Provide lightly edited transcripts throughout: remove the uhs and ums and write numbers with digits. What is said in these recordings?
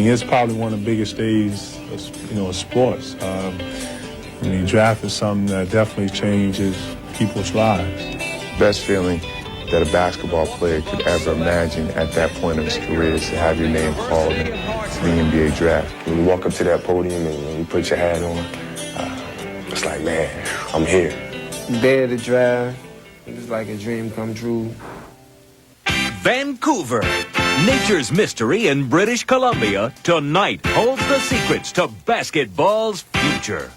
think it's probably one of the biggest days, of sports. Draft is something that definitely changes people's lives. Best feeling that a basketball player could ever imagine at that point of his career is to have your name called in the NBA draft. When you walk up to that podium and you put your hat on, it's like, man, I'm here. The day of the draft, it was like a dream come true. Vancouver, nature's mystery in British Columbia, tonight holds the secrets to basketball's future.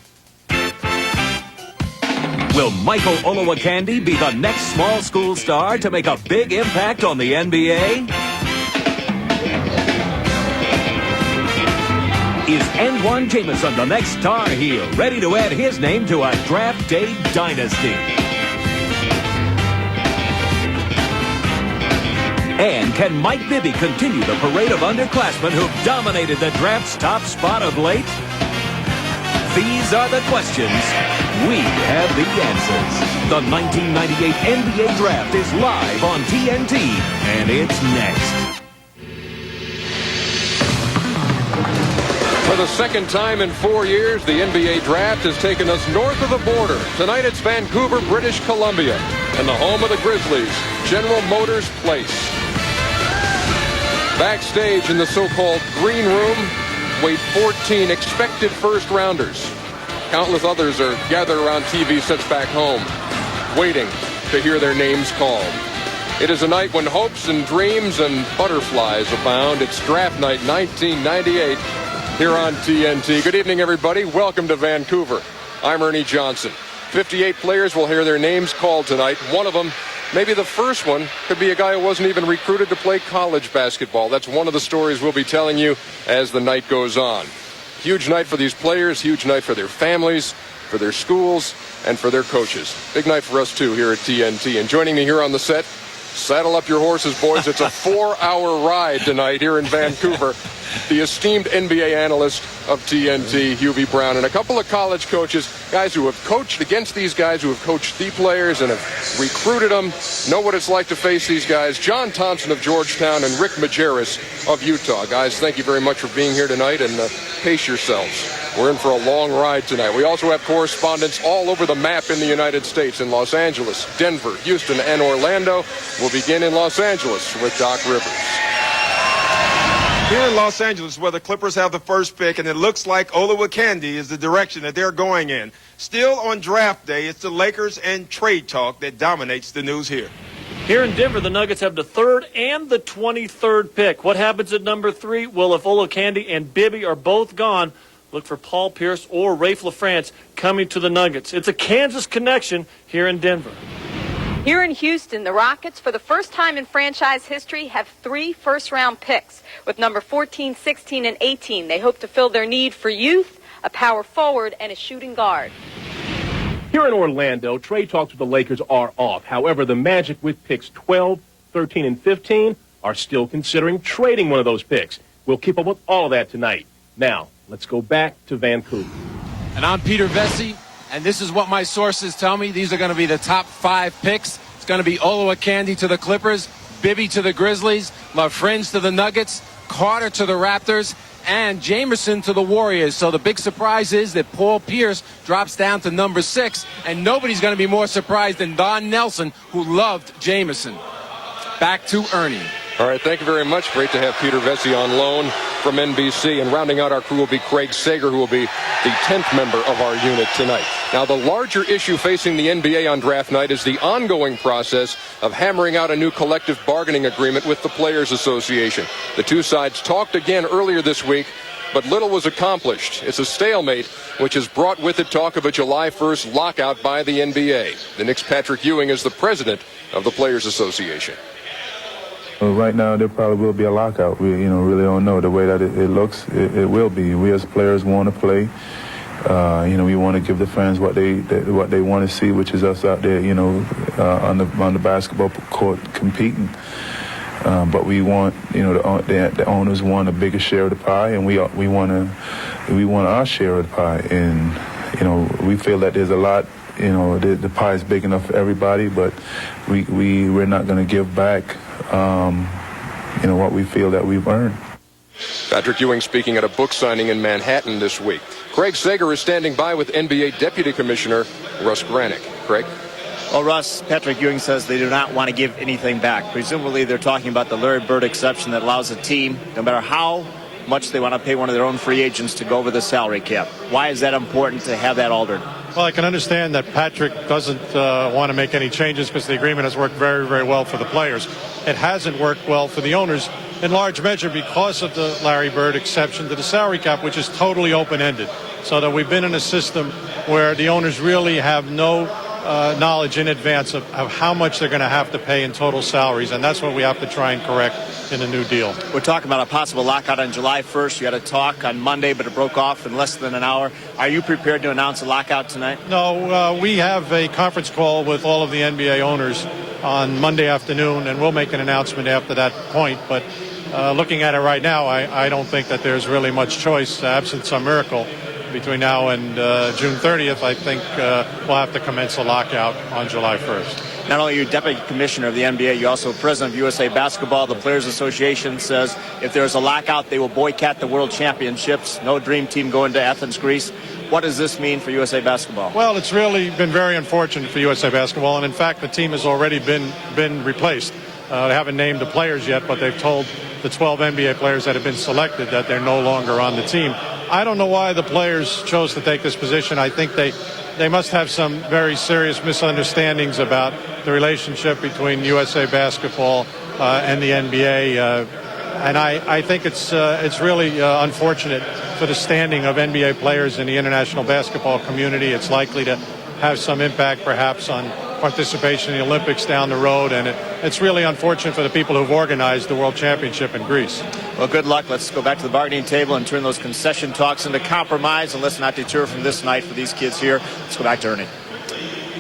Will Michael Olowokandi be the next small school star to make a big impact on the NBA? Is Antoine Jamison the next star heel, ready to add his name to a draft day dynasty? And can Mike Bibby continue the parade of underclassmen who've dominated the draft's top spot of late? These are the questions. We have the answers. The 1998 NBA Draft is live on TNT, and it's next. For the second time in 4 years, the NBA Draft has taken us north of the border. Tonight it's Vancouver, British Columbia, and the home of the Grizzlies, General Motors Place. Backstage in the so-called green room wait 14 expected first-rounders. Countless others are gathered around TV sets back home, waiting to hear their names called. It is a night when hopes and dreams and butterflies abound. It's draft night 1998 here on TNT. Good evening, everybody. Welcome to Vancouver. I'm Ernie Johnson. 58 players will hear their names called tonight. One of them, maybe the first one, could be a guy who wasn't even recruited to play college basketball. That's one of the stories we'll be telling you as the night goes on. Huge night for these players, huge night for their families, for their schools, and for their coaches. Big night for us, too, here at TNT. And joining me here on the set, saddle up your horses, boys. It's a 4-hour ride tonight here in Vancouver. The esteemed NBA analyst of TNT, Hubie Brown, and a couple of college coaches, guys who have coached against these guys, who have coached the players and have recruited them, know what it's like to face these guys. John Thompson of Georgetown and Rick Majerus of Utah. Guys, thank you very much for being here tonight, and pace yourselves. We're in for a long ride tonight. We also have correspondents all over the map in the United States, in Los Angeles, Denver, Houston, and Orlando. We'll begin in Los Angeles with Doc Rivers. Here in Los Angeles, where the Clippers have the first pick, and it looks like Olowokandi is the direction that they're going in. Still on draft day, it's the Lakers and trade talk that dominates the news here. Here in Denver, the Nuggets have the 3rd and the 23rd pick. What happens at number 3? Well, if Olowokandi and Bibby are both gone, look for Paul Pierce or Rafe LaFrance coming to the Nuggets. It's a Kansas connection here in Denver. Here in Houston, the Rockets, for the first time in franchise history, have 3 first-round picks. With number 14, 16, and 18, they hope to fill their need for youth, a power forward, and a shooting guard. Here in Orlando, trade talks with the Lakers are off. However, the Magic with picks 12, 13, and 15 are still considering trading one of those picks. We'll keep up with all of that tonight. Now, let's go back to Vancouver. And I'm Peter Vesey. And this is what my sources tell me. These are going to be the top 5 picks. It's going to be Olowokandi to the Clippers, Bibby to the Grizzlies, LaFrance to the Nuggets, Carter to the Raptors, and Jamison to the Warriors. So the big surprise is that Paul Pierce drops down to number 6, and nobody's going to be more surprised than Don Nelson, who loved Jamison. Back to Ernie. All right, thank you very much. Great to have Peter Vesey on loan from NBC. And rounding out our crew will be Craig Sager, who will be the 10th member of our unit tonight. Now, the larger issue facing the NBA on draft night is the ongoing process of hammering out a new collective bargaining agreement with the Players Association. The two sides talked again earlier this week, but little was accomplished. It's a stalemate, which has brought with it talk of a July 1st lockout by the NBA. The Knicks' Patrick Ewing is the president of the Players Association. Well, right now, there probably will be a lockout. We, really don't know. The way that it looks, it will be. We as players want to play. We want to give the fans what they want to see, which is us out there, on the basketball court competing. But we want, the owners want a bigger share of the pie, and we want our share of the pie. And we feel that there's a lot. The pie is big enough for everybody, but we're not going to give back, what we feel that we've earned. Patrick Ewing speaking at a book signing in Manhattan this week. Craig Sager is standing by with NBA Deputy Commissioner Russ Granick. Craig? Well, Russ, Patrick Ewing says they do not want to give anything back. Presumably they're talking about the Larry Bird exception that allows a team, no matter how much they want to pay one of their own free agents, to go over the salary cap. Why is that important to have that altered? Well, I can understand that Patrick doesn't want to make any changes because the agreement has worked very, very well for the players. It hasn't worked well for the owners in large measure because of the Larry Bird exception to the salary cap, which is totally open-ended. So that we've been in a system where the owners really have no knowledge in advance of how much they're going to have to pay in total salaries, and that's what we have to try and correct in the new deal. We're talking about a possible lockout on July 1st. You had a talk on Monday, but it broke off in less than an hour. Are you prepared to announce a lockout tonight? No, we have a conference call with all of the NBA owners on Monday afternoon, and we'll make an announcement after that point. But looking at it right now, I don't think that there's really much choice, absent some miracle. Between now and June 30th, I think we'll have to commence a lockout on July 1st. Not only are you Deputy Commissioner of the NBA, you're also President of USA Basketball. The Players Association says if there's a lockout, they will boycott the World Championships. No Dream Team going to Athens, Greece. What does this mean for USA Basketball? Well, it's really been very unfortunate for USA Basketball, and in fact, the team has already been replaced. They haven't named the players yet, but they've told the 12 NBA players that have been selected that they're no longer on the team. I don't know why the players chose to take this position. I think they must have some very serious misunderstandings about the relationship between USA Basketball and the NBA. And I think it's really unfortunate for the standing of NBA players in the international basketball community. It's likely to have some impact perhaps on participation in the Olympics down the road, and it's really unfortunate for the people who've organized the World Championship in Greece. Well, good luck. Let's go back to the bargaining table and turn those concession talks into compromise, and let's not deter from this night for these kids here. Let's go back to Ernie.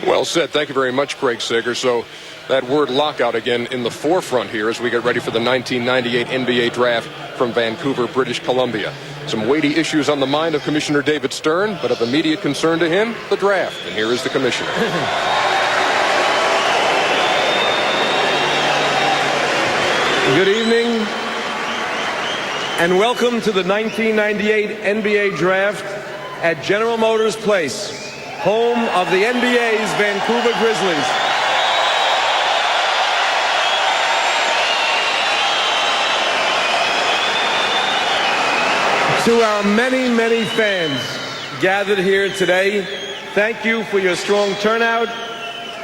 Well said. Thank you very much, Craig Sager. So that word lockout again in the forefront here as we get ready for the 1998 NBA draft from Vancouver, British Columbia. Some weighty issues on the mind of Commissioner David Stern, but of immediate concern to him, the draft. And here is the commissioner. Good evening, and welcome to the 1998 NBA Draft at General Motors Place, home of the NBA's Vancouver Grizzlies. To our many, many fans gathered here today, thank you for your strong turnout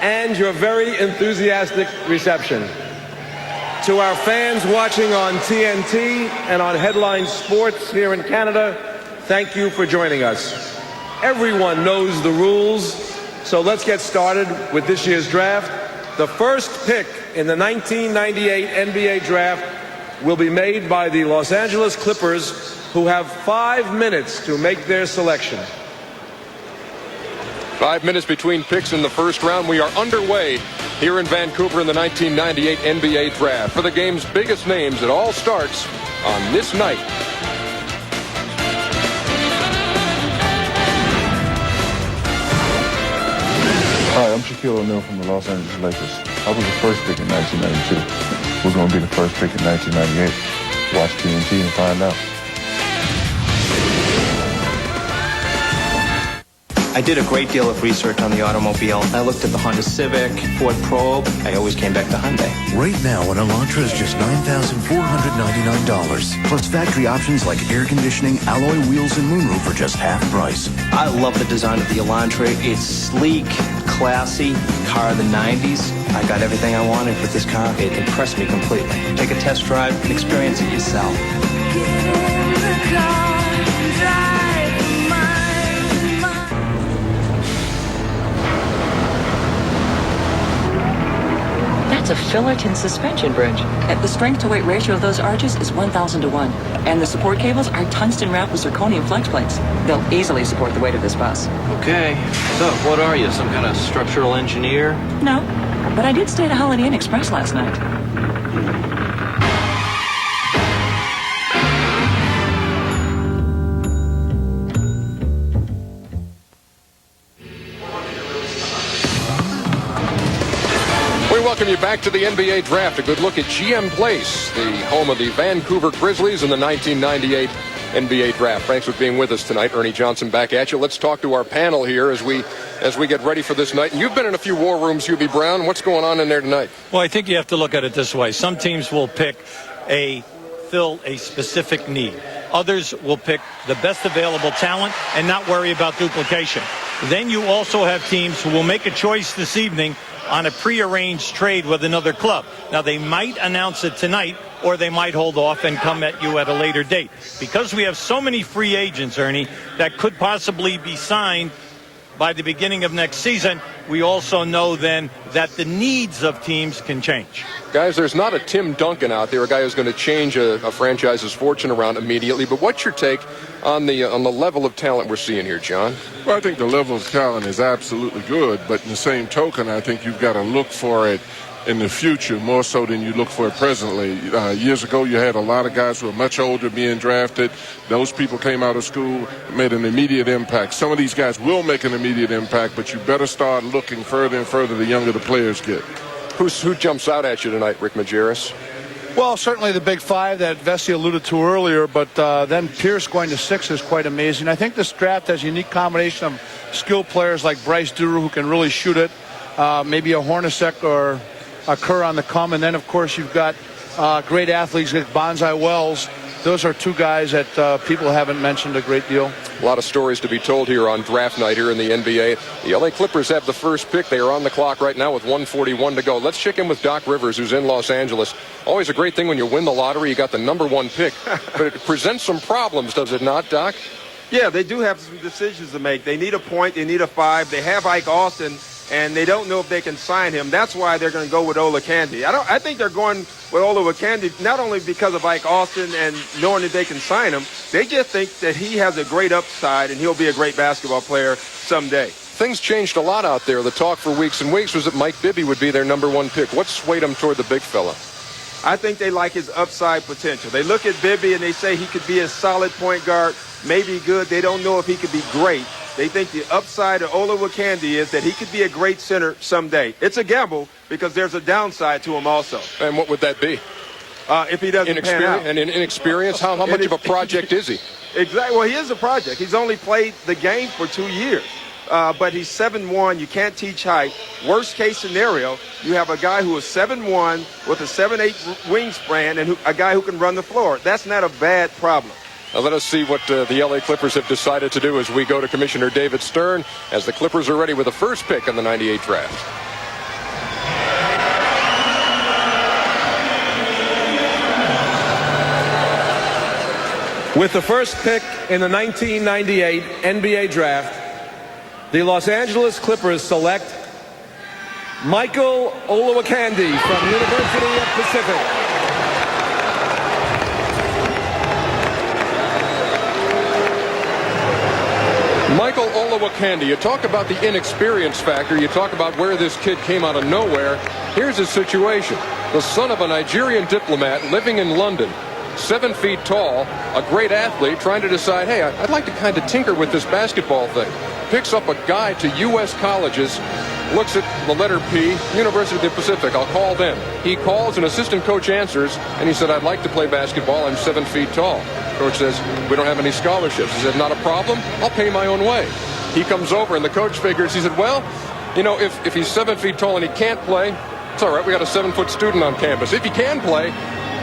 and your very enthusiastic reception. To our fans watching on TNT and on Headline Sports here in Canada, thank you for joining us. Everyone knows the rules, so let's get started with this year's draft. The first pick in the 1998 NBA Draft will be made by the Los Angeles Clippers, who have 5 minutes to make their selection. 5 minutes between picks in the first round. We are underway here in Vancouver in the 1998 NBA Draft. For the game's biggest names, it all starts on this night. Hi, I'm Shaquille O'Neal from the Los Angeles Lakers. I was the first pick in 1992. Who's going to be the first pick in 1998? Watch TNT and find out. I did a great deal of research on the automobile. I looked at the Honda Civic, Ford Probe. I always came back to Hyundai. Right now, an Elantra is just $9,499. Plus factory options like air conditioning, alloy wheels, and moonroof for just half price. I love the design of the Elantra. It's sleek, classy, car of the 90s. I got everything I wanted with this car. It impressed me completely. Take a test drive and experience it yourself. Get in the car and drive. That's a Fullerton suspension bridge. The strength-to-weight ratio of those arches is 1,000 to 1. And the support cables are tungsten wrapped with zirconium flex plates. They'll easily support the weight of this bus. Okay, so what are you, some kind of structural engineer? No, but I did stay at a Holiday Inn Express last night. welcome you back to the NBA Draft. A good look at GM Place, the home of the Vancouver Grizzlies in the 1998 NBA Draft. Thanks for being with us tonight. Ernie Johnson back at you. Let's talk to our panel here as we get ready for this night. And you've been in a few war rooms, UB Brown. What's going on in there tonight? Well, I think you have to look at it this way. Some teams will fill a specific need. Others will pick the best available talent and not worry about duplication. Then you also have teams who will make a choice this evening on a prearranged trade with another club. Now, they might announce it tonight, or they might hold off and come at you at a later date. Because we have so many free agents, Ernie, that could possibly be signed by the beginning of next season, we also know then that the needs of teams can change. Guys, there's not a Tim Duncan out there, a guy who's going to change a franchise's fortune around immediately. But what's your take on the level of talent we're seeing here, John? Well, I think the level of talent is absolutely good. But in the same token, I think you've got to look for it in the future more so than you look for it presently. Years ago, you had a lot of guys who were much older being drafted. Those people came out of school, made an immediate impact. Some of these guys will make an immediate impact, but you better start looking further and further the younger the players get. Who jumps out at you tonight, Rick Majerus? Well, certainly the big five that Vesey alluded to earlier, but then Pierce going to 6 is quite amazing. I think this draft has a unique combination of skilled players like Bryce Duru, who can really shoot it, maybe a Hornacek or a Kerr on the come, and then, of course, you've got great athletes like Bonsai Wells. Those are two guys that people haven't mentioned a great deal. A lot of stories to be told here on draft night here in the NBA. The LA Clippers have the first pick. They are on the clock right now with 1:41 to go. Let's check in with Doc Rivers, who's in Los Angeles. Always a great thing when you win the lottery. You got the #1 pick. But it presents some problems, does it not, Doc? Yeah, they do have some decisions to make. They need a point. They need a 5. They have Ike Austin, and they don't know if they can sign him. That's why they're going to go with Olowokandi. I think they're going with Olowokandi not only because of Ike Austin and knowing that they can sign him. They just think that he has a great upside and he'll be a great basketball player someday. Things changed a lot out there. The talk for weeks and weeks was that Mike Bibby would be their #1 pick. What swayed them toward the big fella? I think they like his upside potential. They look at Bibby and they say he could be a solid point guard, maybe good. They don't know if he could be great. They think the upside of Olowokandi is that he could be a great center someday. It's a gamble because there's a downside to him also. And what would that be? If he doesn't pan out. And in inexperience, how much of a project is he? Exactly. Well, he is a project. He's only played the game for 2 years. But he's 7'1". You can't teach height. Worst case scenario, you have a guy who is 7'1" with a 7'8" wingspan and a guy who can run the floor. That's not a bad problem. Now let us see what the LA Clippers have decided to do as we go to Commissioner David Stern as the Clippers are ready with the first pick in the 98 draft. With the first pick in the 1998 NBA draft, the Los Angeles Clippers select Michael Olowokandi from University of Pacific. Michael Olowokandi, you talk about the inexperience factor, you talk about where this kid came out of nowhere. Here's his situation. The son of a Nigerian diplomat living in London, 7 feet tall, a great athlete, trying to decide, hey, I'd like to kind of tinker with this basketball thing. Picks up a guide to U.S. colleges, looks at the letter P, University of the Pacific, I'll call them. He calls, an assistant coach answers, and he said, I'd like to play basketball, I'm 7 feet tall. Coach says, we don't have any scholarships. He said, not a problem, I'll pay my own way. He comes over, and the coach figures, he said, well, you know, if he's 7 feet tall and he can't play, it's all right, we got a 7-foot student on campus. If he can play,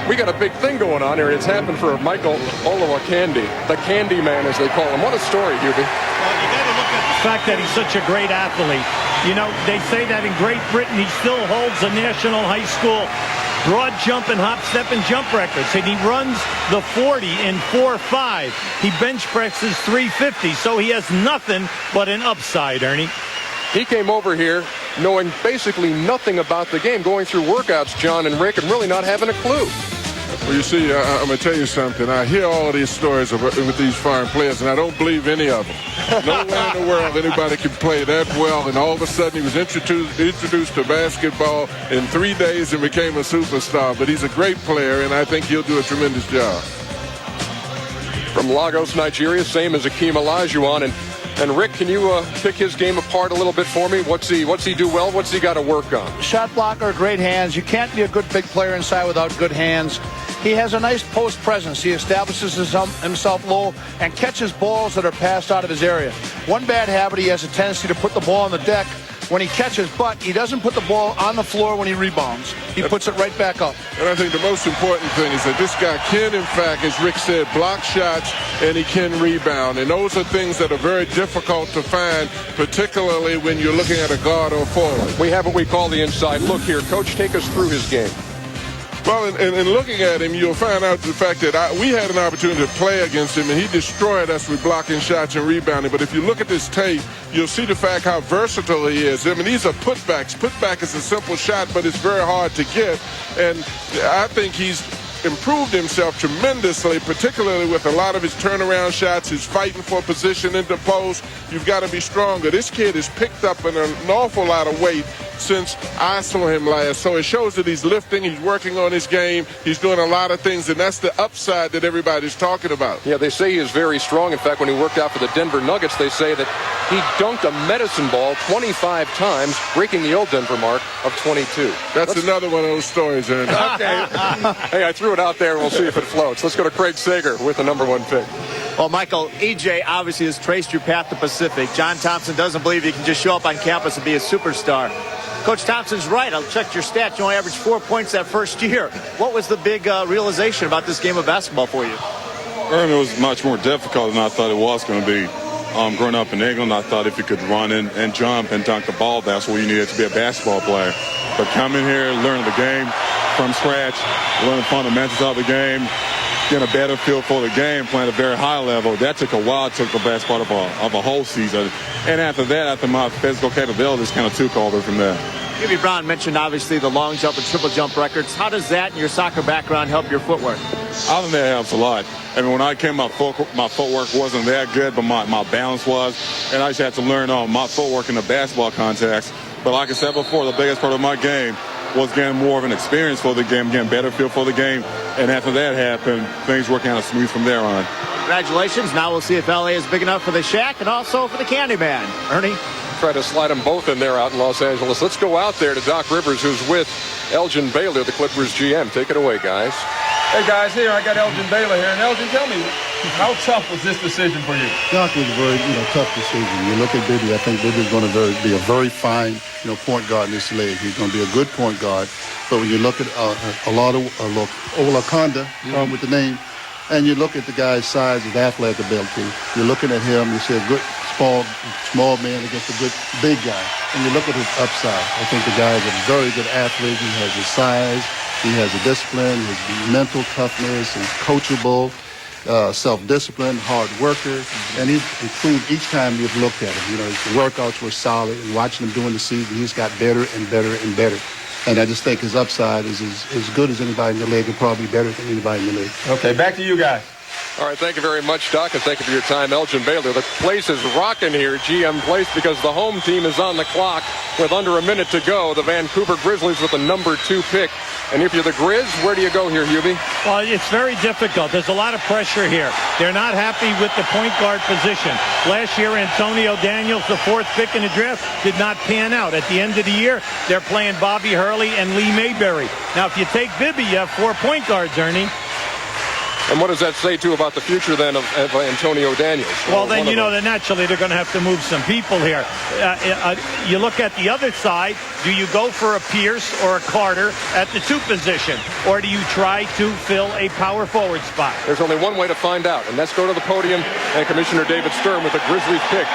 we got a big thing going on here. It's happened for Michael Olowokandi, the Candy Man, as they call him. What a story, Hubie. Well, you got to look at the fact that he's such a great athlete. You know, they say that in Great Britain he still holds the national high school broad jump and hop, step and jump records. And he runs the 40 in 4.5. He bench presses 350. So he has nothing but an upside, Ernie. He came over here knowing basically nothing about the game, going through workouts, John and Rick, and really not having a clue. Well, you see, I'm going to tell you something. I hear all these stories with these foreign players, and I don't believe any of them. Nowhere in the world anybody can play that well, and all of a sudden he was introduced to basketball in 3 days and became a superstar. But he's a great player, and I think he'll do a tremendous job. from Lagos, Nigeria, same as Akeem Olajuwon. And Rick, can you pick his game apart a little bit for me? What's he do well? What's he got to work on? Shot blocker, great hands. You can't be a good big player inside without good hands. He has a nice post presence. He establishes himself low and catches balls that are passed out of his area. One bad habit, he has a tendency to put the ball on the deck when he catches, but he doesn't put the ball on the floor when he rebounds. He puts it right back up. And I think the most important thing is that this guy can, in fact, as Rick said, block shots, and he can rebound. And those are things that are very difficult to find, particularly when you're looking at a guard or forward. We have what we call the inside look here. Coach, take us through his game. Well, in looking at him, you'll find out the fact that we had an opportunity to play against him, and he destroyed us with blocking shots and rebounding. But if you look at this tape, you'll see the fact how versatile he is. I mean, these are putbacks. Putback is a simple shot, but it's very hard to get. And I think he's improved himself tremendously, particularly with a lot of his turnaround shots, his fighting for position in the post. You've got to be stronger. This kid has picked up an awful lot of weight since I saw him last. So it shows that he's lifting, he's working on his game, he's doing a lot of things, and that's the upside that everybody's talking about. Yeah, they say he is very strong. In fact, when he worked out for the Denver Nuggets, they say that he dunked a medicine ball 25 times, breaking the old Denver mark of 22. That's another one of those stories, Ernie. Okay. Hey, I threw it out there, and we'll see if it floats. Let's go to Craig Sager with the number 1 pick. Well, Michael, EJ obviously has traced your path to Pacific. John Thompson doesn't believe you can just show up on campus and be a superstar. Coach Thompson's right. I'll check your stats. You only averaged 4 points that first year. What was the big realization about this game of basketball for you? It was much more difficult than I thought it was going to be. Growing up in England, I thought if you could run and jump and dunk the ball, that's what you needed to be a basketball player. But coming here, learning the game from scratch, learning fundamentals of the game, getting a better feel for the game, playing at a very high level, that took a while. It took the best part of a whole season. And after that, after my physical capabilities kind of took over from there. Jimmy Brown mentioned, obviously, the long jump and triple jump records. How does that and your soccer background help your footwork? I think that helps a lot. I mean, when I came, my footwork wasn't that good, but my balance was. And I just had to learn my footwork in the basketball context. But like I said before, the biggest part of my game was getting more of an experience for the game, getting better feel for the game. And after that happened, things were kind of smooth from there on. Congratulations. Now we'll see if LA is big enough for the Shack and also for the Candyman. Ernie? Try to slide them both in there out in Los Angeles. Let's go out there to Doc Rivers, who's with Elgin Baylor, the Clippers GM. Take it away, guys. Hey, guys, here I got Elgin Baylor here. And Elgin, tell me, how tough was this decision for you? Doc was a very, tough decision. You look at Bibby, I think Bibby's going to be a very fine, point guard in this league. He's going to be a good point guard. But when you look at a lot of Olaconda, with the name, and you look at the guy's size, his athletic ability, you're looking at him, you see a good small man against a good big guy. And you look at his upside. I think the guy is a very good athlete. He has his size. He has the discipline, his mental toughness, he's coachable, self-discipline, hard worker, and he's improved each time you've looked at him. His workouts were solid, and watching him during the season, he's got better and better and better. And I just think his upside is as good as anybody in the league, and probably better than anybody in the league. Okay, back to you guys. All right, thank you very much, Doc, and thank you for your time, Elgin Baylor. The place is rocking here, GM Place, because the home team is on the clock with under a minute to go. The Vancouver Grizzlies with the number 2 pick. And if you're the Grizz, where do you go here, Hubie? Well, it's very difficult. There's a lot of pressure here. They're not happy with the point guard position. Last year, Antonio Daniels, the 4th pick in the draft, did not pan out. At the end of the year, they're playing Bobby Hurley and Lee Mayberry. Now, if you take Bibby, you have 4 point guards, Ernie. And what does that say, too, about the future, then, of Antonio Daniels? Well, then, that naturally they're going to have to move some people here. You look at the other side. Do you go for a Pierce or a Carter at the 2 position? Or do you try to fill a power forward spot? There's only one way to find out, and let's go to the podium and Commissioner David Stern with the Grizzlies pick.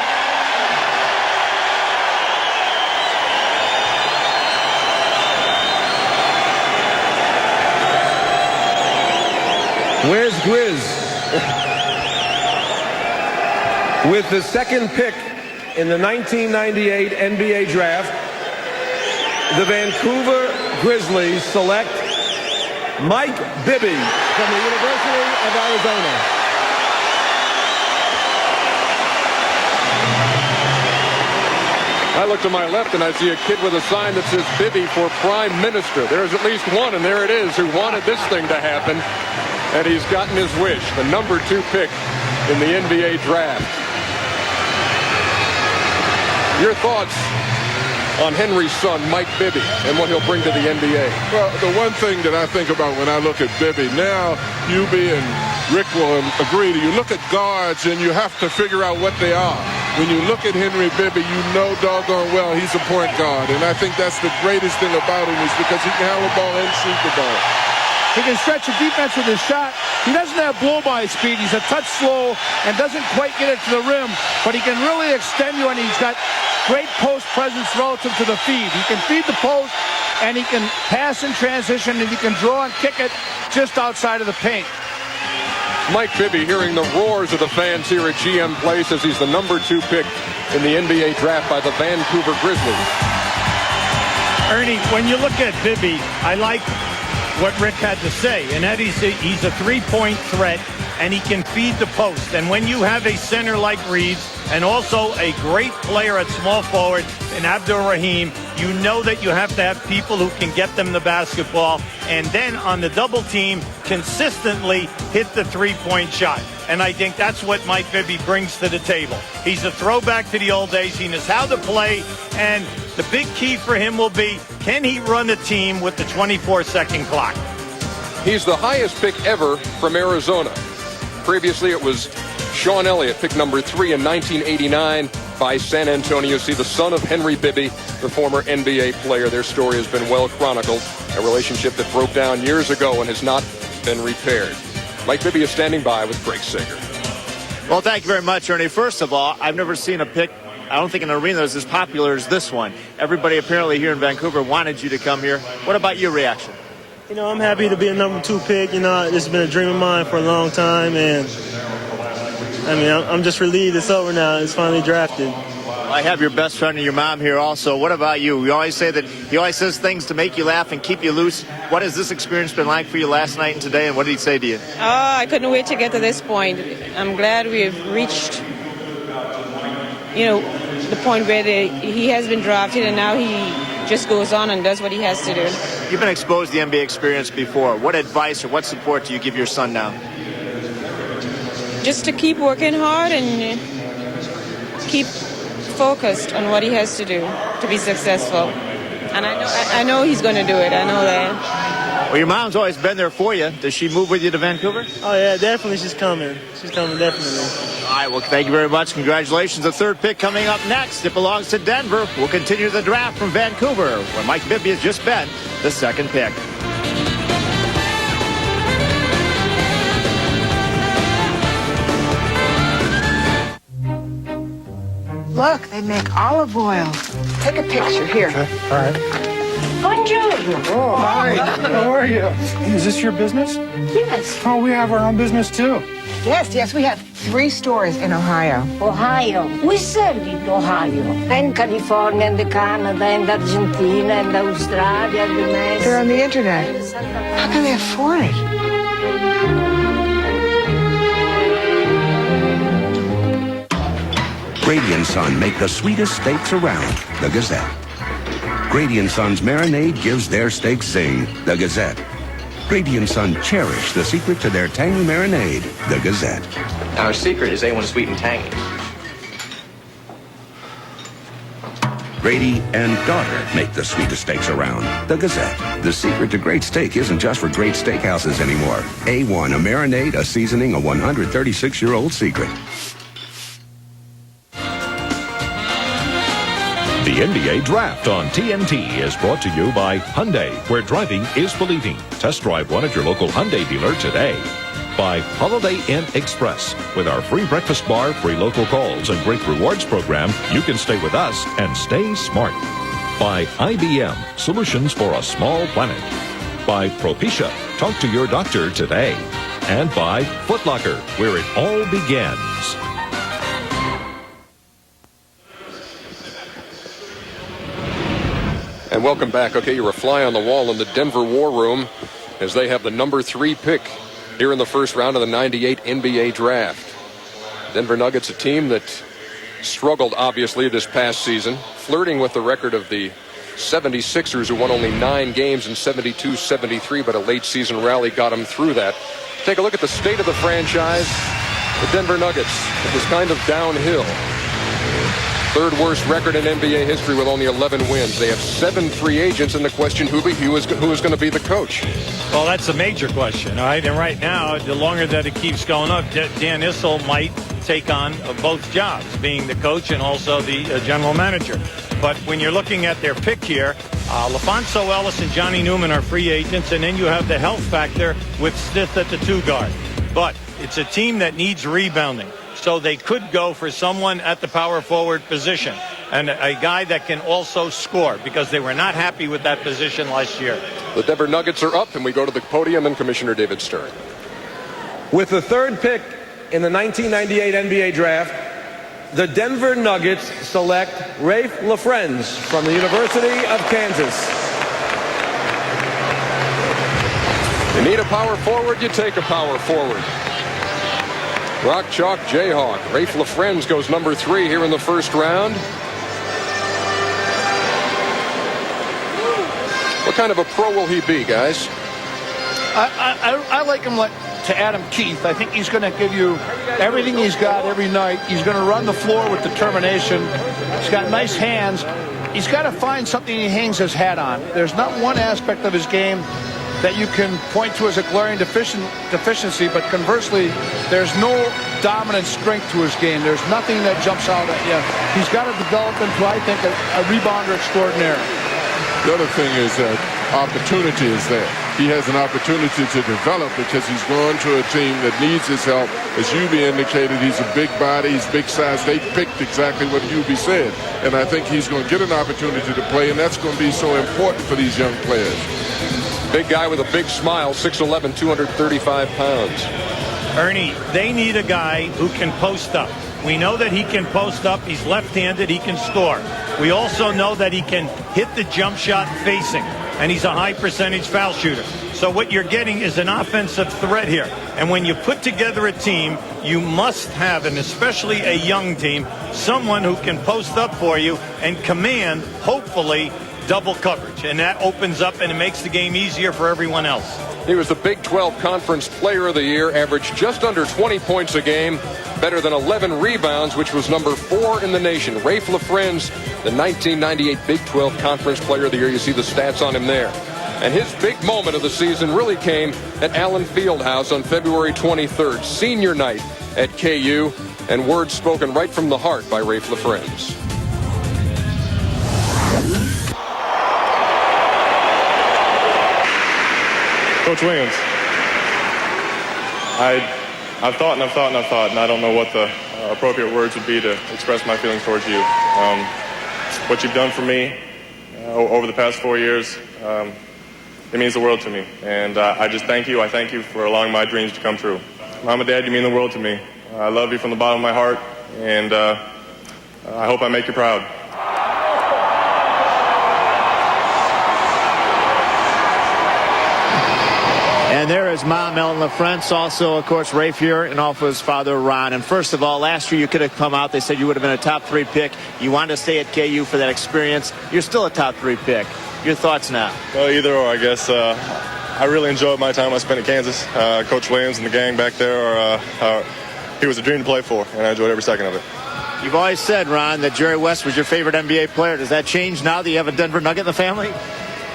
Where's Grizz? With the 2nd pick in the 1998 NBA draft, the Vancouver Grizzlies select Mike Bibby from the University of Arizona. I look to my left and I see a kid with a sign that says Bibby for Prime Minister. There's at least one, and there it is, who wanted this thing to happen. And he's gotten his wish, the number 2 pick in the NBA draft. Your thoughts on Henry's son, Mike Bibby, and what he'll bring to the NBA? Well, the one thing that I think about when I look at Bibby, now you and Rick will agree to, you look at guards and you have to figure out what they are. When you look at Henry Bibby, you know doggone well he's a point guard. And I think that's the greatest thing about him is because he can handle the ball and shoot the ball. He can stretch the defense with his shot. He doesn't have blow-by speed. He's a touch slow and doesn't quite get it to the rim, but he can really extend you, and he's got great post presence relative to the feed. He can feed the post, and he can pass in transition, and he can draw and kick it just outside of the paint. Mike Bibby hearing the roars of the fans here at GM Place as he's the number 2 pick in the NBA draft by the Vancouver Grizzlies. Ernie, when you look at Bibby, I like what Rick had to say, and that he's a three-point threat, and he can feed the post. And when you have a center like Reeves, and also a great player at small forward in Abdul Rahim, you know that you have to have people who can get them the basketball, and then on the double team, consistently hit the three-point shot. And I think that's what Mike Bibby brings to the table. He's a throwback to the old days. He knows how to play, and the big key for him will be, can he run a team with the 24-second clock? He's the highest pick ever from Arizona. Previously, it was Sean Elliott, pick number 3 in 1989 by San Antonio. See, the son of Henry Bibby, the former NBA player. Their story has been well chronicled, a relationship that broke down years ago and has not been repaired. Mike Bibby is standing by with Greg Sager. Well, thank you very much, Ernie. First of all, I've never seen a pick, I don't think an arena that's as popular as this one. Everybody apparently here in Vancouver wanted you to come here. What about your reaction? You know, I'm happy to be a number 2 pick. You know, this has been a dream of mine for a long time, and I mean, I'm just relieved it's over now. It's finally drafted. I have your best friend and your mom here also. What about you? We always say that he always says things to make you laugh and keep you loose. What has this experience been like for you last night and today, and what did he say to you? Oh, I couldn't wait to get to this point. I'm glad we've reached, you know, the point where he has been drafted, and now he just goes on and does what he has to do. You've been exposed to the NBA experience before. What advice or what support do you give your son now? Just to keep working hard and keep focused on what he has to do to be successful. And I know he's going to do it. I know that. Well, your mom's always been there for you. Does she move with you to Vancouver? Oh, yeah, definitely she's coming. She's coming, definitely. All right, well, thank you very much. Congratulations. The 3rd pick coming up next. It belongs to Denver. We'll continue the draft from Vancouver, where Mike Bibby has just been the 2nd pick. Look, they make olive oil. Take a picture here. Okay, all right. Buongiorno. Oh, hi. How are you? Is this your business? Yes. Oh, we have our own business too. Yes, we have 3 stores in Ohio. Ohio. We sell in Ohio. And California, and Canada, and Argentina, and Australia, and Mexico. They're on the internet. How can they afford it? Grady & Son make the sweetest steaks around, the Gazette. Grady & Son's marinade gives their steaks zing, the Gazette. Grady & Son cherish the secret to their tangy marinade, the Gazette. Our secret is A1 sweet and tangy. Grady and daughter make the sweetest steaks around, the Gazette. The secret to great steak isn't just for great steakhouses anymore. A1, a marinade, a seasoning, a 136-year-old secret. The NBA Draft on TNT is brought to you by Hyundai, where driving is believing. Test drive one at your local Hyundai dealer today. By Holiday Inn Express. With our free breakfast bar, free local calls, and great rewards program, you can stay with us and stay smart. By IBM, solutions for a small planet. By Propecia, talk to your doctor today. And by Foot Locker, where it all begins. And welcome back. Okay, you're a fly on the wall in the Denver War Room as they have the number 3 pick here in the first round of the 98 NBA Draft. Denver Nuggets, a team that struggled, obviously, this past season, flirting with the record of the 76ers, who won only 9 games in 72-73, but a late season rally got them through that. take a look at the state of the franchise. The Denver Nuggets, it was kind of downhill. Third worst record in NBA history with only 11 wins. They have 7 free agents, and the question, who is going to be the coach? Well, that's a major question, all right? And right now, the longer that it keeps going up, Dan Issel might take on both jobs, being the coach and also the general manager. But when you're looking at their pick here, LaFonso Ellis and Johnny Newman are free agents, and then you have the health factor with Stith at the 2 guard. But it's a team that needs rebounding. So they could go for someone at the power forward position and a guy that can also score, because they were not happy with that position last year. The Denver Nuggets are up, and we go to the podium and Commissioner David Stern. With the 3rd pick in the 1998 NBA draft, the Denver Nuggets select Rafe LaFrentz from the University of Kansas. You need a power forward, you take a power forward. Rock Chalk Jayhawk. Rafe LaFrentz goes number 3 here in the first round. What kind of a pro will he be, guys? I like him to Adam Keith. I think he's going to give you everything he's got every night. He's going to run the floor with determination. He's got nice hands. He's got to find something he hangs his hat on. There's not one aspect of his game that you can point to as a glaring deficiency, but conversely, there's no dominant strength to his game. There's nothing that jumps out at you. He's got to develop into, I think, a rebounder extraordinaire. The other thing is that opportunity is there. He has an opportunity to develop because he's going to a team that needs his help. As Yubi indicated, he's a big body, he's big size. They picked exactly what Yubi said. And I think he's going to get an opportunity to play, and that's going to be so important for these young players. Big guy with a big smile, 6'11", 235 pounds. Ernie, they need a guy who can post up. We know that he can post up. He's left-handed. He can score. We also know that he can hit the jump shot facing, and he's a high-percentage foul shooter. So what you're getting is an offensive threat here. And when you put together a team, you must have, and especially a young team, someone who can post up for you and command, hopefully, double coverage. And that opens up and it makes the game easier for everyone else. He was the Big 12 Conference Player of the Year, averaged just under 20 points a game, better than 11 rebounds, which was number 4 in the nation. Rafe LaFrentz, the 1998 Big 12 Conference Player of the Year. You see the stats on him there. And his big moment of the season really came at Allen Fieldhouse on February 23rd, senior night at KU, and words spoken right from the heart by Rafe LaFrentz. Coach Williams, I've thought, and I don't know what the appropriate words would be to express my feelings towards you. What you've done for me over the past 4 years, it means the world to me. And I just thank you. I thank you for allowing my dreams to come true. Mom and Dad, you mean the world to me. I love you from the bottom of my heart, and I hope I make you proud. And there is Mom, Ellen LaFrentz, also, of course, Rafe here, and also his father, Ron. And first of all, last year you could have come out. They said you would have been a top 3 pick. You wanted to stay at KU for that experience. You're still a top 3 pick. Your thoughts now? Well, either or, I guess. I really enjoyed my time I spent at Kansas. Coach Williams and the gang back there, he was a dream to play for, and I enjoyed every second of it. You've always said, Ron, that Jerry West was your favorite NBA player. Does that change now that you have a Denver Nugget in the family?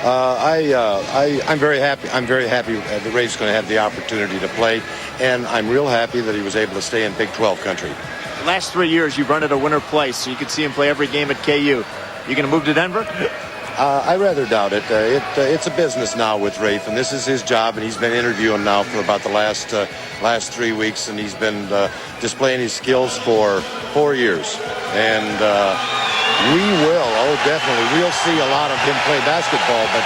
I'm very happy. I'm very happy that Rafe's going to have the opportunity to play, and I'm real happy that he was able to stay in Big 12 country. The last 3 years, you've run at a winter place, so you could see him play every game at KU. You going to move to Denver? I rather doubt it. It's a business now with Rafe, and this is his job, and he's been interviewing now for about the last 3 weeks, and he's been displaying his skills for 4 years. And we will, definitely. We'll see a lot of him play basketball, but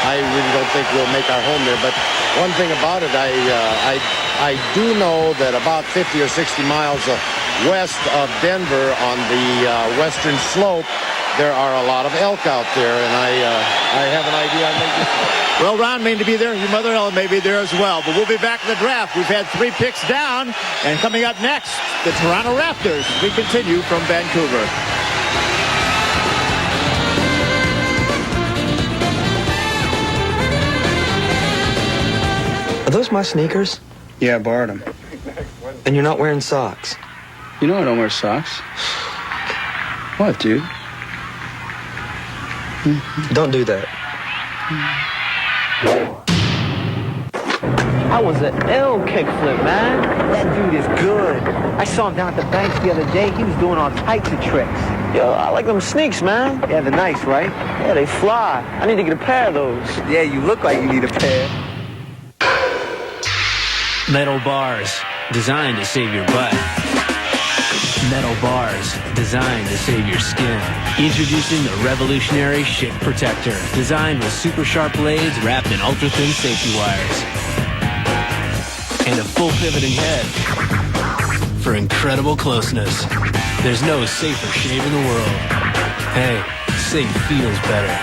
I really don't think we'll make our home there. But one thing about it, I do know that about 50 or 60 miles west of Denver on the western slope, there are a lot of elk out there, and I have an idea I may get there. Well, Ron may be there. Your mother Ellen may be there as well. But we'll be back in the draft. We've had 3 picks down, and coming up next, the Toronto Raptors. We continue from Vancouver. Are those my sneakers? Yeah, I borrowed them. And you're not wearing socks. You know I don't wear socks. What, dude? Don't do that. That was an ill kickflip, man. That dude is good. I saw him down at the bank the other day. He was doing all types of tricks. Yo, I like them sneaks, man. Yeah, they're nice, right? Yeah, they fly. I need to get a pair of those. Yeah, you look like you need a pair. Metal bars, designed to save your butt. Metal bars, designed to save your skin. Introducing the revolutionary Schick Protector, designed with super sharp blades wrapped in ultra-thin safety wires. And a full pivoting head for incredible closeness. There's no safer shave in the world. Hey, safe feels better.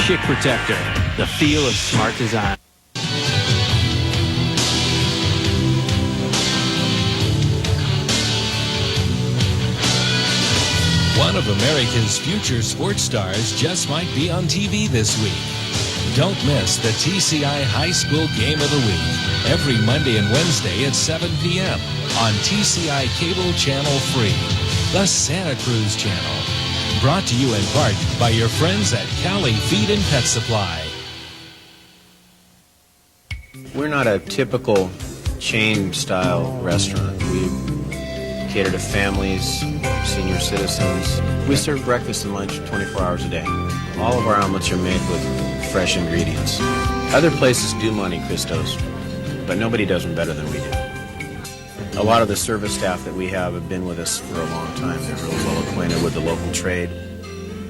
Schick Protector, the feel of smart design. One of America's future sports stars just might be on TV this week. Don't miss the TCI High School Game of the Week every Monday and Wednesday at 7 p.m. on TCI Cable Channel 3, the Santa Cruz Channel. Brought to you in part by your friends at Cali Feed and Pet Supply. We're not a typical chain-style restaurant. We cater to families, senior citizens. We serve breakfast and lunch 24 hours a day. All of our omelets are made with fresh ingredients. Other places do Monte Cristos, but nobody does them better than we do. A lot of the service staff that we have been with us for a long time. They're really well acquainted with the local trade.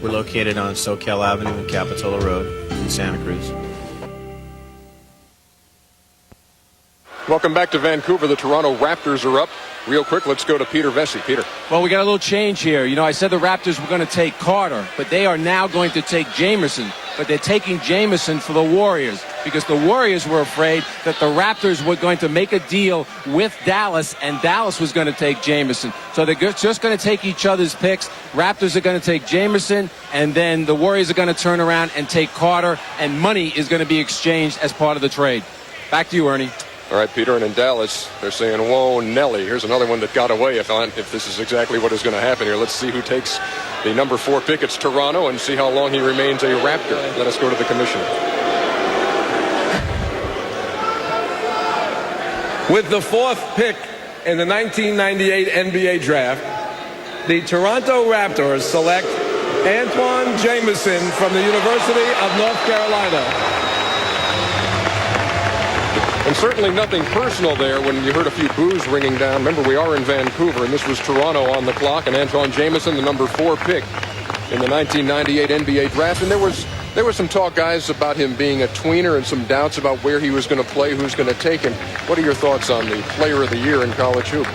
We're located on Soquel Avenue and Capitola Road in Santa Cruz. Welcome back to Vancouver. The Toronto Raptors are up. Real quick, let's go to Peter Vesey. Peter. Well, we got a little change here. You know, I said the Raptors were going to take Carter, but they are now going to take Jameson. But they're taking Jameson for the Warriors because the Warriors were afraid that the Raptors were going to make a deal with Dallas, and Dallas was going to take Jameson. So they're just going to take each other's picks. Raptors are going to take Jameson, and then the Warriors are going to turn around and take Carter, and money is going to be exchanged as part of the trade. Back to you, Ernie. All right, Peter, and in Dallas, they're saying, whoa, Nelly. Here's another one that got away if this is exactly what is going to happen here. Let's see who takes the number 4 pick. It's Toronto, and see how long he remains a Raptor. Let us go to the commissioner. With the 4th pick in the 1998 NBA draft, the Toronto Raptors select Antoine Jameson from the University of North Carolina. And certainly nothing personal there when you heard a few boos ringing down. Remember, we are in Vancouver, and this was Toronto on the clock, and Antoine Jameson, the number 4 pick in the 1998 NBA draft. And there was some talk, guys, about him being a tweener and some doubts about where he was going to play, who's going to take him. What are your thoughts on the player of the year in college hoop?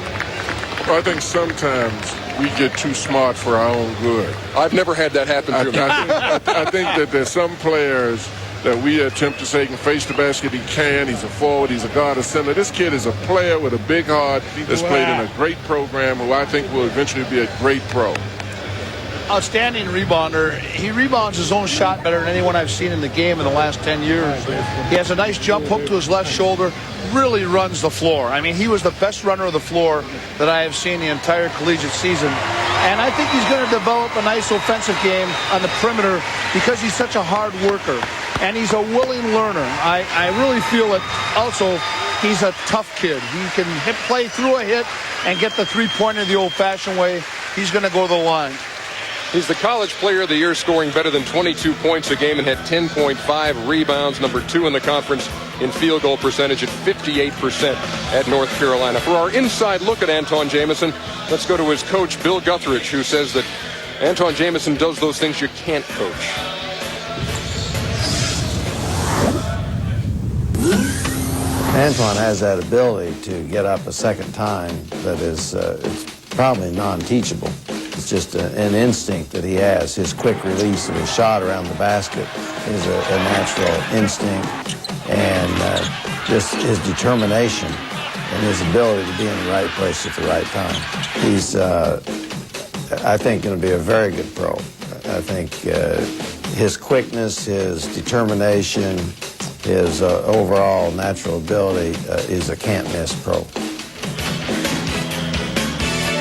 Well, I think sometimes we get too smart for our own good. I've never had that happen to me. I think that there's some players that we attempt to say can face the basket. He can. He's a forward. He's a guard, a center. This kid is a player with a big heart that's played in a great program who I think will eventually be a great pro. Outstanding rebounder. He rebounds his own shot better than anyone I've seen in the game in the last 10 years. He has a nice jump hook to his left shoulder. Really runs the floor. I mean, he was the best runner of the floor that I have seen the entire collegiate season. And I think he's going to develop a nice offensive game on the perimeter because he's such a hard worker. And he's a willing learner. I really feel that also he's a tough kid. He can play through a hit and get the three-pointer the old-fashioned way. He's going to go to the line. He's the college player of the year, scoring better than 22 points a game and had 10.5 rebounds, number 2 in the conference in field goal percentage at 58% at North Carolina. For our inside look at Antoine Jameson, let's go to his coach, Bill Guthridge, who says that Antoine Jameson does those things you can't coach. Antoine has that ability to get up a second time that is it's probably non-teachable. It's just an instinct that he has. His quick release of his shot around the basket is a natural instinct, and just his determination and his ability to be in the right place at the right time. He's, I think, going to be a very good pro. I think his quickness, his determination, his overall natural ability is a can't-miss pro.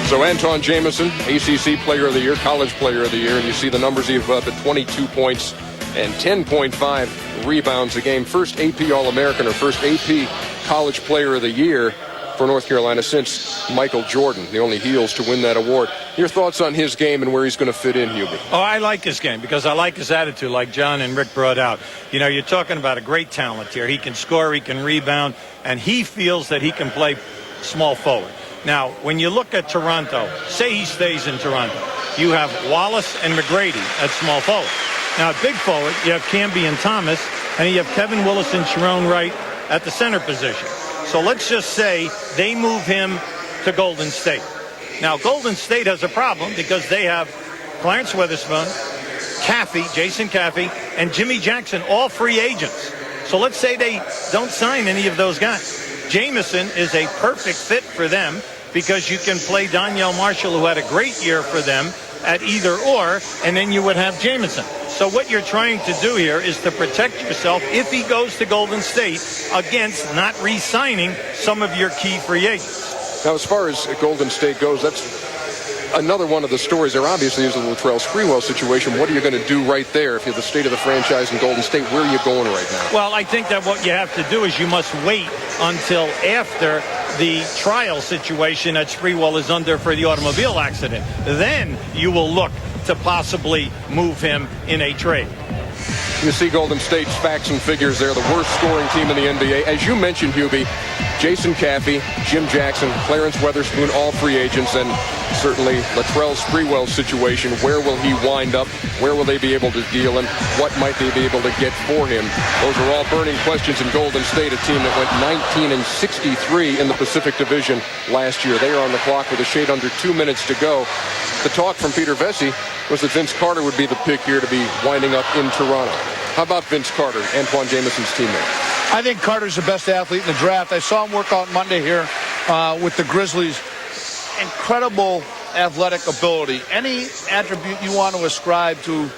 So Antawn Jamison, ACC Player of the Year, College Player of the Year, and you see the numbers he's up at 22 points and 10.5 rebounds a game. First AP All-American or first AP College Player of the Year for North Carolina since Michael Jordan, the only Heels to win that award. Your thoughts on his game and where he's going to fit in, Hubie? Oh, I like his game because I like his attitude, like John and Rick brought out. You know, you're talking about a great talent here. He can score, he can rebound, and he feels that he can play small forward. Now, when you look at Toronto, say he stays in Toronto, you have Wallace and McGrady at small forward. Now, at big forward, you have Camby and Thomas, and you have Kevin Willis and Sharon Wright at the center position. So let's just say they move him to Golden State. Now, Golden State has a problem because they have Clarence Witherspoon, Jason Caffey, and Jimmy Jackson, all free agents. So let's say they don't sign any of those guys. Jamison is a perfect fit for them because you can play Donyell Marshall, who had a great year for them, at either or, and then you would have Jamison. So what you're trying to do here is to protect yourself if he goes to Golden State against not re-signing some of your key free agents. Now, as far as Golden State goes, that's another one of the stories there obviously is the Latrell Sprewell situation. What are you going to do right there if you're the state of the franchise in Golden State? Where are you going right now? Well, I think that what you have to do is you must wait until after the trial situation that Sprewell is under for the automobile accident. Then you will look to possibly move him in a trade. You see Golden State's facts and figures. They're the worst scoring team in the NBA. As you mentioned, Hubie, Jason Caffey, Jim Jackson, Clarence Weatherspoon, all free agents, and certainly Latrell Sprewell's situation. Where will he wind up? Where will they be able to deal him? What might they be able to get for him? Those are all burning questions in Golden State, a team that went 19-63 in the Pacific Division last year. They are on the clock with a shade under 2 minutes to go. The talk from Peter Vesey was that Vince Carter would be the pick here to be winding up in Toronto. How about Vince Carter, Antawn Jamison's teammate? I think Carter's the best athlete in the draft. I saw him work out Monday here with the Grizzlies. Incredible athletic ability. Any attribute you want to ascribe to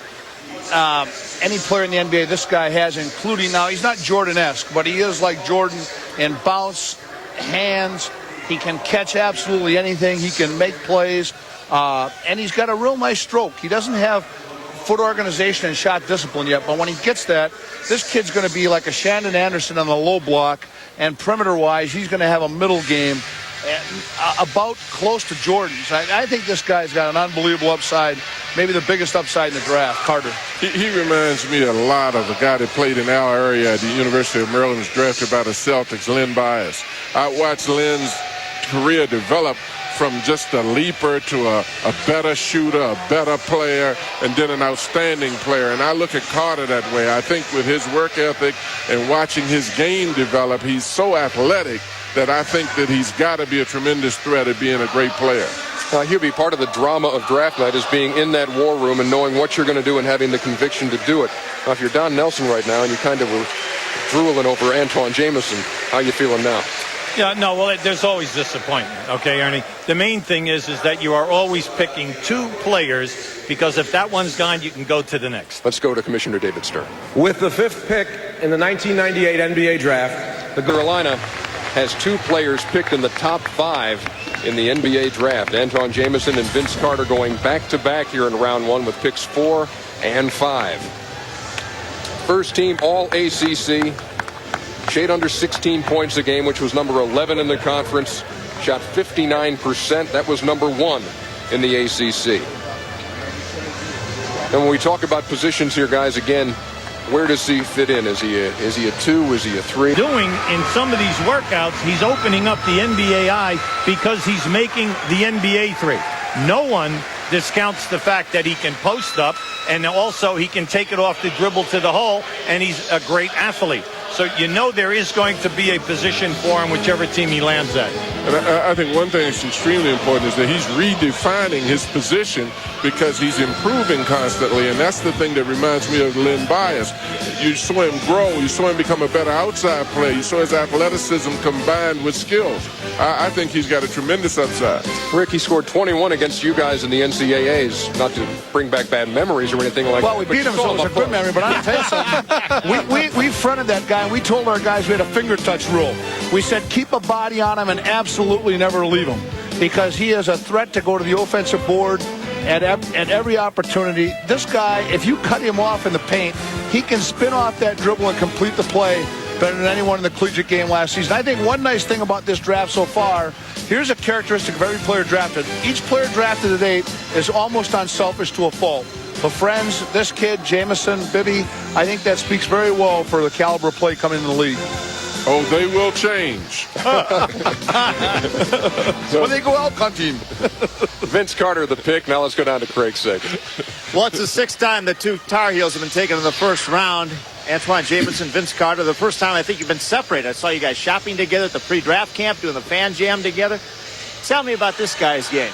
any player in the NBA, this guy has, including now, he's not Jordan-esque, but he is like Jordan in bounce, hands. He can catch absolutely anything. He can make plays. And he's got a real nice stroke. He doesn't have foot organization and shot discipline yet, but when he gets that, this kid's going to be like a Shandon Anderson on the low block, and perimeter-wise, he's going to have a middle game about close to Jordan's. I think this guy's got an unbelievable upside, maybe the biggest upside in the draft, Carter. He reminds me a lot of a guy that played in our area at the University of Maryland, was drafted by the Celtics, Len Bias. I watched Len's career develop from just a leaper to a better shooter, a better player, and then an outstanding player. And I look at Carter that way. I think with his work ethic and watching his game develop, he's so athletic that I think that he's got to be a tremendous threat at being a great player. Hubie, part of the drama of draft night is being in that war room and knowing what you're going to do and having the conviction to do it. Now, if you're Don Nelson right now and you kind of were drooling over Antawn Jamison, how you feeling now? Yeah, no, well, there's always disappointment, okay, Ernie? The main thing is that you are always picking two players because if that one's gone, you can go to the next. Let's go to Commissioner David Stern. With the 5th pick in the 1998 NBA draft, the Carolina has two players picked in the top 5 in the NBA draft. Antawn Jamison and Vince Carter going back-to-back here in round 1 with picks 4 and 5. First team All-ACC. Shade under 16 points a game, which was number 11 in the conference. Shot 59%. That was number 1 in the ACC. And when we talk about positions here, guys, again, where does he fit in? Is he a 2? Is he a 3? Doing in some of these workouts, he's opening up the NBA because he's making the NBA 3. No one discounts the fact that he can post up, and also he can take it off the dribble to the hole, and he's a great athlete. So you know there is going to be a position for him, whichever team he lands at. And I think one thing that's extremely important is that he's redefining his position because he's improving constantly, and that's the thing that reminds me of Len Bias. You saw him grow. You saw him become a better outside player. You saw his athleticism combined with skills. I think he's got a tremendous upside. Rick, he scored 21 against you guys in the NCAAs. Not to bring back bad memories or anything like that. Well, we beat him, so it was a good memory, but I'm going to tell you something. We fronted that guy time, we told our guys we had a finger touch rule. We said keep a body on him and absolutely never leave him, because he is a threat to go to the offensive board at every opportunity. This guy, if you cut him off in the paint, he can spin off that dribble and complete the play better than anyone in the collegiate game last season. I think one nice thing about this draft so far, here's a characteristic of every player drafted. Each player drafted to date is almost unselfish to a fault. But friends, this kid, Jamison, Bibby, I think that speaks very well for the caliber of play coming in the league. Oh, they will change. When they go out hunting. Vince Carter, the pick. Now let's go down to Craig Sagan. Well, it's the sixth time the two Tar Heels have been taken in the first round. Antoine Jamison, Vince Carter. The first time I think you've been separated. I saw you guys shopping together at the pre-draft camp, doing the fan jam together. Tell me about this guy's game.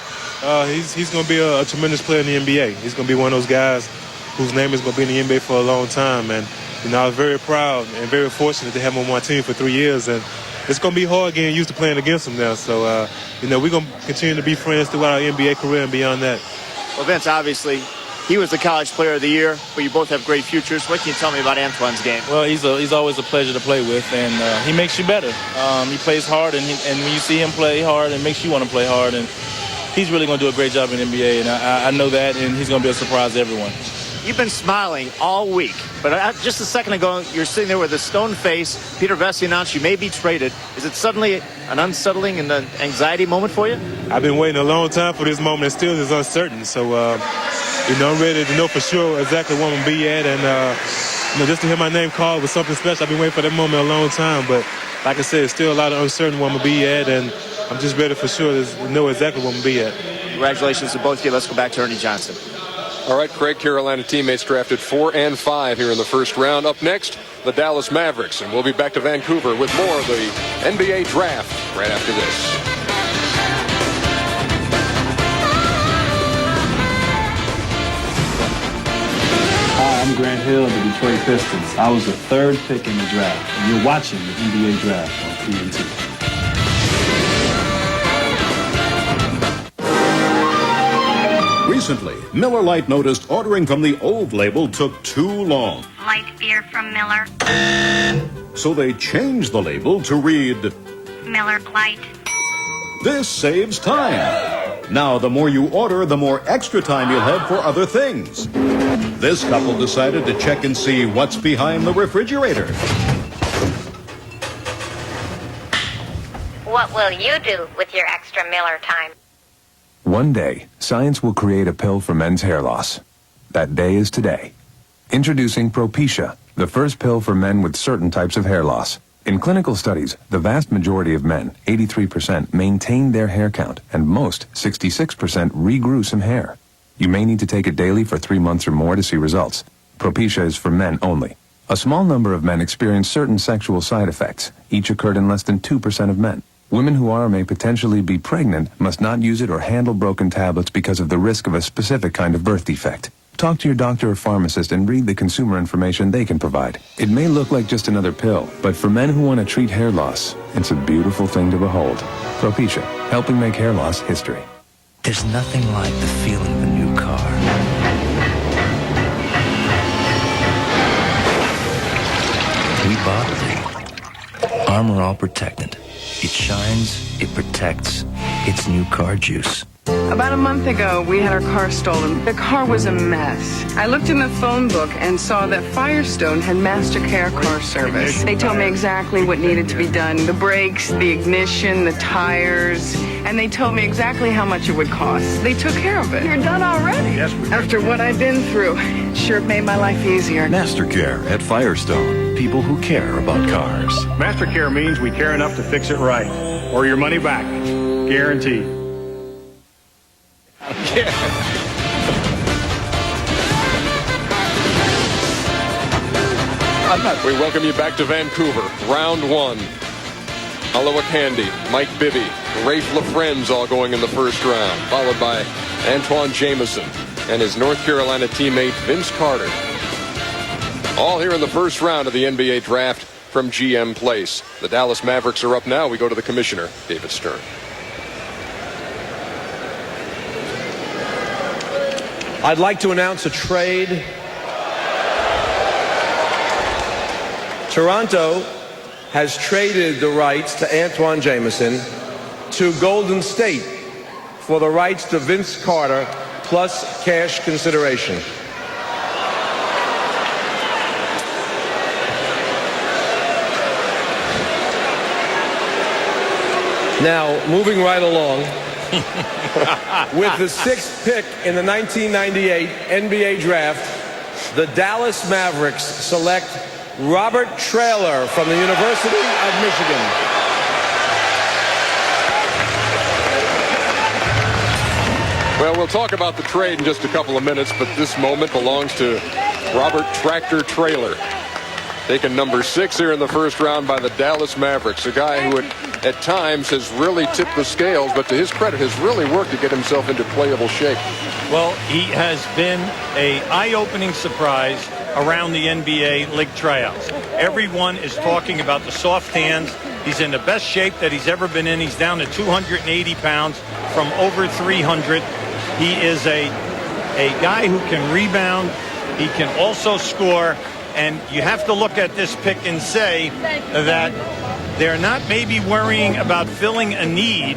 He's going to be a tremendous player in the NBA. He's going to be one of those guys whose name is going to be in the NBA for a long time. And, you know, I was very proud and very fortunate to have him on my team for 3 years. And it's going to be hard getting used to playing against him now. So, you know, we're going to continue to be friends throughout our NBA career and beyond that. Well, Vince, obviously, he was the College Player of the Year, but you both have great futures. What can you tell me about Antoine's game? Well, he's always a pleasure to play with, and he makes you better. He plays hard, and when you see him play hard, it makes you want to play hard. And he's really going to do a great job in the NBA, and I know that, and he's going to be a surprise to everyone. You've been smiling all week, but just a second ago, you're sitting there with a stone face. Peter Vesey announced you may be traded. Is it suddenly an unsettling and an anxiety moment for you? I've been waiting a long time for this moment. It still is uncertain. So, you know, I'm ready to know for sure exactly where I'm going to be at. And, you know, just to hear my name called was something special. I've been waiting for that moment a long time. But like I said, it's still a lot of uncertainty where I'm going to be at. And I'm just ready for sure to know exactly where I'm going to be at. Congratulations to both of you. Let's go back to Ernie Johnson. All right, Craig, Carolina teammates drafted 4 and 5 here in the first round. Up next, the Dallas Mavericks. And we'll be back to Vancouver with more of the NBA draft right after this. Hi, I'm Grant Hill of the Detroit Pistons. I was the 3rd pick in the draft, and you're watching the NBA draft on TNT. Recently, Miller Lite noticed ordering from the old label took too long. Light beer from Miller. So they changed the label to read Miller Lite. This saves time. Now, the more you order, the more extra time you'll have for other things. This couple decided to check and see what's behind the refrigerator. What will you do with your extra Miller time? One day, science will create a pill for men's hair loss. That day is today. Introducing Propecia, the first pill for men with certain types of hair loss. In clinical studies, the vast majority of men, 83%, maintained their hair count, and most, 66%, regrew some hair. You may need to take it daily for 3 months or more to see results. Propecia is for men only. A small number of men experience certain sexual side effects. Each occurred in less than 2% of men. Women who are or may potentially be pregnant must not use it or handle broken tablets because of the risk of a specific kind of birth defect. Talk to your doctor or pharmacist and read the consumer information they can provide. It may look like just another pill, but for men who want to treat hair loss, it's a beautiful thing to behold. Propecia, helping make hair loss history. There's nothing like the feeling of a new car. We bought it. Armor All Protectant. It shines, it protects. It's new car juice. About a month ago, we had our car stolen. The car was a mess. I looked in the phone book and saw that Firestone had MasterCare car service. They told me exactly what needed to be done. The brakes, the ignition, the tires, and they told me exactly how much it would cost. They took care of it. You're done already? Yes, we are. After what I've been through, it sure made my life easier. MasterCare at Firestone. People who care about cars. MasterCare means we care enough to fix it right, or your money back. Guaranteed. We welcome you back to Vancouver. Round 1. Aloha Candy, Mike Bibby, Rafe LaFrenz all going in the first round, followed by Antoine Jamison and his North Carolina teammate Vince Carter. All here in the first round of the NBA draft from GM Place. The Dallas Mavericks are up now. We go to the commissioner, David Stern. I'd like to announce a trade Toronto has traded the rights to Antoine Jameson to Golden State for the rights to Vince Carter plus cash consideration. Now, moving right along, with the 6th pick in the 1998 NBA Draft, the Dallas Mavericks select Robert Traylor from the University of Michigan. Well, we'll talk about the trade in just a couple of minutes, but this moment belongs to Robert Tractor Traylor. Taken number 6 here in the first round by the Dallas Mavericks, a guy who at times has really tipped the scales, but to his credit has really worked to get himself into playable shape. Well, he has been an eye-opening surprise around the NBA league tryouts. Everyone is talking about the soft hands. He's in the best shape that he's ever been in. He's down to 280 pounds from over 300. He is a guy who can rebound. He can also score. And you have to look at this pick and say that they're not maybe worrying about filling a need,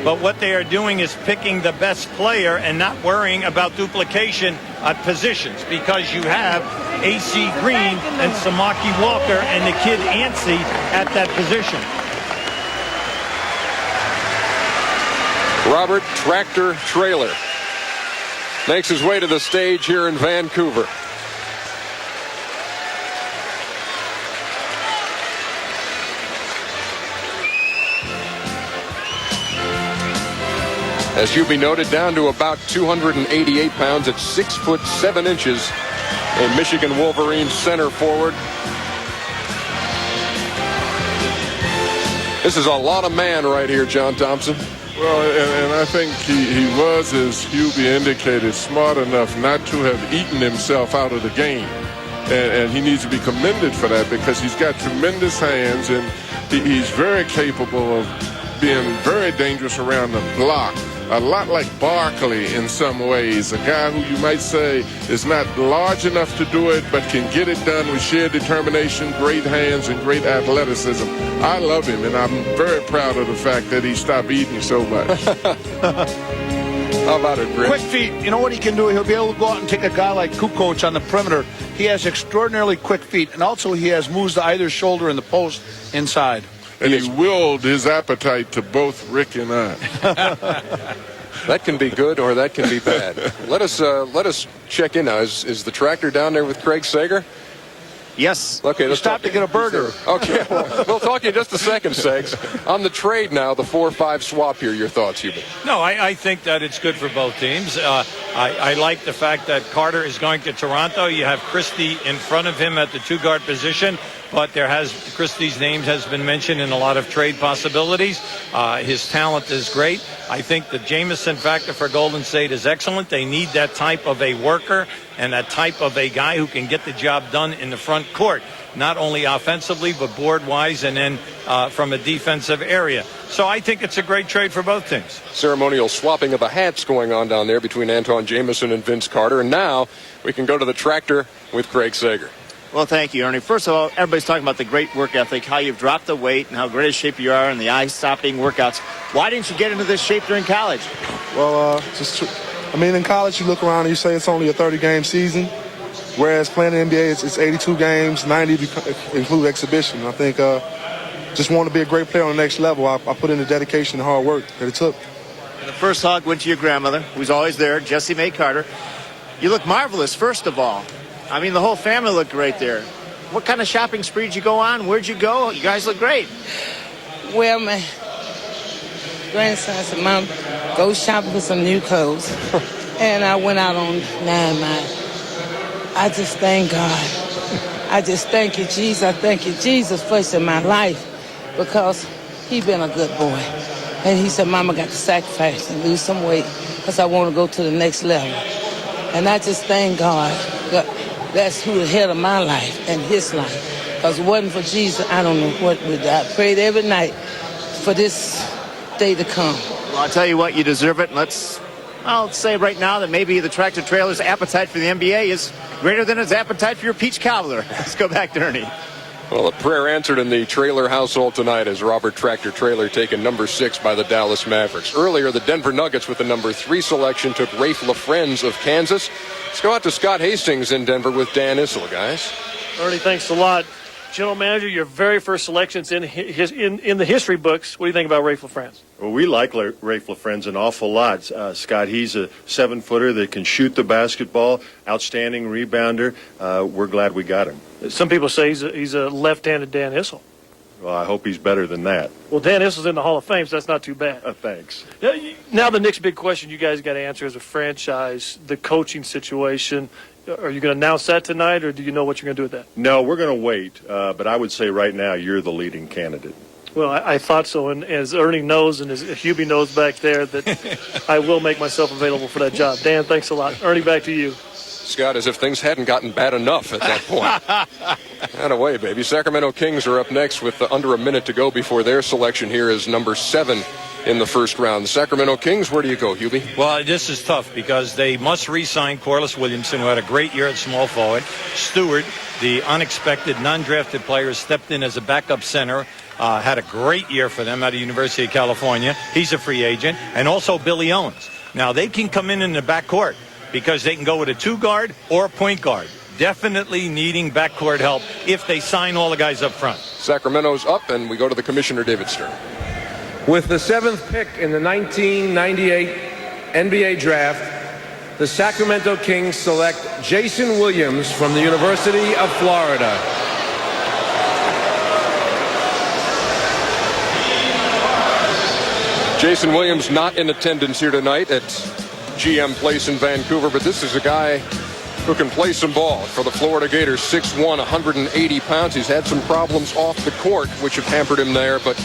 but what they are doing is picking the best player and not worrying about duplication at positions, because you have A.C. Green and Samaki Walker and the kid Antsy at that position. Robert Tractor Traylor makes his way to the stage here in Vancouver. As Hubie noted, down to about 288 pounds at 6 foot 7 inches. A Michigan Wolverine center forward. This is a lot of man right here, John Thompson. Well, and I think he was, as Hubie indicated, smart enough not to have eaten himself out of the game. And he needs to be commended for that, because he's got tremendous hands, and he's very capable of being very dangerous around the block. A lot like Barkley in some ways, a guy who you might say is not large enough to do it, but can get it done with sheer determination, great hands, and great athleticism. I love him, and I'm very proud of the fact that he stopped eating so much. How about it, Rich? Quick feet. You know what he can do? He'll be able to go out and take a guy like Kukoc on the perimeter. He has extraordinarily quick feet, and also he has moves to either shoulder in the post inside. And he willed his appetite to both Rick and I. That can be good or that can be bad. Let us check in now. Is the tractor down there with Craig Sager? Yes. Okay, let's stop to get a burger. Okay, we'll talk to you in just a second, Segs. On the trade now, the 4-5 swap here. Your thoughts, Hubert? No, I think that it's good for both teams. I like the fact that Carter is going to Toronto. You have Christie in front of him at the 2-guard position, but Christie's name has been mentioned in a lot of trade possibilities. His talent is great. I think the Jameson factor for Golden State is excellent. They need that type of a worker and that type of a guy who can get the job done in the front court, not only offensively but board-wise and then from a defensive area. So I think it's a great trade for both teams. Ceremonial swapping of the hats going on down there between Antoine Jameson and Vince Carter. And now we can go to the tractor with Craig Sager. Well, thank you, Ernie. First of all, everybody's talking about the great work ethic, how you've dropped the weight and how great a shape you are and the eye-stopping workouts. Why didn't you get into this shape during college? Well, in college you look around and you say it's only a 30-game season, whereas playing in the NBA, it's 82 games, 90 include exhibition. I think just want to be a great player on the next level. I put in the dedication and hard work that it took. And the first hug went to your grandmother, who's always there, Jessie Mae Carter. You look marvelous, first of all. I mean, the whole family looked great there. What kind of shopping spree did you go on? Where'd you go? You guys look great. Well, my grandson said, Mom, go shopping for some new clothes. And I went out on 9 Mile. I just thank God. I just thank you, Jesus. I thank you, Jesus, first in my life, because he been a good boy. And he said, Mama got to sacrifice and lose some weight because I want to go to the next level. And I just thank God. That's who the head of my life and his life. Because it wasn't for Jesus, I don't know what would I prayed every night for this day to come. Well, I'll tell you what, you deserve it. I'll say right now that maybe the tractor trailer's appetite for the NBA is greater than its appetite for your peach cobbler. Let's go back to Ernie. Well, a prayer answered in the Traylor household tonight as Robert Tractor Traylor taken number 6 by the Dallas Mavericks. Earlier, the Denver Nuggets with the number 3 selection took Rafe LaFrentz of Kansas. Let's go out to Scott Hastings in Denver with Dan Issel, guys. Ernie, thanks a lot. General Manager, your very first selection's in the history books. What do you think about Rafe LaFrentz? Well, we like Rafe LaFrentz an awful lot. Scott, he's a 7-footer that can shoot the basketball, outstanding rebounder. We're glad we got him. Some people say he's a left-handed Dan Issel. Well, I hope he's better than that. Well, Dan Issel's in the Hall of Fame, so that's not too bad. Thanks. Now the next big question you guys got to answer as a franchise, the coaching situation. Are you going to announce that tonight, or do you know what you're going to do with that? No, we're going to wait. But I would say right now you're the leading candidate. Well, I thought so, and as Ernie knows and as Hubie knows back there, that I will make myself available for that job. Dan, thanks a lot. Ernie, back to you. Scott, as if things hadn't gotten bad enough at that point. Atta-way, baby. Sacramento Kings are up next with under a minute to go before their selection here is number 7 in the first round. The Sacramento Kings, where do you go, Hubie? Well, this is tough because they must re-sign Corliss Williamson, who had a great year at small forward. Stewart, the unexpected, non-drafted player, stepped in as a backup center. Had a great year for them at the University of California. He's a free agent. And also Billy Owens. Now, they can come in the backcourt because they can go with a 2-guard or a point guard. Definitely needing backcourt help if they sign all the guys up front. Sacramento's up, and we go to the commissioner, David Stern. With the 7th pick in the 1998 NBA draft, the Sacramento Kings select Jason Williams from the University of Florida. Jason Williams not in attendance here tonight at GM Place in Vancouver, but this is a guy who can play some ball for the Florida Gators. 6'1", 180 pounds. He's had some problems off the court, which have hampered him there, but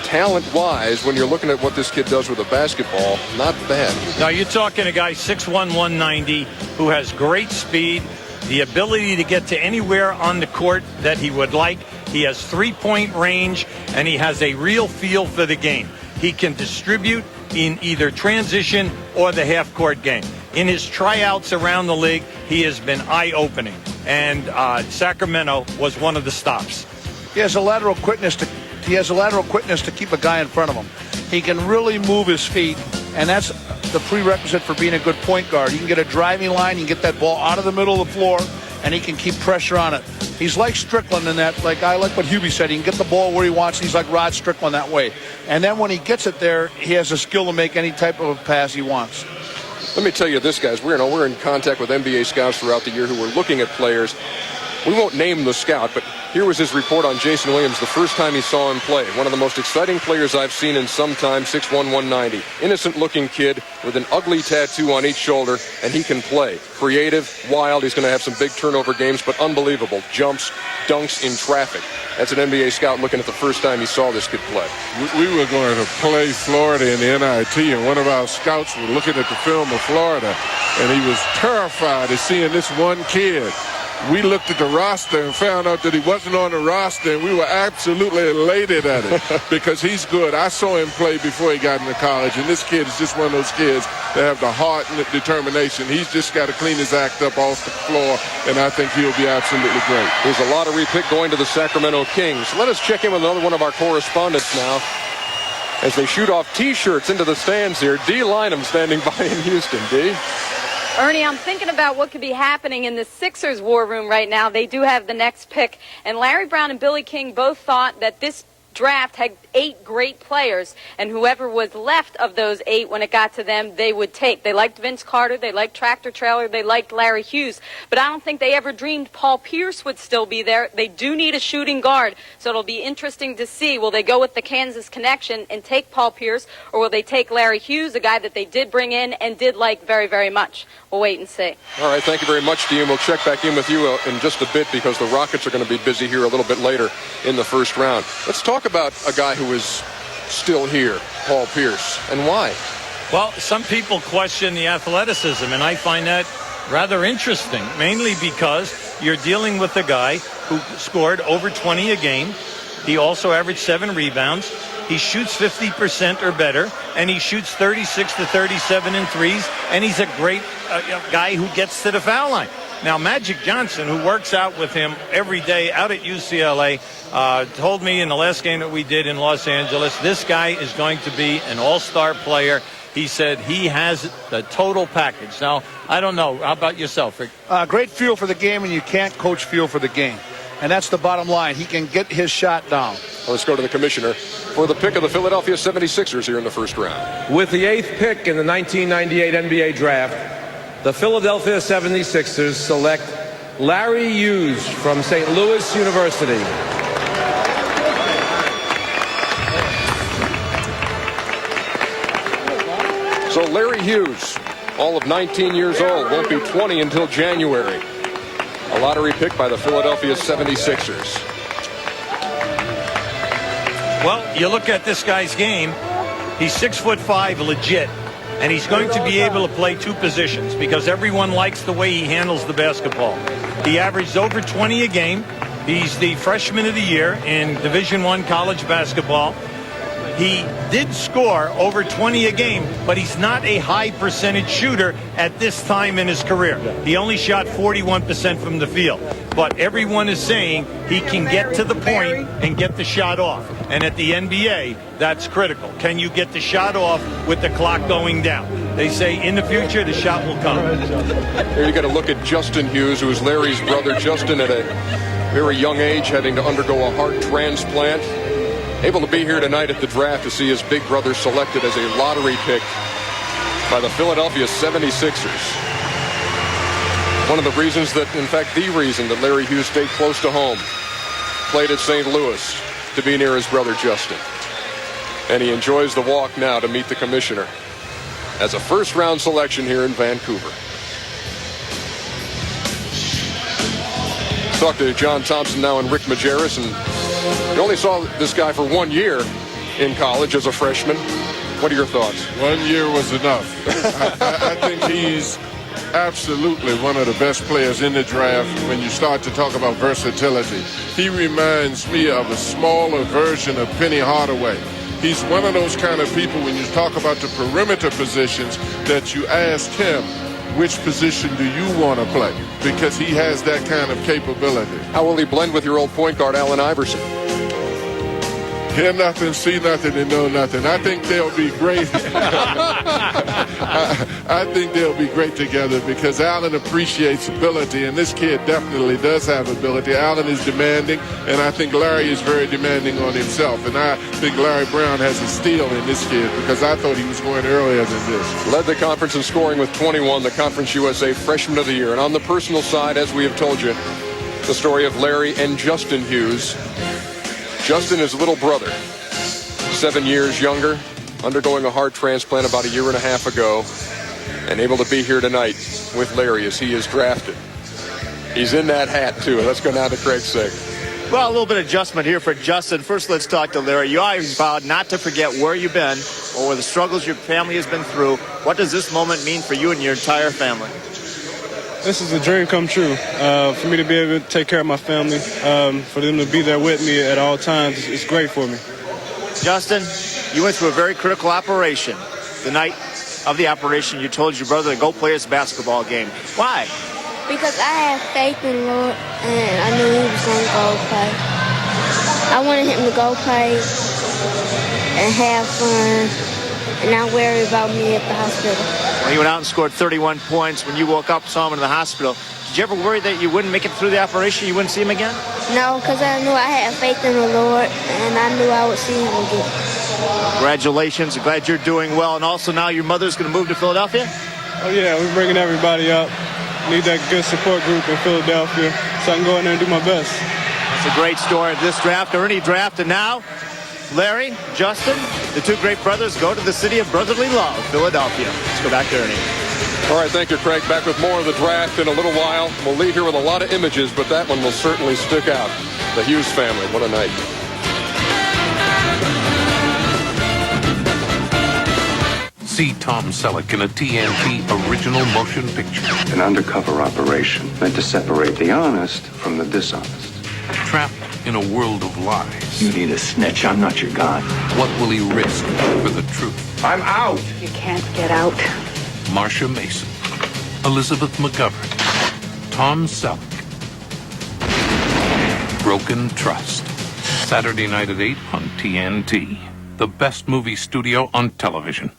talent-wise, when you're looking at what this kid does with a basketball, not bad. Now, you're talking a guy 6'1", 190, who has great speed, the ability to get to anywhere on the court that he would like. He has three-point range, and he has a real feel for the game. He can distribute in either transition or the half-court game. In his tryouts around the league, he has been eye-opening, and Sacramento was one of the stops. He has a lateral quickness to keep a guy in front of him. He can really move his feet, and that's the prerequisite for being a good point guard. He can get a driving line, he can get that ball out of the middle of the floor, and he can keep pressure on it. He's like Strickland in that, I like what Hubie said, he can get the ball where he wants. He's like Rod Strickland that way. And then when he gets it there, he has a skill to make any type of a pass he wants. Let me tell you this, guys. We're in contact with NBA scouts throughout the year who are looking at players. We won't name the scout, but here was his report on Jason Williams the first time he saw him play. One of the most exciting players I've seen in some time, 6'1", 190. Innocent-looking kid with an ugly tattoo on each shoulder, and he can play. Creative, wild. He's going to have some big turnover games, but unbelievable. Jumps, dunks in traffic. That's an NBA scout looking at the first time he saw this kid play. We were going to play Florida in the NIT, and one of our scouts was looking at the film of Florida, and he was terrified of seeing this one kid. We looked at the roster and found out that he wasn't on the roster, and we were absolutely elated at it because he's good. I saw him play before he got into college, and this kid is just one of those kids that have the heart and the determination. He's just got to clean his act up off the floor, and I think he'll be absolutely great. There's a lottery pick going to the Sacramento Kings. Let us check in with another one of our correspondents now as they shoot off T-shirts into the stands here. Dee Lynham standing by in Houston. Dee? Ernie, I'm thinking about what could be happening in the Sixers war room right now. They do have the next pick. And Larry Brown and Billy King both thought that this draft had 8 great players, and whoever was left of those 8 when it got to them, they would take. They liked Vince Carter, they liked Tractor Trailer, they liked Larry Hughes, but I don't think they ever dreamed Paul Pierce would still be there. They do need a shooting guard, so it'll be interesting to see. Will they go with the Kansas connection and take Paul Pierce, or will they take Larry Hughes, a guy that they did bring in and did like very, very much? We'll wait and see. All right, thank you very much, Dee, and we'll check back in with you in just a bit because the Rockets are going to be busy here a little bit later in the first round. Let's talk about a guy who is still here, Paul Pierce, and why? Well, some people question the athleticism, and I find that rather interesting, mainly because you're dealing with a guy who scored over 20 a game. He also averaged 7 rebounds. He shoots 50% or better, and he shoots 36 to 37 in threes, and he's a great guy who gets to the foul line. Now, Magic Johnson, who works out with him every day out at UCLA, told me in the last game that we did in Los Angeles, this guy is going to be an all-star player. He said he has the total package. Now, I don't know. How about yourself, Rick? Great feel for the game, and you can't coach feel for the game. And that's the bottom line. He can get his shot down. Let's go to the commissioner for the pick of the Philadelphia 76ers here in the first round. With the 8th pick in the 1998 NBA draft, the Philadelphia 76ers select Larry Hughes from St. Louis University. So Larry Hughes, all of 19 years old, won't be 20 until January. A lottery pick by the Philadelphia 76ers. Well, you look at this guy's game, he's 6'5", legit, and he's going to be able to play two positions because everyone likes the way he handles the basketball. He averaged over 20 a game. He's the freshman of the year in Division I college basketball. He did score over 20 a game, but he's not a high percentage shooter at this time in his career. He only shot 41% from the field. But everyone is saying he can get to the point and get the shot off. And at the NBA, that's critical. Can you get the shot off with the clock going down? They say in the future, the shot will come. Here you got to look at Justin Hughes, who is Larry's brother. Justin, at a very young age, having to undergo a heart transplant. Able to be here tonight at the draft to see his big brother selected as a lottery pick by the Philadelphia 76ers. One of the reasons that, in fact, the reason that Larry Hughes stayed close to home, played at St. Louis to be near his brother Justin. And he enjoys the walk now to meet the commissioner as a first-round selection here in Vancouver. Talk to John Thompson now and Rick Majerus, and you only saw this guy for 1 year in college as a freshman. What are your thoughts? 1 year was enough. I think he's absolutely one of the best players in the draft when you start to talk about versatility. He reminds me of a smaller version of Penny Hardaway. He's one of those kind of people when you talk about the perimeter positions that you ask him, which position do you want to play? Because he has that kind of capability. How will he blend with your old point guard, Allen Iverson? Hear nothing, see nothing, and know nothing. I think they'll be great. I think they'll be great together because Allen appreciates ability, and this kid definitely does have ability. Allen is demanding, and I think Larry is very demanding on himself. And I think Larry Brown has a steal in this kid because I thought he was going earlier than this. Led the conference in scoring with 21, the Conference USA Freshman of the Year. And on the personal side, as we have told you, the story of Larry and Justin Hughes. Justin, his little brother, 7 years younger, undergoing a heart transplant about 1.5 years ago, and able to be here tonight with Larry as he is drafted. He's in that hat, too. Let's go now to Craig Sager. Well, a little bit of adjustment here for Justin. First, let's talk to Larry. You always vowed not to forget where you've been or the struggles your family has been through. What does this moment mean for you and your entire family? This is a dream come true. For me to be able to take care of my family, for them to be there with me at all times, it's great for me. Justin, you went through a very critical operation. The night of the operation, you told your brother to go play his basketball game. Why? Because I had faith in the Lord, and I knew he was going to go play. I wanted him to go play and have fun and not worry about me at the hospital. Well, he went out and scored 31 points. When you woke up, saw him in the hospital. Did you ever worry that you wouldn't make it through the operation, you wouldn't see him again? No, because I knew I had faith in the Lord, and I knew I would see him again. Congratulations. I'm glad you're doing well. And also now your mother's going to move to Philadelphia? Oh, yeah, we're bringing everybody up. Need that good support group in Philadelphia so I can go in there and do my best. It's a great story. This draft or any draft. And now, Larry, Justin, the two great brothers go to the city of brotherly love, Philadelphia. Let's go back to Ernie. All right, thank you, Craig. Back with more of the draft in a little while. We'll leave here with a lot of images, but that one will certainly stick out. The Hughes family, what a night. See Tom Selleck in a TNT original motion picture. An undercover operation meant to separate the honest from the dishonest. Trapped in a world of lies. You need a snitch. I'm not your guy. What will he risk for the truth? I'm out. You can't get out. Marsha Mason, Elizabeth McGovern, Tom Selleck. Broken Trust. Saturday night at 8 on TNT. The best movie studio on television.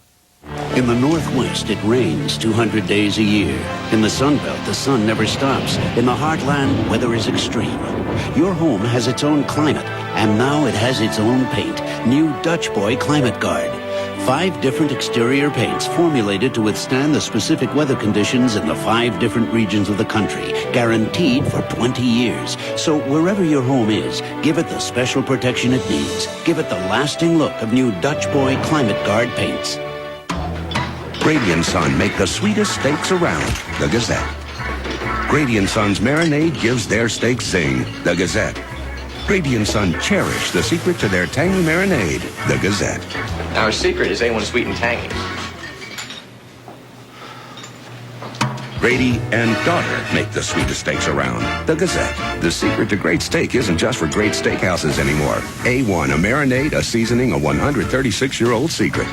In the Northwest, it rains 200 days a year. In the Sun Belt, the sun never stops. In the Heartland, weather is extreme. Your home has its own climate, and now it has its own paint. New Dutch Boy Climate Guard. 5 different exterior paints formulated to withstand the specific weather conditions in the 5 different regions of the country, guaranteed for 20 years. So wherever your home is, give it the special protection it needs. Give it the lasting look of new Dutch Boy Climate Guard paints. Grady & Son make the sweetest steaks around, the Gazette. Grady & Son's marinade gives their steaks zing, the Gazette. Grady & Son cherish the secret to their tangy marinade, the Gazette. Our secret is A1 sweet and tangy. Grady and daughter make the sweetest steaks around, the Gazette. The secret to great steak isn't just for great steakhouses anymore. A1, a marinade, a seasoning, a 136-year-old secret.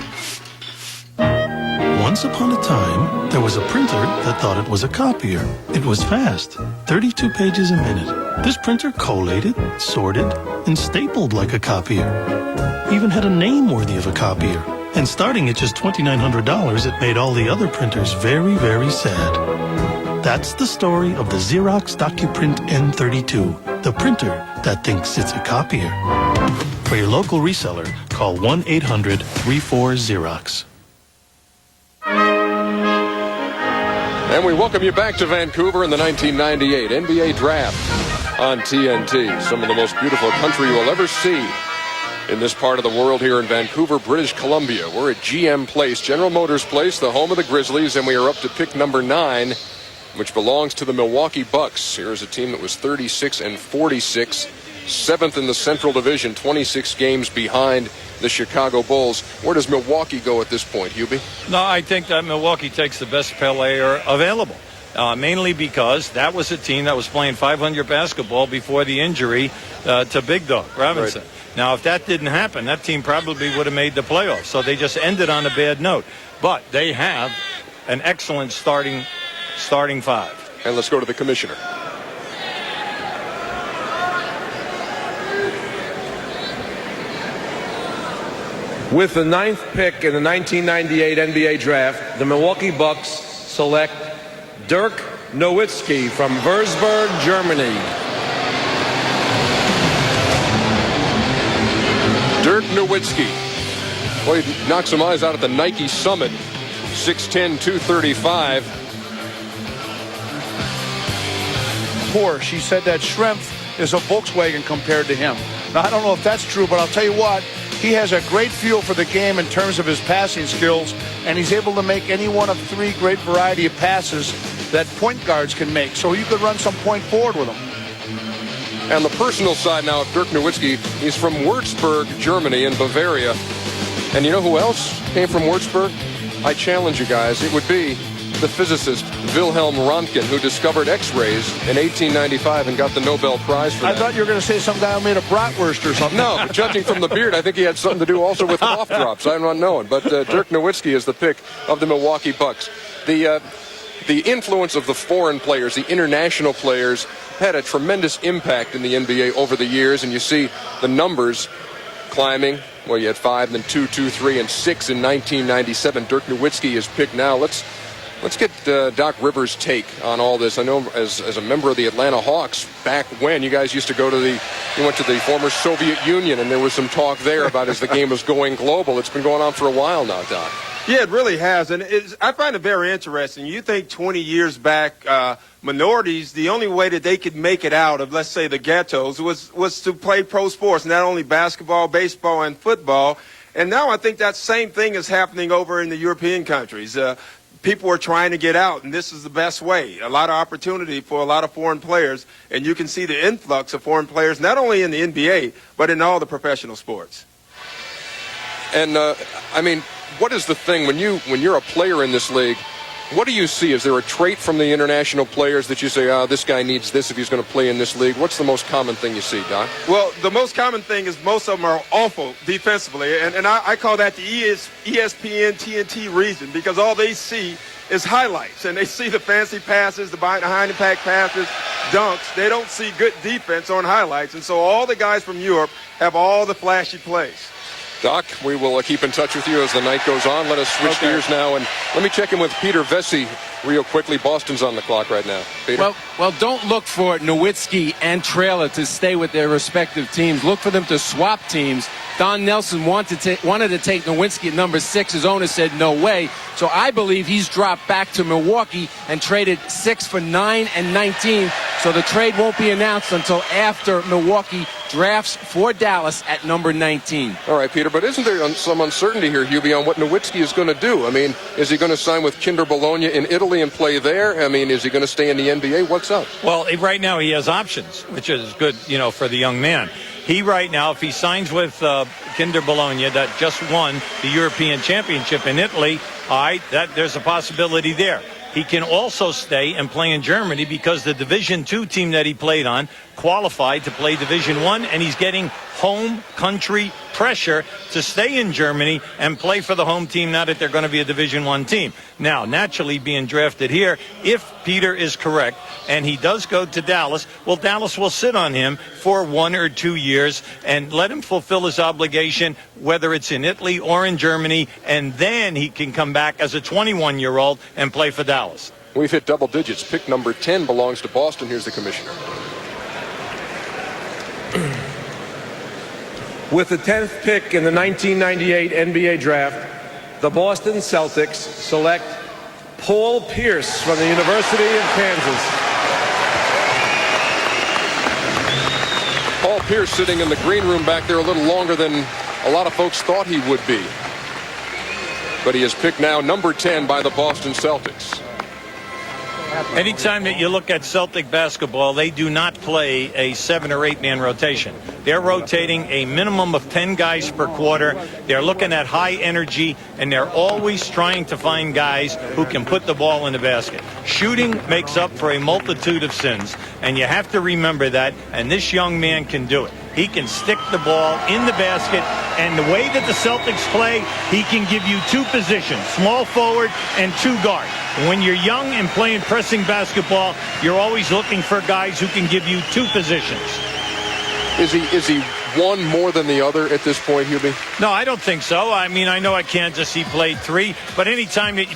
Once upon a time, there was a printer that thought it was a copier. It was fast, 32 pages a minute. This printer collated, sorted, and stapled like a copier. Even had a name worthy of a copier. And starting at just $2,900, it made all the other printers very, very sad. That's the story of the Xerox DocuPrint N32, the printer that thinks it's a copier. For your local reseller, call 1-800-34-XEROX. And we welcome you back to Vancouver in the 1998 NBA Draft on TNT. Some of the most beautiful country you will ever see in this part of the world here in Vancouver, British Columbia. We're at GM Place, General Motors Place, the home of the Grizzlies, and we are up to pick number 9, which belongs to the Milwaukee Bucks. Here's a team that was 36-46, 7th in the Central Division, 26 games behind the Chicago Bulls. Where does Milwaukee go at this point, Hubie? No, I think that Milwaukee takes the best player available, mainly because that was a team that was playing 500 basketball before the injury to Big Dog Robinson. Right. Now, if that didn't happen, that team probably would have made the playoffs. So they just ended on a bad note. But they have an excellent starting 5. And let's go to the commissioner. With the 9th pick in the 1998 NBA Draft, the Milwaukee Bucks select Dirk Nowitzki from Würzburg, Germany. Dirk Nowitzki. Boy, he knocked some eyes out at the Nike Summit. 6'10", 235. Poor. She said that Schrimpf is a Volkswagen compared to him. Now, I don't know if that's true, but I'll tell you what. He has a great feel for the game in terms of his passing skills, and he's able to make any one of 3 great variety of passes that point guards can make. So you could run some point forward with him. And the personal side now of Dirk Nowitzki, he's from Würzburg, Germany, in Bavaria. And you know who else came from Würzburg? I challenge you guys. It would be the physicist Wilhelm Röntgen, who discovered X-rays in 1895 and got the Nobel Prize for that. I thought you were going to say some guy who made a bratwurst or something. No, but judging from the beard, I think he had something to do also with cough drops. I'm not knowing. But Dirk Nowitzki is the pick of the Milwaukee Bucks. The influence of the foreign players, the international players, had a tremendous impact in the NBA over the years, and you see the numbers climbing. Well, you had 5, then 2, 2, 3, and 6 in 1997. Dirk Nowitzki is picked now. Let's get Doc Rivers' take on all this. I know as a member of the Atlanta Hawks, back when you guys used to go to you went to the former Soviet Union, and there was some talk there about as the game was going global. It's been going on for a while now, Doc. Yeah, it really has, and I find it very interesting. You think 20 years back, minorities, the only way that they could make it out of, let's say, the ghettos was to play pro sports, not only basketball, baseball, and football. And now I think that same thing is happening over in the European countries. People are trying to get out, and this is the best way. A lot of opportunity for a lot of foreign players, and you can see the influx of foreign players, not only in the NBA, but in all the professional sports. And, I mean, what is the thing when you're a player in this league, What do you see? Is there a trait from the international players that you say, this guy needs this if he's going to play in this league? What's the most common thing you see, Doc? Well, the most common thing is most of them are awful defensively, and I call that the ESPN TNT reason, because all they see is highlights, and they see the fancy passes, the behind-the-pack passes, dunks. They don't see good defense on highlights, and so all the guys from Europe have all the flashy plays. Doc, we will keep in touch with you as the night goes on. Let us switch gears now, and let me check in with Peter Vesey real quickly. Boston's on the clock right now. Peter? Well, don't look for Nowitzki and Trailer to stay with their respective teams. Look for them to swap teams. Don Nelson wanted to take Nowitzki at number 6. His owner said no way. So I believe he's dropped back to Milwaukee and traded 6 for 9 and 19. So the trade won't be announced until after Milwaukee drafts for Dallas at number 19. All right, Peter, but isn't there some uncertainty here, Hubie, on what Nowitzki is going to do? I mean, is he going to sign with Kinder Bologna in Italy and play there? I mean, is he going to stay in the NBA? What's up? Well, right now he has options, which is good, for the young man. He right now, if he signs with Kinder Bologna that just won the European Championship in Italy, all right, there's a possibility there. He can also stay and play in Germany because the Division II team that he played on qualified to play Division I, and he's getting home country pressure to stay in Germany and play for the home team now that they're going to be a Division I team. Now, naturally being drafted here, if Peter is correct and he does go to Dallas, well, Dallas will sit on him for 1 or 2 years and let him fulfill his obligation, whether it's in Italy or in Germany, and then he can come back as a 21-year-old and play for Dallas. We've hit double digits. Pick number 10 belongs to Boston. Here's the commissioner. With the 10th pick in the 1998 NBA draft, the Boston Celtics select Paul Pierce from the University of Kansas. Paul Pierce sitting in the green room back there a little longer than a lot of folks thought he would be. But he is picked now number 10 by the Boston Celtics. Anytime that you look at Celtic basketball, they do not play a 7 or 8 man rotation. They're rotating a minimum of 10 guys per quarter. They're looking at high energy, and they're always trying to find guys who can put the ball in the basket. Shooting makes up for a multitude of sins, and you have to remember that, and this young man can do it. He can stick the ball in the basket, and the way that the Celtics play, he can give you 2 positions, small forward and 2 guard. When you're young and playing pressing basketball, you're always looking for guys who can give you 2 positions. Is he one more than the other at this point, Hubie? No, I don't think so. I mean, I know at Kansas he played 3, but anytime that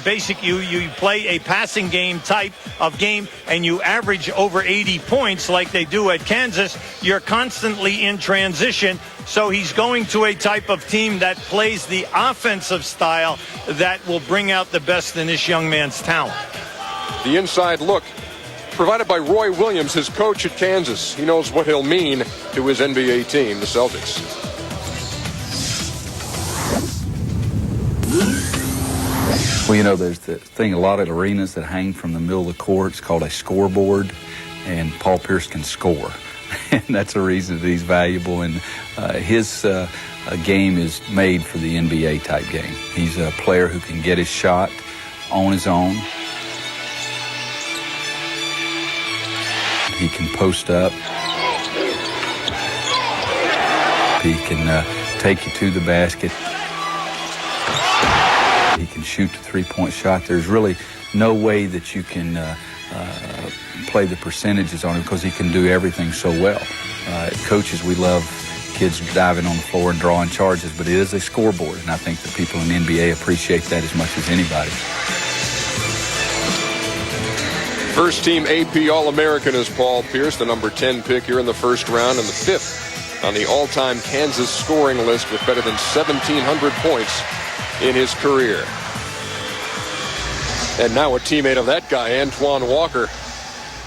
you play a passing game type of game and you average over 80 points like they do at Kansas, you're constantly in transition. So he's going to a type of team that plays the offensive style that will bring out the best in this young man's talent. The inside look provided by Roy Williams, his coach at Kansas. He knows what he'll mean to his NBA team, the Celtics. Well, there's the thing, a lot of arenas that hang from the middle of the court. It's called a scoreboard, and Paul Pierce can score. And that's the reason that he's valuable. And his game is made for the NBA type game. He's a player who can get his shot on his own. He can post up. He can take you to the basket. He can shoot the three-point shot. There's really no way that you can play the percentages on him because he can do everything so well. Coaches, we love kids diving on the floor and drawing charges, but it is a scoreboard, and I think the people in the NBA appreciate that as much as anybody. First team AP All-American is Paul Pierce, the number 10 pick here in the first round, and the 5th on the all-time Kansas scoring list with better than 1,700 points in his career. And now a teammate of that guy, Antoine Walker,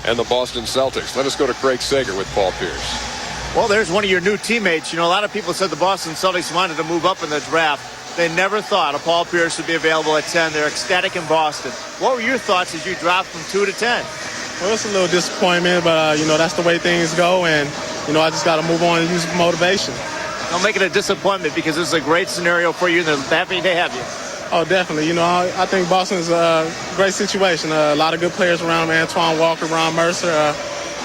and the Boston Celtics. Let us go to Craig Sager with Paul Pierce. Well, there's one of your new teammates. A lot of people said the Boston Celtics wanted to move up in the draft. They never thought a Paul Pierce would be available at 10. They're ecstatic in Boston. What were your thoughts as you dropped from 2 to 10? Well, it's a little disappointment, but, that's the way things go, and, I just got to move on and use motivation. Don't make it a disappointment because this is a great scenario for you, and they're happy to have you. Oh, definitely. You know, I think Boston's a great situation. A lot of good players around, Antoine Walker, Ron Mercer,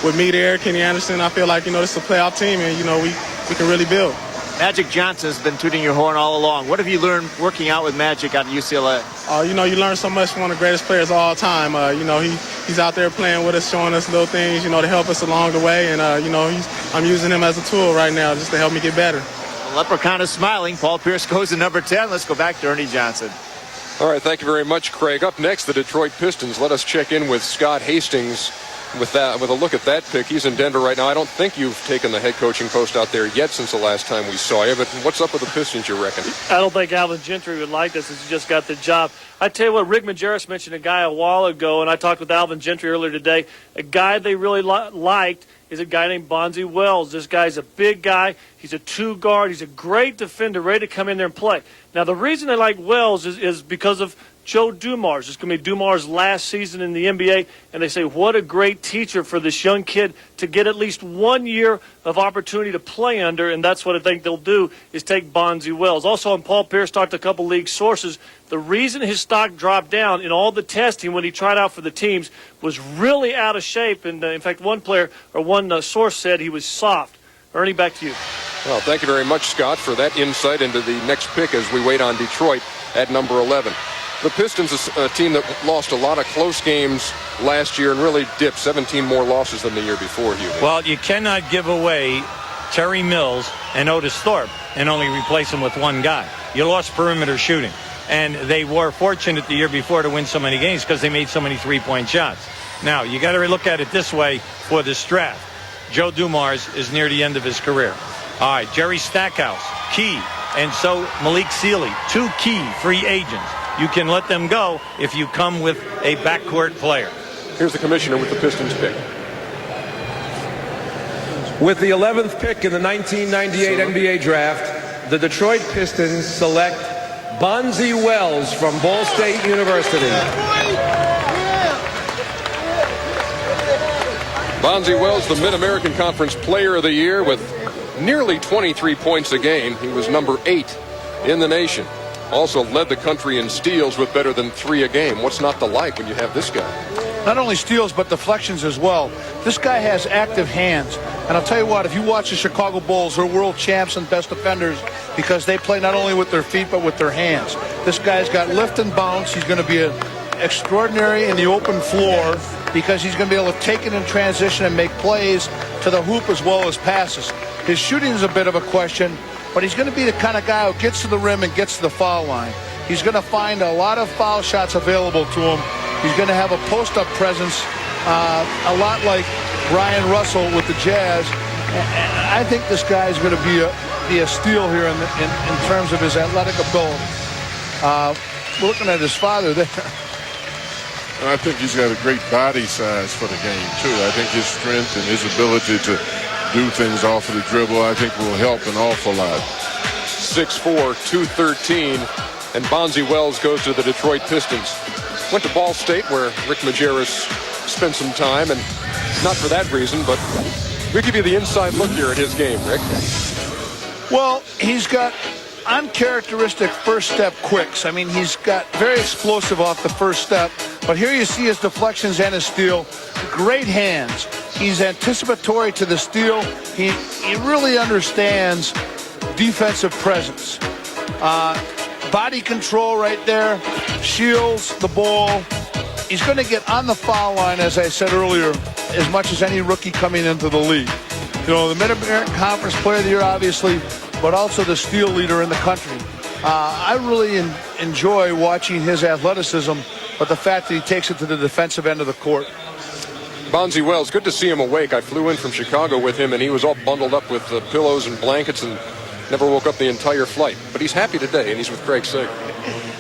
with me there, Kenny Anderson. I feel like, you know, this is a playoff team, and, you know, we can really build. Magic Johnson's been tooting your horn all along. What have you learned working out with Magic out at UCLA? You know, you learn so much from one of the greatest players of all time. You know, he's out there playing with us, showing us little things, you know, to help us along the way. And, you know, I'm using him as a tool right now just to help me get better. The Leprechaun is smiling. Paul Pierce goes to number 10. Let's go back to Ernie Johnson. All right, thank you very much, Craig. Up next, the Detroit Pistons. Let us check in with Scott Hastings with a look at that pick. He's in Denver right now. I don't think you've taken the head coaching post out there yet since the last time we saw you, but what's up with the Pistons, you reckon? I don't think Alvin Gentry would like this since he just got the job. I tell you what, Rick Majerus mentioned a guy a while ago, and I talked with Alvin Gentry earlier today. A guy they really liked is a guy named Bonzi Wells. This guy's a big guy. He's a two-guard. He's a great defender, ready to come in there and play. Now, the reason they like Wells is because of Joe Dumars. It's going to be Dumars' last season in the NBA, and they say, what a great teacher for this young kid to get at least 1 year of opportunity to play under, and that's what I think they'll do is take Bonzi Wells. Also, when Paul Pierce talked to a couple league sources, the reason his stock dropped down in all the testing when he tried out for the teams was really out of shape, and in fact, one source said he was soft. Ernie, back to you. Well, thank you very much, Scott, for that insight into the next pick as we wait on Detroit at number 11. The Pistons, a team that lost a lot of close games last year and really dipped 17 more losses than the year before, Hugh. Well, you cannot give away Terry Mills and Otis Thorpe and only replace them with one guy. You lost perimeter shooting. And they were fortunate the year before to win so many games because they made so many three-point shots. Now, you got to look at it this way for this draft. Joe Dumars is near the end of his career. All right, Jerry Stackhouse, key. And so Malik Sealy, two key free agents. You can let them go if you come with a backcourt player. Here's the commissioner with the Pistons pick. With the 11th pick in the 1998 NBA draft, the Detroit Pistons select Bonzi Wells from Ball State University. Bonzi Wells, the Mid-American Conference Player of the Year with nearly 23 points a game. He was number 8 in the nation. Also led the country in steals with better than 3 a game. What's not to like when you have this guy? Not only steals, but deflections as well. This guy has active hands. And I'll tell you what, if you watch the Chicago Bulls, they're world champs and best defenders because they play not only with their feet, but with their hands. This guy's got lift and bounce. He's going to be extraordinary in the open floor because he's going to be able to take it in transition and make plays to the hoop as well as passes. His shooting is a bit of a question, but he's going to be the kind of guy who gets to the rim and gets to the foul line. He's going to find a lot of foul shots available to him. He's going to have a post-up presence, a lot like Brian Russell with the Jazz. And I think this guy is going to be a steal here in terms of his athletic ability. We're looking at his father there. I think he's got a great body size for the game, too. I think his strength and his ability to do things off of the dribble, I think will help an awful lot. 6'4", 213, and Bonzi Wells goes to the Detroit Pistons. Went to Ball State where Rick Majerus spent some time, and not for that reason, but we'll give you the inside look here at his game, Rick. Well, he's got uncharacteristic first step quicks. I mean, he's got very explosive off the first step, but here you see his deflections and his steal. Great hands. He's anticipatory to the steal. He really understands defensive presence. Body control right there. Shields the ball. He's going to get on the foul line, as I said earlier, as much as any rookie coming into the league. You know, the Mid-American Conference Player of the Year, obviously, but also the steal leader in the country. I really enjoy watching his athleticism, but the fact that he takes it to the defensive end of the court. Bonzi Wells, good to see him awake. I flew in from Chicago with him, and he was all bundled up with pillows and blankets and never woke up the entire flight. But he's happy today, and he's with Craig Sig.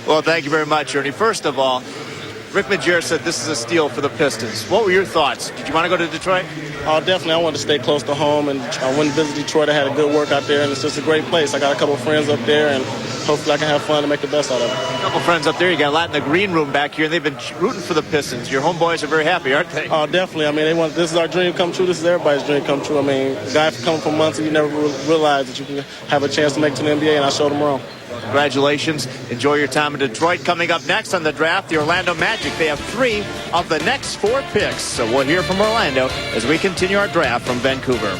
Well, thank you very much, Ernie. First of all, Rick Majerus said this is a steal for the Pistons. What were your thoughts? Did you want to go to Detroit? Definitely. I wanted to stay close to home, and I went to visit Detroit. I had a good workout there, and it's just a great place. I got a couple of friends up there, and hopefully I can have fun and make the best out of it. A couple friends up there. You got a lot in the green room back here, and they've been rooting for the Pistons. Your homeboys are very happy, aren't they? Oh, definitely. I mean, this is our dream come true. This is everybody's dream come true. I mean, guys coming from Muncie, you never realize that you can have a chance to make it to the NBA, and I showed them wrong. Congratulations. Enjoy your time in Detroit. Coming up next on the draft, the Orlando Magic. They have 3 of the next 4 picks. So we'll hear from Orlando as we continue our draft from Vancouver.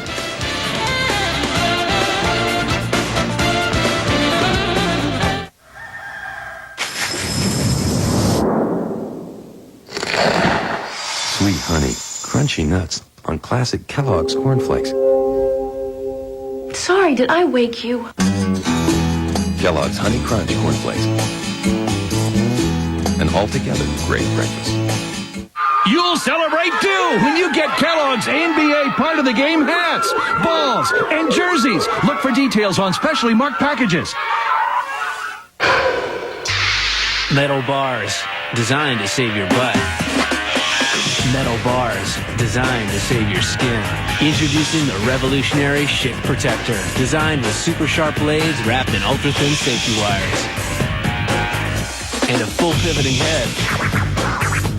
Sweet honey, crunchy nuts on classic Kellogg's Corn Flakes. Sorry, did I wake you? Kellogg's Honey Crunch Corn Flakes. An altogether great breakfast. You'll celebrate too when you get Kellogg's NBA Part of the Game hats, balls, and jerseys. Look for details on specially marked packages. Metal bars, designed to save your butt. Metal bars, designed to save your skin. Introducing the revolutionary Schick Protector, designed with super sharp blades wrapped in ultra-thin safety wires. And a full pivoting head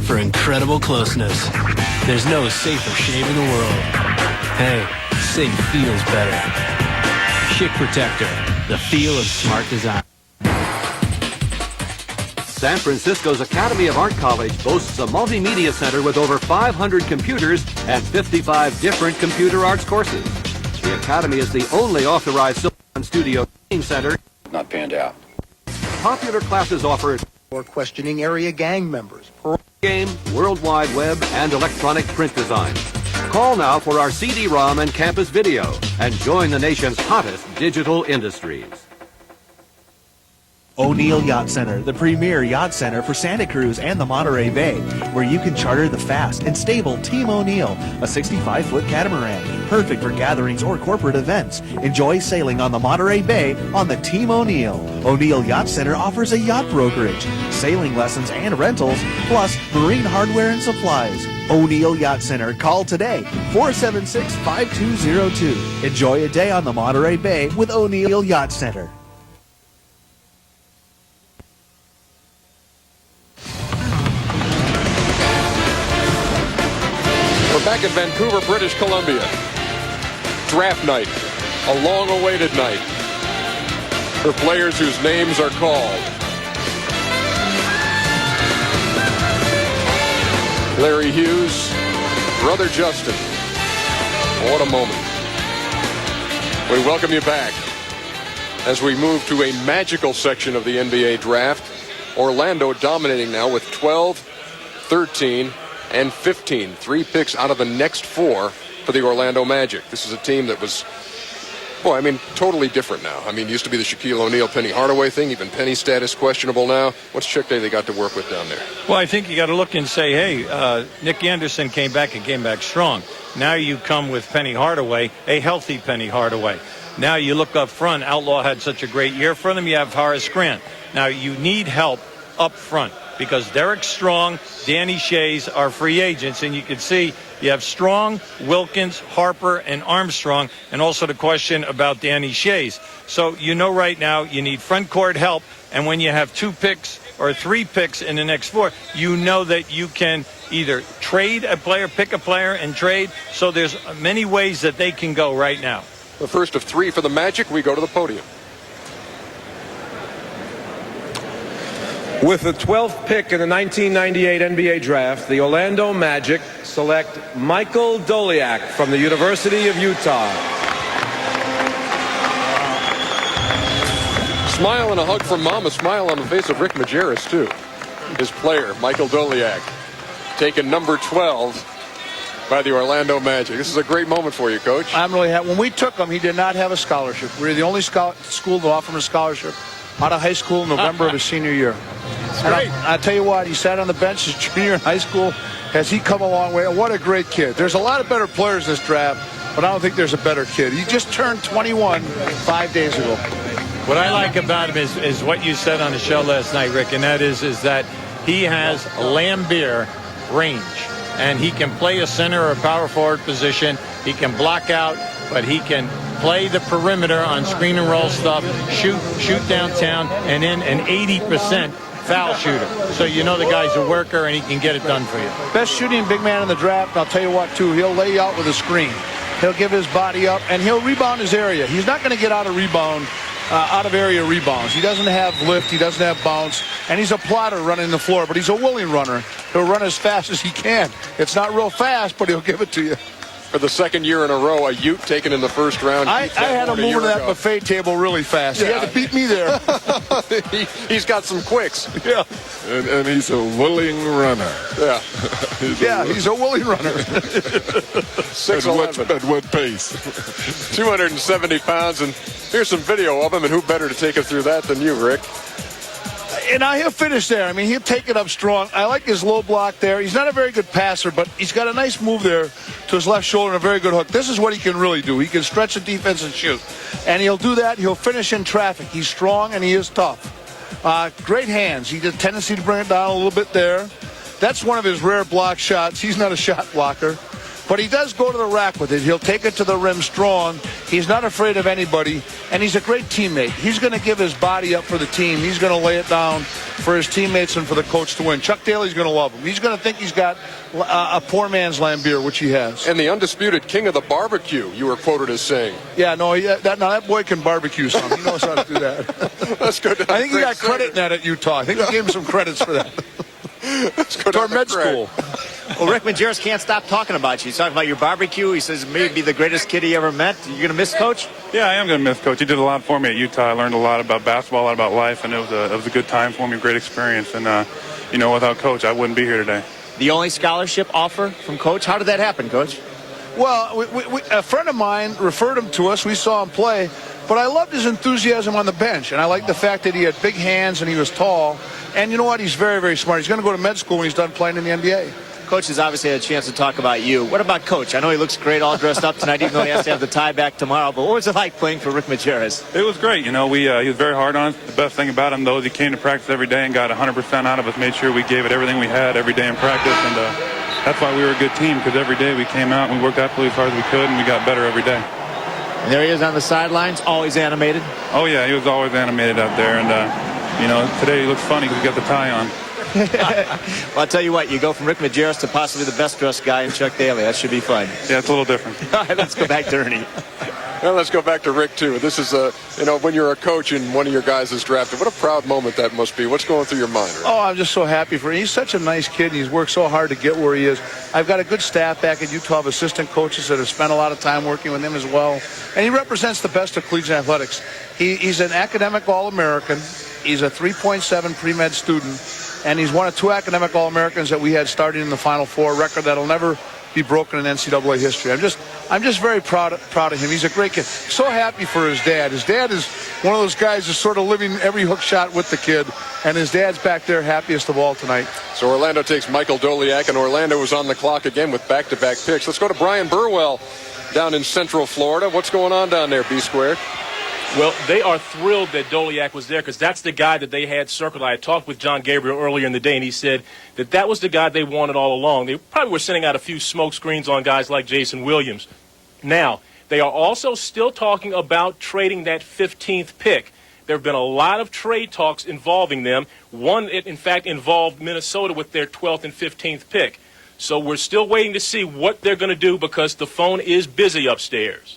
for incredible closeness. There's no safer shave in the world. Hey, safe feels better. Schick Protector, the feel of smart design. San Francisco's Academy of Art College boasts a multimedia center with over 500 computers and 55 different computer arts courses. The Academy is the only authorized Silicon Studio training center. Not panned out. Popular classes offer or questioning area gang members, game, World Wide Web, and electronic print design. Call now for our CD-ROM and campus video and join the nation's hottest digital industries. O'Neill Yacht Center, the premier yacht center for Santa Cruz and the Monterey Bay, where you can charter the fast and stable Team O'Neill, a 65-foot catamaran, perfect for gatherings or corporate events. Enjoy sailing on the Monterey Bay on the Team O'Neill. O'Neill Yacht Center offers a yacht brokerage, sailing lessons and rentals, plus marine hardware and supplies. O'Neill Yacht Center. Call today, 476-5202. Enjoy a day on the Monterey Bay with O'Neill Yacht Center. We're back in Vancouver, British Columbia. Draft night, a long-awaited night for players whose names are called. Larry Hughes, brother Justin. What a moment. We welcome you back as we move to a magical section of the NBA draft. Orlando dominating now with 12, 13, and 15. 3 picks out of the next 4 for the Orlando Magic. This is a team that was, totally different now. Used to be the Shaquille O'Neal, Penny Hardaway thing. Even Penny's status questionable now. What's Chick Day they got to work with down there? Well, I think you got to look and say, hey, Nick Anderson came back and came back strong. Now you come with Penny Hardaway, a healthy Penny Hardaway. Now you look up front. Outlaw had such a great year for them. You have Horace Grant. Now you need help up front, because Derek Strong, Danny Shays are free agents, and you can see you have Strong, Wilkins, Harper, and Armstrong, and also the question about Danny Shays. So right now you need front court help, and when you have 2 picks or 3 picks in the next 4, you know that you can either trade a player, pick a player, and trade. So there's many ways that they can go right now. The first of 3 for the Magic. We go to the podium. With the 12th pick in the 1998 NBA draft, the Orlando Magic select Michael Doliak from the University of Utah. Smile and a hug from Mom, a smile on the face of Rick Majerus, too. His player, Michael Doliak, taken number 12 by the Orlando Magic. This is a great moment for you, Coach. I'm really happy. When we took him, he did not have a scholarship. We were the only school to offer him a scholarship out of high school in November of his senior year. And I'll tell you what, he sat on the bench his junior in high school. Has he come a long way? And what a great kid. There's a lot of better players this draft, but I don't think there's a better kid. He just turned 21 5 days ago. What I like about him is what you said on the show last night, Rick, and that is that he has Lambeer range, and he can play a center or a power forward position. He can block out, but he can play the perimeter on screen and roll stuff, shoot downtown, and then an 80% foul shooter. So the guy's a worker, and he can get it done for you. Best shooting big man in the draft, and I'll tell you what, too, he'll lay you out with a screen. He'll give his body up, and he'll rebound his area. He's not going to get out of rebound out-of-area rebounds. He doesn't have lift. He doesn't have bounce. And he's a plotter running the floor, but he's a willing runner. He'll run as fast as he can. It's not real fast, but he'll give it to you. For the second year in a row, a Ute taken in the first round. I had him moving to that buffet table really fast. Yeah. He had to beat me there. He's got some quicks. Yeah. And he's a willing runner. Yeah. He's a willing runner. 6'11". At what pace? 270 pounds. And here's some video of him. And who better to take us through that than you, Rick? And now he'll finish there. I mean, he'll take it up strong. I like his low block there. He's not a very good passer, but he's got a nice move there to his left shoulder and a very good hook. This is what he can really do. He can stretch the defense and shoot. And he'll do that. He'll finish in traffic. He's strong and he is tough. Great hands. He has a tendency to bring it down a little bit there. That's one of his rare block shots. He's not a shot blocker. But he does go to the rack with it. He'll take it to the rim strong. He's not afraid of anybody, and he's a great teammate. He's going to give his body up for the team. He's going to lay it down for his teammates and for the coach to win. Chuck Daly's going to love him. He's going to think he's got a poor man's Lambeer, which he has. And the undisputed king of the barbecue, you were quoted as saying. Yeah, no, that boy can barbecue some. He knows how to do that. That's good. I think he got credit in that at Utah. I think we gave him some credits for that. Let's go to our med school. Well, Rick Majerus can't stop talking about you. He's talking about your barbecue. He says maybe the greatest kid he ever met. You going to miss Coach? Yeah, I am going to miss Coach. He did a lot for me at Utah. I learned a lot about basketball, a lot about life, and it was a good time for me, a great experience. And, without Coach, I wouldn't be here today. The only scholarship offer from Coach? How did that happen, Coach? Well, a friend of mine referred him to us. We saw him play. But I loved his enthusiasm on the bench, and I liked the fact that he had big hands and he was tall. And you know what? He's very, very smart. He's going to go to med school when he's done playing in the NBA. Coach has obviously had a chance to talk about you. What about Coach? I know he looks great all dressed up tonight, even though he has to have the tie back tomorrow. But what was it like playing for Rick Majerus? It was great. He was very hard on us. The best thing about him, though, is he came to practice every day and got 100% out of us, made sure we gave it everything we had every day in practice. And that's why we were a good team, because every day we came out and we worked absolutely as hard as we could, and we got better every day. And there he is on the sidelines, always animated. Oh, yeah, he was always animated out there. And, today he looks funny because he got the tie on. Well, I'll tell you what, you go from Rick Majerus to possibly the best-dressed guy in Chuck Daly. That should be fun. Yeah, it's a little different. All right, let's go back to Ernie. Well, let's go back to Rick, too. This is, when you're a coach and one of your guys is drafted, what a proud moment that must be. What's going through your mind, Rick? Oh, I'm just so happy for him. He's such a nice kid, and he's worked so hard to get where he is. I've got a good staff back at Utah of assistant coaches that have spent a lot of time working with him as well. And he represents the best of collegiate athletics. He's an academic All-American. He's a 3.7 pre-med student. And he's one of 2 academic All-Americans that we had starting in the Final Four, a record that'll never be broken in NCAA history. I'm just very proud of him. He's a great kid. So happy for his dad. His dad is one of those guys who's sort of living every hook shot with the kid, and his dad's back there happiest of all tonight. So Orlando takes Michael Doliak, and Orlando was on the clock again with back-to-back picks. Let's go to Brian Burwell down in Central Florida. What's going on down there, B-Squared? Well, they are thrilled that Doliak was there because that's the guy that they had circled. I had talked with John Gabriel earlier in the day, and he said that was the guy they wanted all along. They probably were sending out a few smoke screens on guys like Jason Williams. Now, they are also still talking about trading that 15th pick. There have been a lot of trade talks involving them. One, in fact, involved Minnesota with their 12th and 15th pick. So we're still waiting to see what they're going to do because the phone is busy upstairs.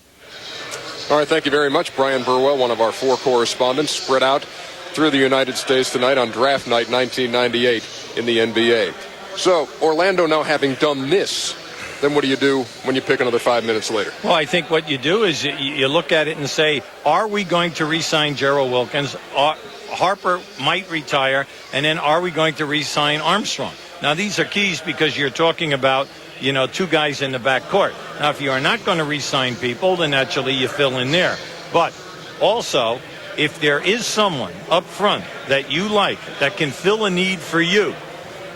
All right, thank you very much, Brian Burwell, one of our 4 correspondents, spread out through the United States tonight on draft night 1998 in the NBA. So, Orlando now having done this, then what do you do when you pick another 5 minutes later? Well, I think what you do is you look at it and say, are we going to re-sign Gerald Wilkins? Harper might retire, and then are we going to re-sign Armstrong? Now, these are keys because you're talking about 2 guys in the backcourt. Now, if you are not going to re-sign people, then naturally you fill in there. But also, if there is someone up front that you like that can fill a need for you,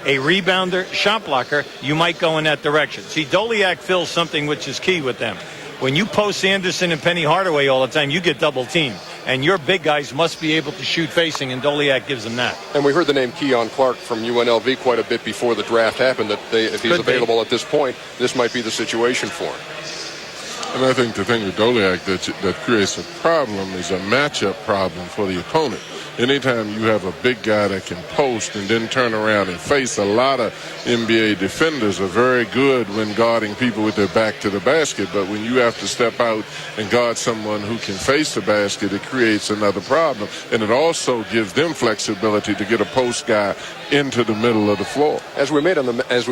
a rebounder, shot blocker, you might go in that direction. See, Doliak fills something which is key with them. When you post Anderson and Penny Hardaway all the time, you get double teamed. And your big guys must be able to shoot facing, and Doliak gives them that. And we heard the name Keon Clark from UNLV quite a bit before the draft happened, that if he's available at this point, this might be the situation for him. And I think the thing with Doliak that creates a problem is a matchup problem for the opponent. anytime you have a big guy that can post and then turn around and face, a lot of NBA defenders are very good when guarding people with their back to the basket, but when you have to step out and guard someone who can face the basket, it creates another problem, and it also gives them flexibility to get a post guy into the middle of the floor. As we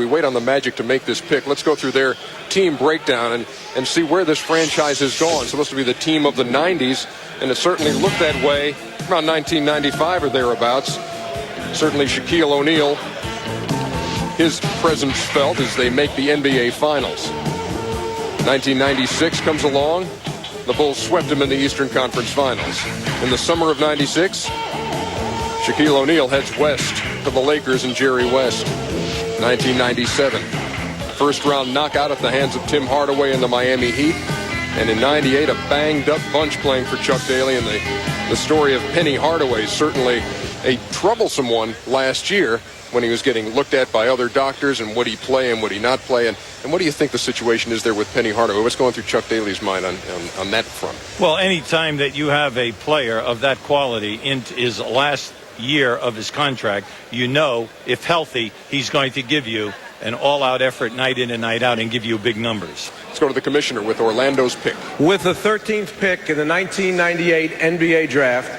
wait on the Magic to make this pick, let's go through their team breakdown and see where this franchise has gone. It's supposed to be the team of the 90s, and it certainly looked that way around 1995 or thereabouts. Certainly Shaquille O'Neal, his presence felt as they make the NBA Finals. 1996 comes along. The Bulls swept them in the Eastern Conference Finals. In the summer of 96, Shaquille O'Neal heads west to the Lakers and Jerry West. 1997, first round knockout at the hands of Tim Hardaway and the Miami Heat. And in 98, a banged up bunch playing for Chuck Daly. And the story of Penny Hardaway, certainly a troublesome one last year when he was getting looked at by other doctors and would he play and would he not play. And what do you think the situation is there with Penny Hardaway? What's going through Chuck Daly's mind on that front? Well, any time that you have a player of that quality in his last year of his contract, you know, if healthy, he's going to give you an all-out effort night in and night out and give you big numbers. Let's go to the commissioner with Orlando's pick. With the 13th pick in the 1998 NBA draft,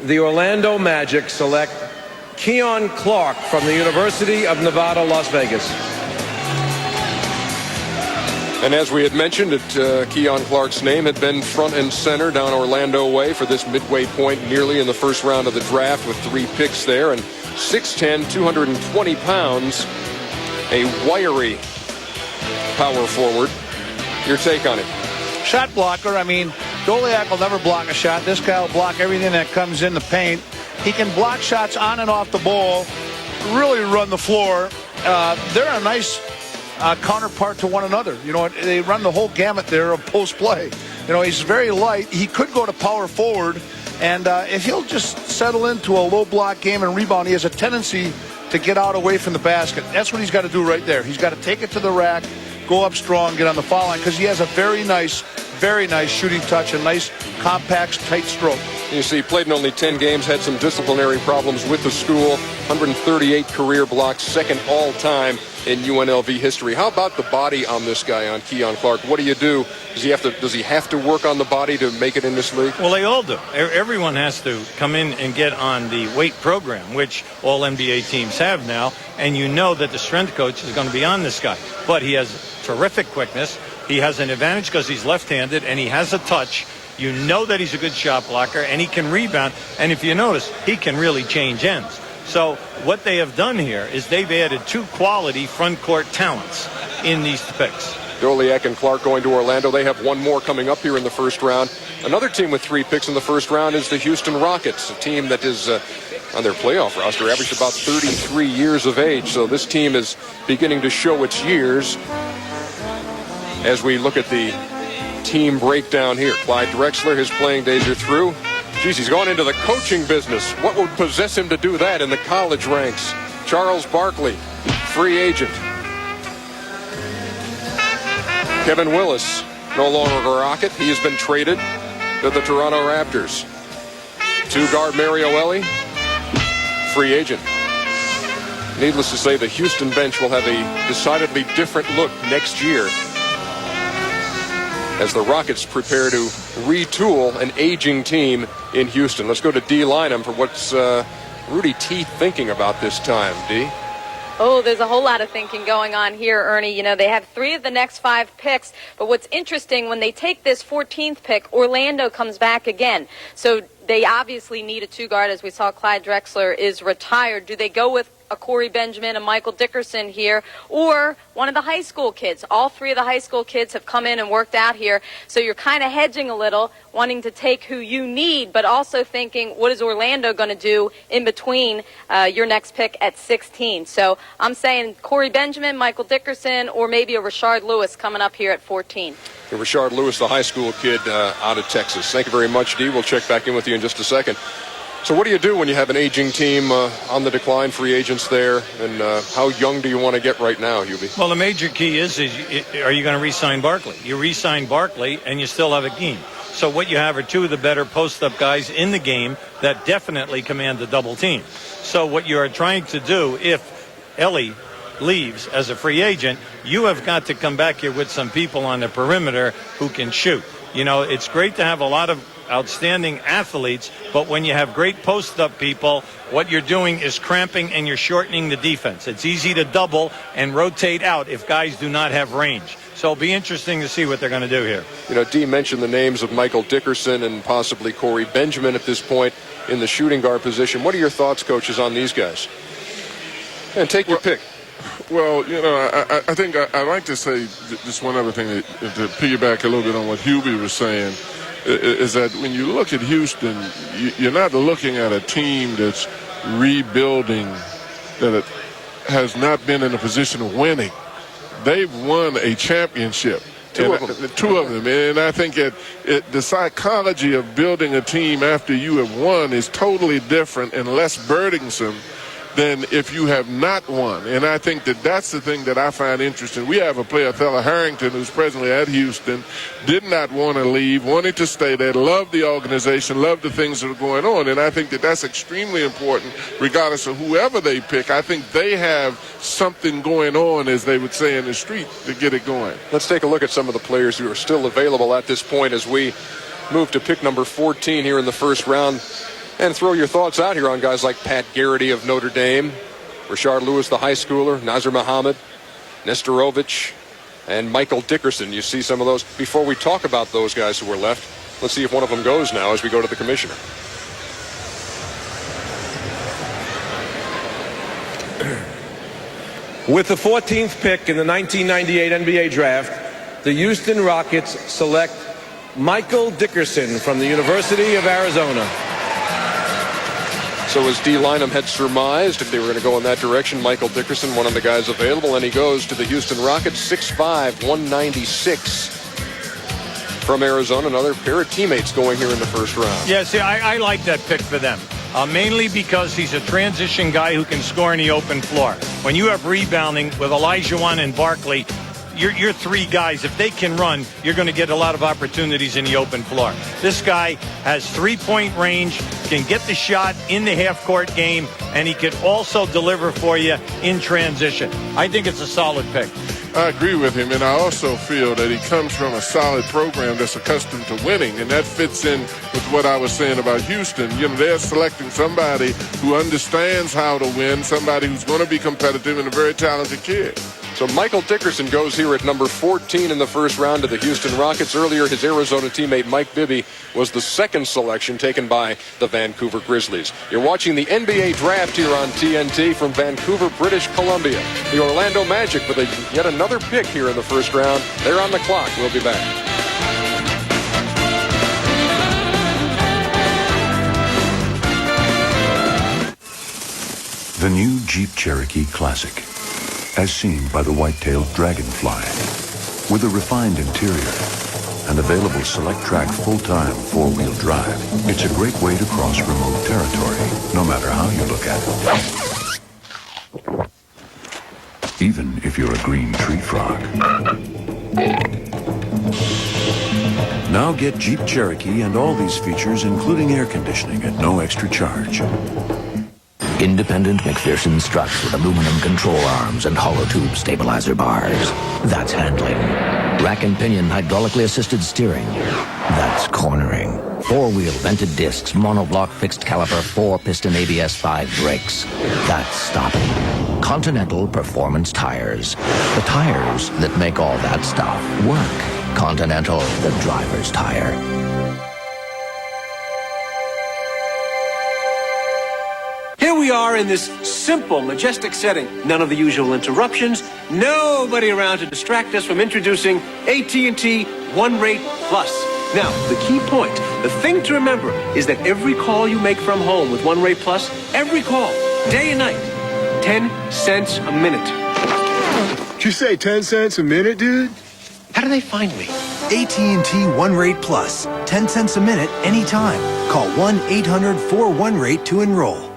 the Orlando Magic select Keon Clark from the University of Nevada, Las Vegas. And as we had mentioned, Keon Clark's name had been front and center down Orlando way for this midway point nearly in the first round of the draft with 3 picks there. And 6'10", 220 pounds, a wiry power forward. Your take on it? Shot blocker. I mean, Doliak will never block a shot. This guy will block everything that comes in the paint. He can block shots on and off the ball, really run the floor. They're a nice counterpart to one another. You know, they run the whole gamut there of post play. You know, he's very light. He could go to power forward, and if he'll just settle into a low block game and rebound, he has a tendency to get out away from the basket. That's what he's got to do right there. He's got to take it to the rack, go up strong, get on the foul line, because he has a very nice shooting touch, a nice, compact, tight stroke. You see, he played in only 10 games, had some disciplinary problems with the school, 138 career blocks, second all-time in UNLV history. How about the body on this guy, on Keon Clark? What do you do? Does he have to work on the body to make it in this league? Well, they all do. Everyone has to come in and get on the weight program, which all NBA teams have now, and you know that the strength coach is going to be on this guy. But he has terrific quickness. He has an advantage because he's left-handed, and he has a touch. You know that he's a good shot blocker, and he can rebound. And if you notice, he can really change ends. So what they have done here is they've added 2 quality front court talents in these picks. Doliak and Clark going to Orlando. They have one more coming up here in the first round. Another team with 3 picks in the first round is the Houston Rockets, a team that is on their playoff roster averaged about 33 years of age. So this team is beginning to show its years. As we look at the team breakdown here, Clyde Drexler, his playing days are through. Geez, he's gone into the coaching business. What would possess him to do that in the college ranks? Charles Barkley, free agent. Kevin Willis, no longer a Rocket. He has been traded to the Toronto Raptors. 2-guard Mario Elie, free agent. Needless to say, the Houston bench will have a decidedly different look next year as the Rockets prepare to retool an aging team in Houston. Let's go to Dee Lynham for what's Rudy T thinking about this time. Dee? Oh, there's a whole lot of thinking going on here, Ernie. You know, they have 3 of the next 5 picks, but what's interesting, when they take this 14th pick, Orlando comes back again. So they obviously need a 2-guard. As we saw, Clyde Drexler is retired. Do they go with a Corey Benjamin, a Michael Dickerson here, or one of the high school kids? All 3 of the high school kids have come in and worked out here, so you're kind of hedging a little, wanting to take who you need, but also thinking, what is Orlando going to do in between your next pick at 16? So I'm saying Corey Benjamin, Michael Dickerson, or maybe a Rashard Lewis coming up here at 14. Rashard Lewis, the high school kid out of Texas. Thank you very much, Dee. We'll check back in with you in just a second. So what do you do when you have an aging team on the decline, free agents there, and how young do you want to get right now, Hubie? Well, the major key is are you going to re-sign Barkley? You re-sign Barkley, and you still have a team. So what you have are two of the better post-up guys in the game that definitely command the double team. So what you are trying to do, if Ellie leaves as a free agent, you have got to come back here with some people on the perimeter who can shoot. You know, it's great to have a lot of outstanding athletes, but when you have great post-up people, what you're doing is cramping and you're shortening the defense. It's easy to double and rotate out if guys do not have range. So it'll be interesting to see what they're going to do here. You know, Dee mentioned the names of Michael Dickerson and possibly Corey Benjamin at this point in the shooting guard position. What are your thoughts, coaches, on these guys? And take your pick. Well, you know, I think I'd like to say just one other thing to piggyback a little bit on what Hubie was saying, is that when you look at Houston, you're not looking at a team that's rebuilding, that it has not been in a position of winning. They've won a championship. Two of them. And I think the psychology of building a team after you have won is totally different and less burdensome than if you have not won. And I think that's the thing that I find interesting. We have a player, Othello Harrington, who's presently at Houston, did not want to leave, wanted to stay there, loved the organization, loved the things that are going on. And I think that's extremely important, regardless of whoever they pick. I think they have something going on, as they would say in the street, to get it going. Let's take a look at some of the players who are still available at this point as we move to pick number 14 here in the first round. And throw your thoughts out here on guys like Pat Garrity of Notre Dame, Rashard Lewis, the high schooler, Nazir Muhammad, Nesterovich, and Michael Dickerson. You see some of those. Before we talk about those guys who were left, let's see if one of them goes now as we go to the commissioner. With the 14th pick in the 1998 NBA draft, the Houston Rockets select Michael Dickerson from the University of Arizona. So as Dee Lynam had surmised, if they were going to go in that direction, Michael Dickerson, one of the guys available, and he goes to the Houston Rockets, 6'5", 196 from Arizona. Another pair of teammates going here in the first round. Yeah, see, I like that pick for them. Mainly because he's a transition guy who can score in the open floor. When you have rebounding with Olajuwon and Barkley, your three guys, if they can run, you're going to get a lot of opportunities in the open floor. This guy has three-point range, can get the shot in the half-court game, and he can also deliver for you in transition. I think it's a solid pick. I agree with him, and I also feel that he comes from a solid program that's accustomed to winning, and that fits in with what I was saying about Houston. You know, they're selecting somebody who understands how to win, somebody who's going to be competitive, and a very talented kid. So Michael Dickerson goes here at number 14 in the first round to the Houston Rockets. Earlier, his Arizona teammate Mike Bibby was the second selection taken by the Vancouver Grizzlies. You're watching the NBA draft here on TNT from Vancouver, British Columbia. The Orlando Magic with yet another pick here in the first round. They're on the clock. We'll be back. The new Jeep Cherokee Classic, as seen by the white-tailed Dragonfly, with a refined interior and available select-track full-time four-wheel drive. It's a great way to cross remote territory, no matter how you look at it. Even if you're a green tree frog. Now get Jeep Cherokee and all these features, including air conditioning, at no extra charge. Independent McPherson struts with aluminum control arms and hollow tube stabilizer bars. That's handling. Rack and pinion hydraulically assisted steering. That's cornering. Four-wheel vented discs, monoblock fixed caliper, 4-piston ABS 5 brakes. That's stopping. Continental Performance Tires. The tires that make all that stuff work. Continental, the driver's tire. Here we are in this simple, majestic setting. None of the usual interruptions. Nobody around to distract us from introducing AT&T One Rate Plus. Now, the key point, the thing to remember, is that every call you make from home with One Rate Plus, every call, day and night, 10 cents a minute. Did you say 10 cents a minute, dude? How do they find me? AT&T One Rate Plus. 10 cents a minute, anytime. Call 1-800-41-RATE to enroll.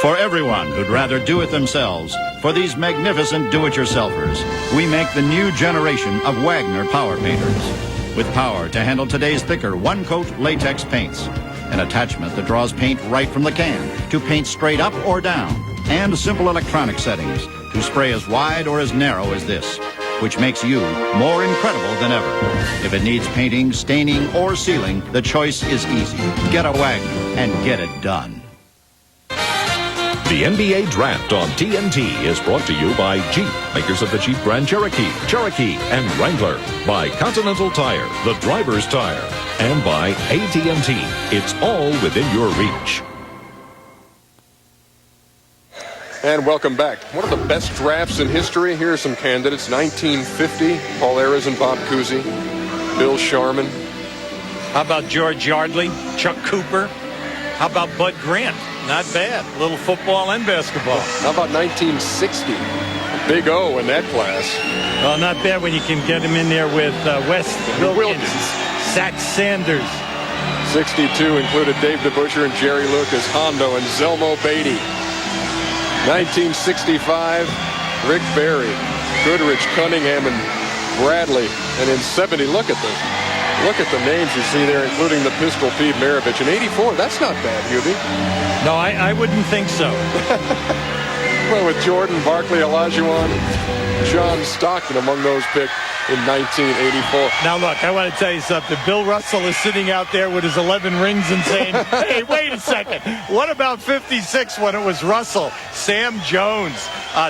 For everyone who'd rather do it themselves, for these magnificent do-it-yourselfers, we make the new generation of Wagner power painters. with power to handle today's thicker one-coat latex paints. An attachment that draws paint right from the can to paint straight up or down, and simple electronic settings to spray as wide or as narrow as this, which makes you more incredible than ever. If it needs painting, staining, or sealing, the choice is easy. Get a Wagner and get it done. The NBA Draft on TNT is brought to you by Jeep, makers of the Jeep Grand Cherokee, Cherokee, and Wrangler. By Continental Tire, the driver's tire. And by AT&T. It's all within your reach. And welcome back. One of the best drafts in history. Here are some candidates. 1950, Paul Ayres and Bob Cousy, Bill Sharman. How about George Yardley, Chuck Cooper? How about Bud Grant? Not bad. A little football and basketball. How about 1960? Big O in that class. Well, not bad when you can get him in there with Wes Wilkins, Zach Sanders. 62 included Dave DeBusschere and Jerry Lucas, Hondo and Zelmo Beatty. 1965, Rick Barry, Goodrich, Cunningham, and Bradley. And in 70, look at the names you see there, including the Pistol Pete Maravich. In 84, that's not bad, Hubie. No, I wouldn't think so. Well, with Jordan, Barkley, Olajuwon, John Stockton among those picked in 1984. Now, look, I want to tell you something. Bill Russell is sitting out there with his 11 rings and saying, hey, wait a second. What about 56 when it was Russell, Sam Jones,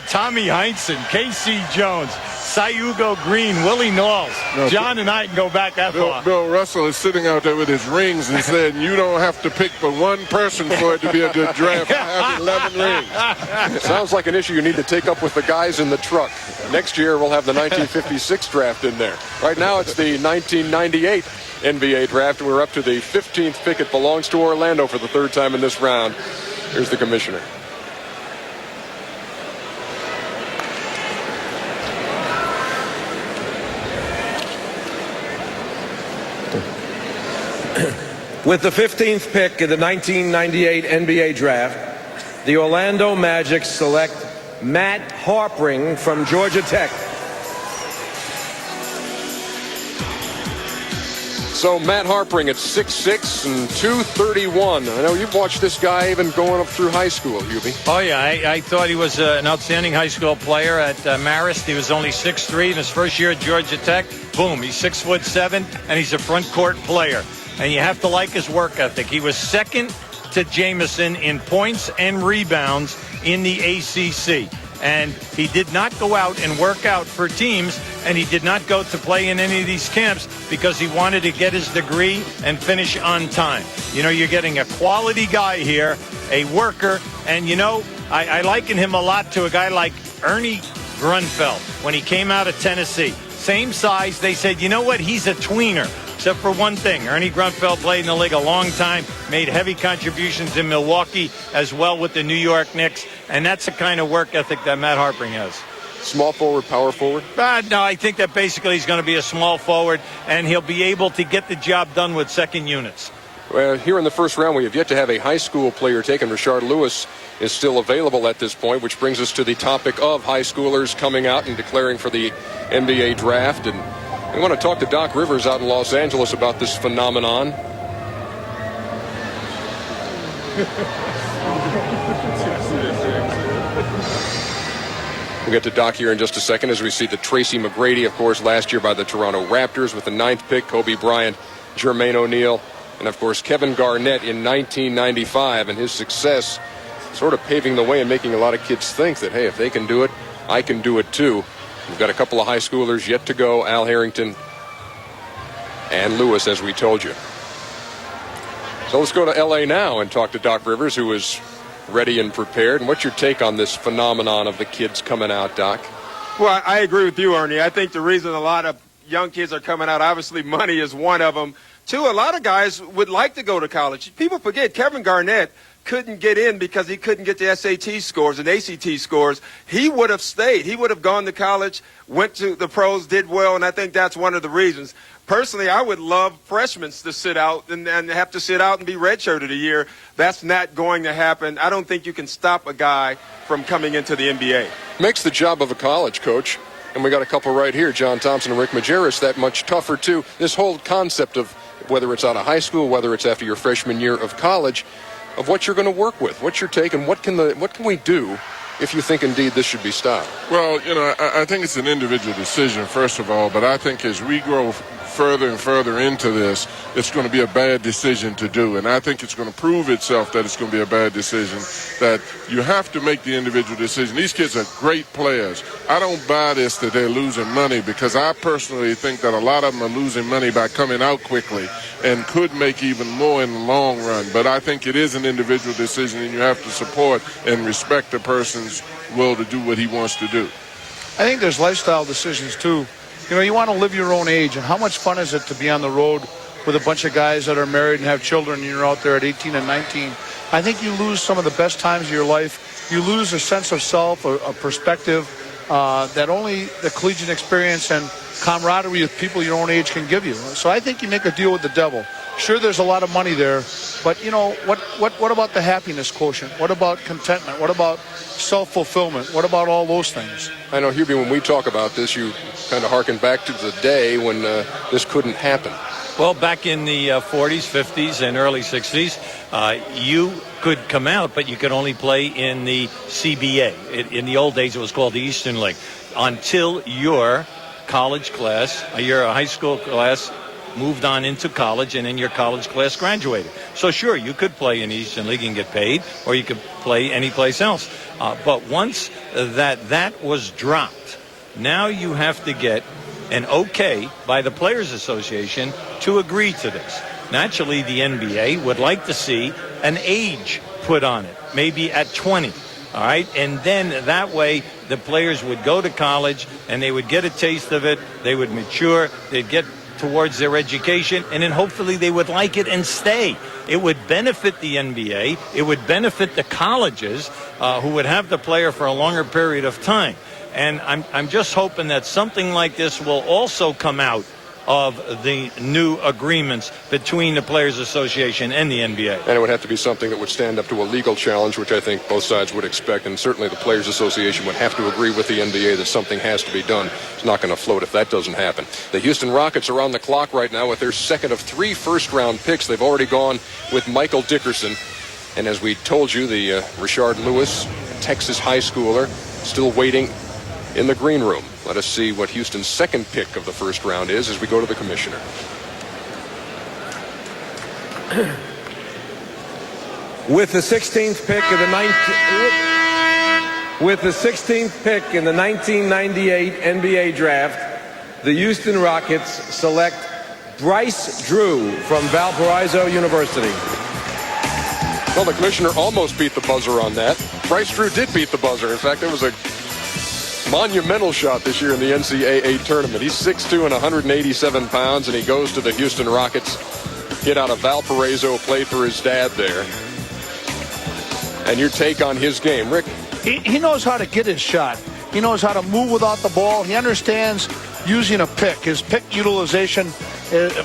Tommy Heinsohn, K.C. Jones, Sayugo Green, Willie Knowles? John and I can go back that far. Bill Russell is sitting out there with his rings and said, you don't have to pick but one person for it to be a good draft. I have 11 rings. Sounds like an issue you need to take up with the guys in the truck. Next year, we'll have the 1956 draft in there. Right now, it's the 1998 NBA draft. We're up to the 15th pick. It belongs to Orlando for the third time in this round. Here's the commissioner. With the 15th pick in the 1998 NBA Draft, the Orlando Magic select Matt Harpring from Georgia Tech. So Matt Harpring at 6'6" and 231. I know you've watched this guy even going up through high school, Hubie. Oh, yeah. I thought he was an outstanding high school player at Marist. He was only 6'3" in his first year at Georgia Tech. Boom, he's 6'7", and he's a front court player. And you have to like his work ethic. He was second to Jamison in points and rebounds in the ACC. And he did not go out and work out for teams, and he did not go to play in any of these camps because he wanted to get his degree and finish on time. You know, you're getting a quality guy here, a worker, and, you know, I liken him a lot to a guy like Ernie Grunfeld when he came out of Tennessee. Same size. They said, you know what, he's a tweener. Except for one thing, Ernie Grunfeld played in the league a long time, made heavy contributions in Milwaukee as well with the New York Knicks, and that's the kind of work ethic that Matt Harpring has. Small forward, power forward? No, I think that basically he's going to be a small forward, and he'll be able to get the job done with second units. Well, here in the first round, we have yet to have a high school player taken. Rashard Lewis is still available at this point, which brings us to the topic of high schoolers coming out and declaring for the NBA draft. And we want to talk to Doc Rivers out in Los Angeles about this phenomenon. We'll get to Doc here in just a second as we see the Tracy McGrady, of course, last year by the Toronto Raptors with the 9th pick, Kobe Bryant, Jermaine O'Neal, and, of course, Kevin Garnett in 1995, and his success sort of paving the way and making a lot of kids think that, hey, if they can do it, I can do it too. We've got a couple of high schoolers yet to go, Al Harrington and Lewis, as we told you. So let's go to L.A. now and talk to Doc Rivers, who is ready and prepared. And what's your take on this phenomenon of the kids coming out, Doc? Well, I agree with you, Ernie. I think the reason a lot of young kids are coming out, obviously money is one of them. Two, a lot of guys would like to go to college. People forget Kevin Garnett couldn't get in because he couldn't get the SAT scores and ACT scores. He would have stayed. He would have gone to college, went to the pros, did well, and I think that's one of the reasons. Personally, I would love freshmen to sit out and have to sit out and be redshirted a year. That's not going to happen. I don't think you can stop a guy from coming into the NBA. Makes the job of a college coach And we got a couple right here, John Thompson and Rick Majerus, that much tougher too. This whole concept of whether it's out of high school, whether it's after your freshman year of college, of what you're going to work with, what's your take, and what can we do if you think indeed this should be stopped? Well, I think it's an individual decision, first of all, but I think as we grow further and further into this, it's going to be a bad decision to do. And I think it's going to prove itself that it's going to be a bad decision, that you have to make the individual decision. These kids are great players. I don't buy this that they're losing money, because I personally think that a lot of them are losing money by coming out quickly and could make even more in the long run. But I think it is an individual decision, and you have to support and respect the person's will to do what he wants to do. I think there's lifestyle decisions, too. You want to live your own age, and how much fun is it to be on the road with a bunch of guys that are married and have children, and you're out there at 18 and 19. I think you lose some of the best times of your life. You lose a sense of self, a perspective that only the collegiate experience and camaraderie with people your own age can give you. So I think you make a deal with the devil. Sure, there's a lot of money there, but what about the happiness quotient? What about contentment? What about self-fulfillment? What about all those things? I know, Hubie, when we talk about this, you kind of harken back to the day when this couldn't happen. Well, back in the 40s, 50s, and early 60s, you could come out, but you could only play in the CBA. In the old days, it was called the Eastern League. Until your college class, your high school class, moved on into college, and then your college class graduated. So sure, you could play in the Eastern League and get paid, or you could play any place else. But once that was dropped, now you have to get an okay by the Players Association to agree to this. Naturally, the NBA would like to see an age put on it, maybe at 20. All right, and then that way the players would go to college and they would get a taste of it, they would mature, they'd get towards their education, and then hopefully they would like it and stay. It would benefit the NBA. It would benefit the colleges who would have the player for a longer period of time. And I'm just hoping that something like this will also come out of the new agreements between the Players Association and the NBA. And it would have to be something that would stand up to a legal challenge, which I think both sides would expect, and certainly the Players Association would have to agree with the NBA that something has to be done. It's not going to float if that doesn't happen. The Houston Rockets are on the clock right now with their second of 3 first-round picks. They've already gone with Michael Dickerson. And as we told you, the Richard Lewis, Texas high schooler, still waiting in the green room. Let us see what Houston's second pick of the first round is as we go to the commissioner. With the 16th pick of the 1998 NBA draft, the Houston Rockets select Bryce Drew from Valparaiso University. Well, the commissioner almost beat the buzzer on that. Bryce Drew did beat the buzzer. In fact, there was a monumental shot this year in the NCAA tournament. He's 6'2" and 187 pounds, and he goes to the Houston Rockets. Get out of Valparaiso, played for his dad there. And your take on his game, Rick? He knows how to get his shot. He knows how to move without the ball. He understands using a pick. His pick utilization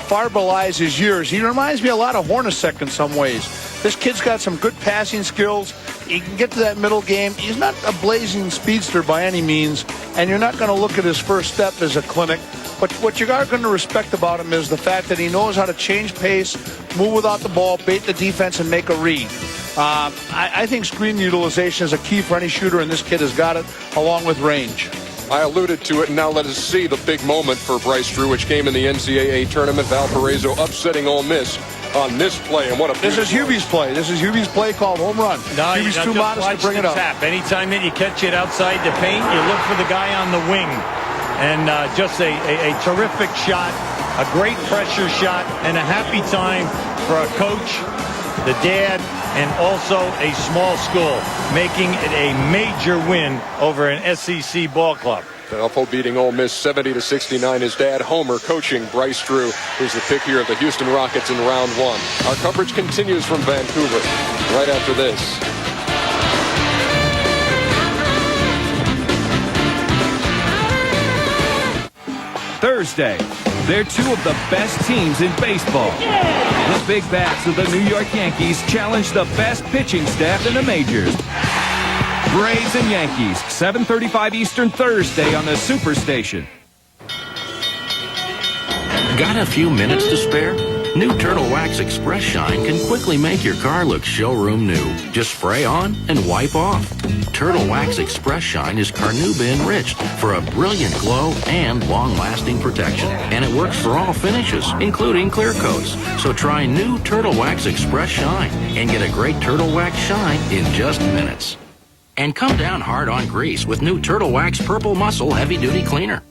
far belies his years. He reminds me a lot of Hornacek in some ways. This kid's got some good passing skills. He can get to that middle game. He's not a blazing speedster by any means, and you're not going to look at his first step as a clinic. But what you are going to respect about him is the fact that he knows how to change pace, move without the ball, bait the defense, and make a read. I think screen utilization is a key for any shooter, and this kid has got it, along with range. I alluded to it, and now let us see the big moment for Bryce Drew, which came in the NCAA tournament. Valparaiso upsetting Ole Miss on this play, and what a This is Hubie's play. This is Hubie's play called home run. No, Hubie's too modest to bring it up. Tap. Anytime that you catch it outside the paint, you look for the guy on the wing. And just a terrific shot, a great pressure shot, and a happy time for a coach, the dad, and also a small school, making it a major win over an SEC ball club. Valpo beating Ole Miss 70-69. His dad, Homer, coaching Bryce Drew, who's the pick here of the Houston Rockets in round 1. Our coverage continues from Vancouver right after this. Thursday, they're two of the best teams in baseball. The big bats of the New York Yankees challenge the best pitching staff in the majors. Braves and Yankees, 7:35 Eastern Thursday on the Superstation. Got a few minutes to spare? New Turtle Wax Express Shine can quickly make your car look showroom new. Just spray on and wipe off. Turtle Wax Express Shine is carnauba enriched for a brilliant glow and long-lasting protection. And it works for all finishes, including clear coats. So try new Turtle Wax Express Shine and get a great Turtle Wax Shine in just minutes. And come down hard on grease with new Turtle Wax Purple Muscle Heavy Duty Cleaner.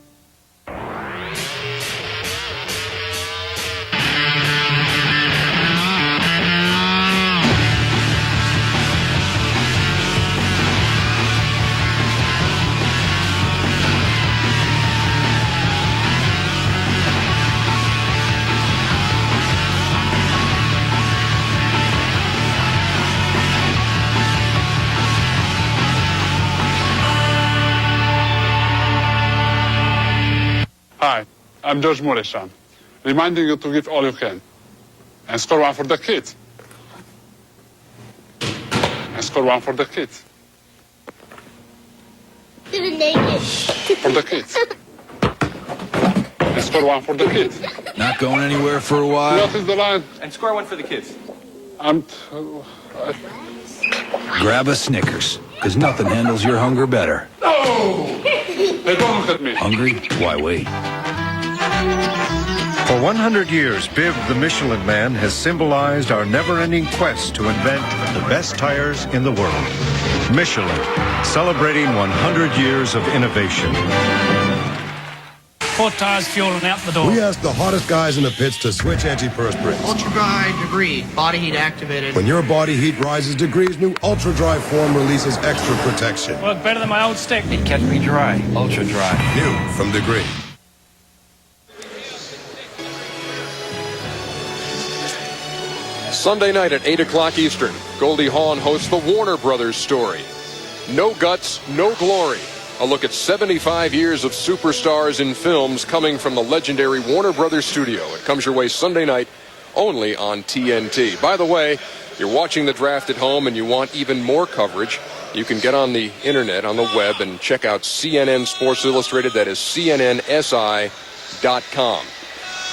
Hi, I'm George Morisham, reminding you to give all you can. And score one for the kids. And score one for the kids. For the kids. And score one for the kids. Not going anywhere for a while? What is the line? And score one for the kids. Grab a Snickers, because nothing handles your hunger better. No! They don't look at me. Hungry? Why wait? For 100 years, Biv the Michelin Man has symbolized our never-ending quest to invent the best tires in the world. Michelin, celebrating 100 years of innovation. 4 tires, fuel, and out the door. We asked the hottest guys in the pits to switch antiperspirants. Ultra Dry Degree, body heat activated. When your body heat rises degrees, new Ultra Dry form releases extra protection. Work better than my old stick. It kept me dry. Ultra Dry. New from Degree. Sunday night at 8 o'clock Eastern, Goldie Hawn hosts the Warner Brothers story. No Guts, No Glory. A look at 75 years of superstars in films coming from the legendary Warner Brothers studio. It comes your way Sunday night only on TNT. By the way, you're watching the draft at home and you want even more coverage, you can get on the internet, on the web, and check out CNN Sports Illustrated. That is CNNSI.com.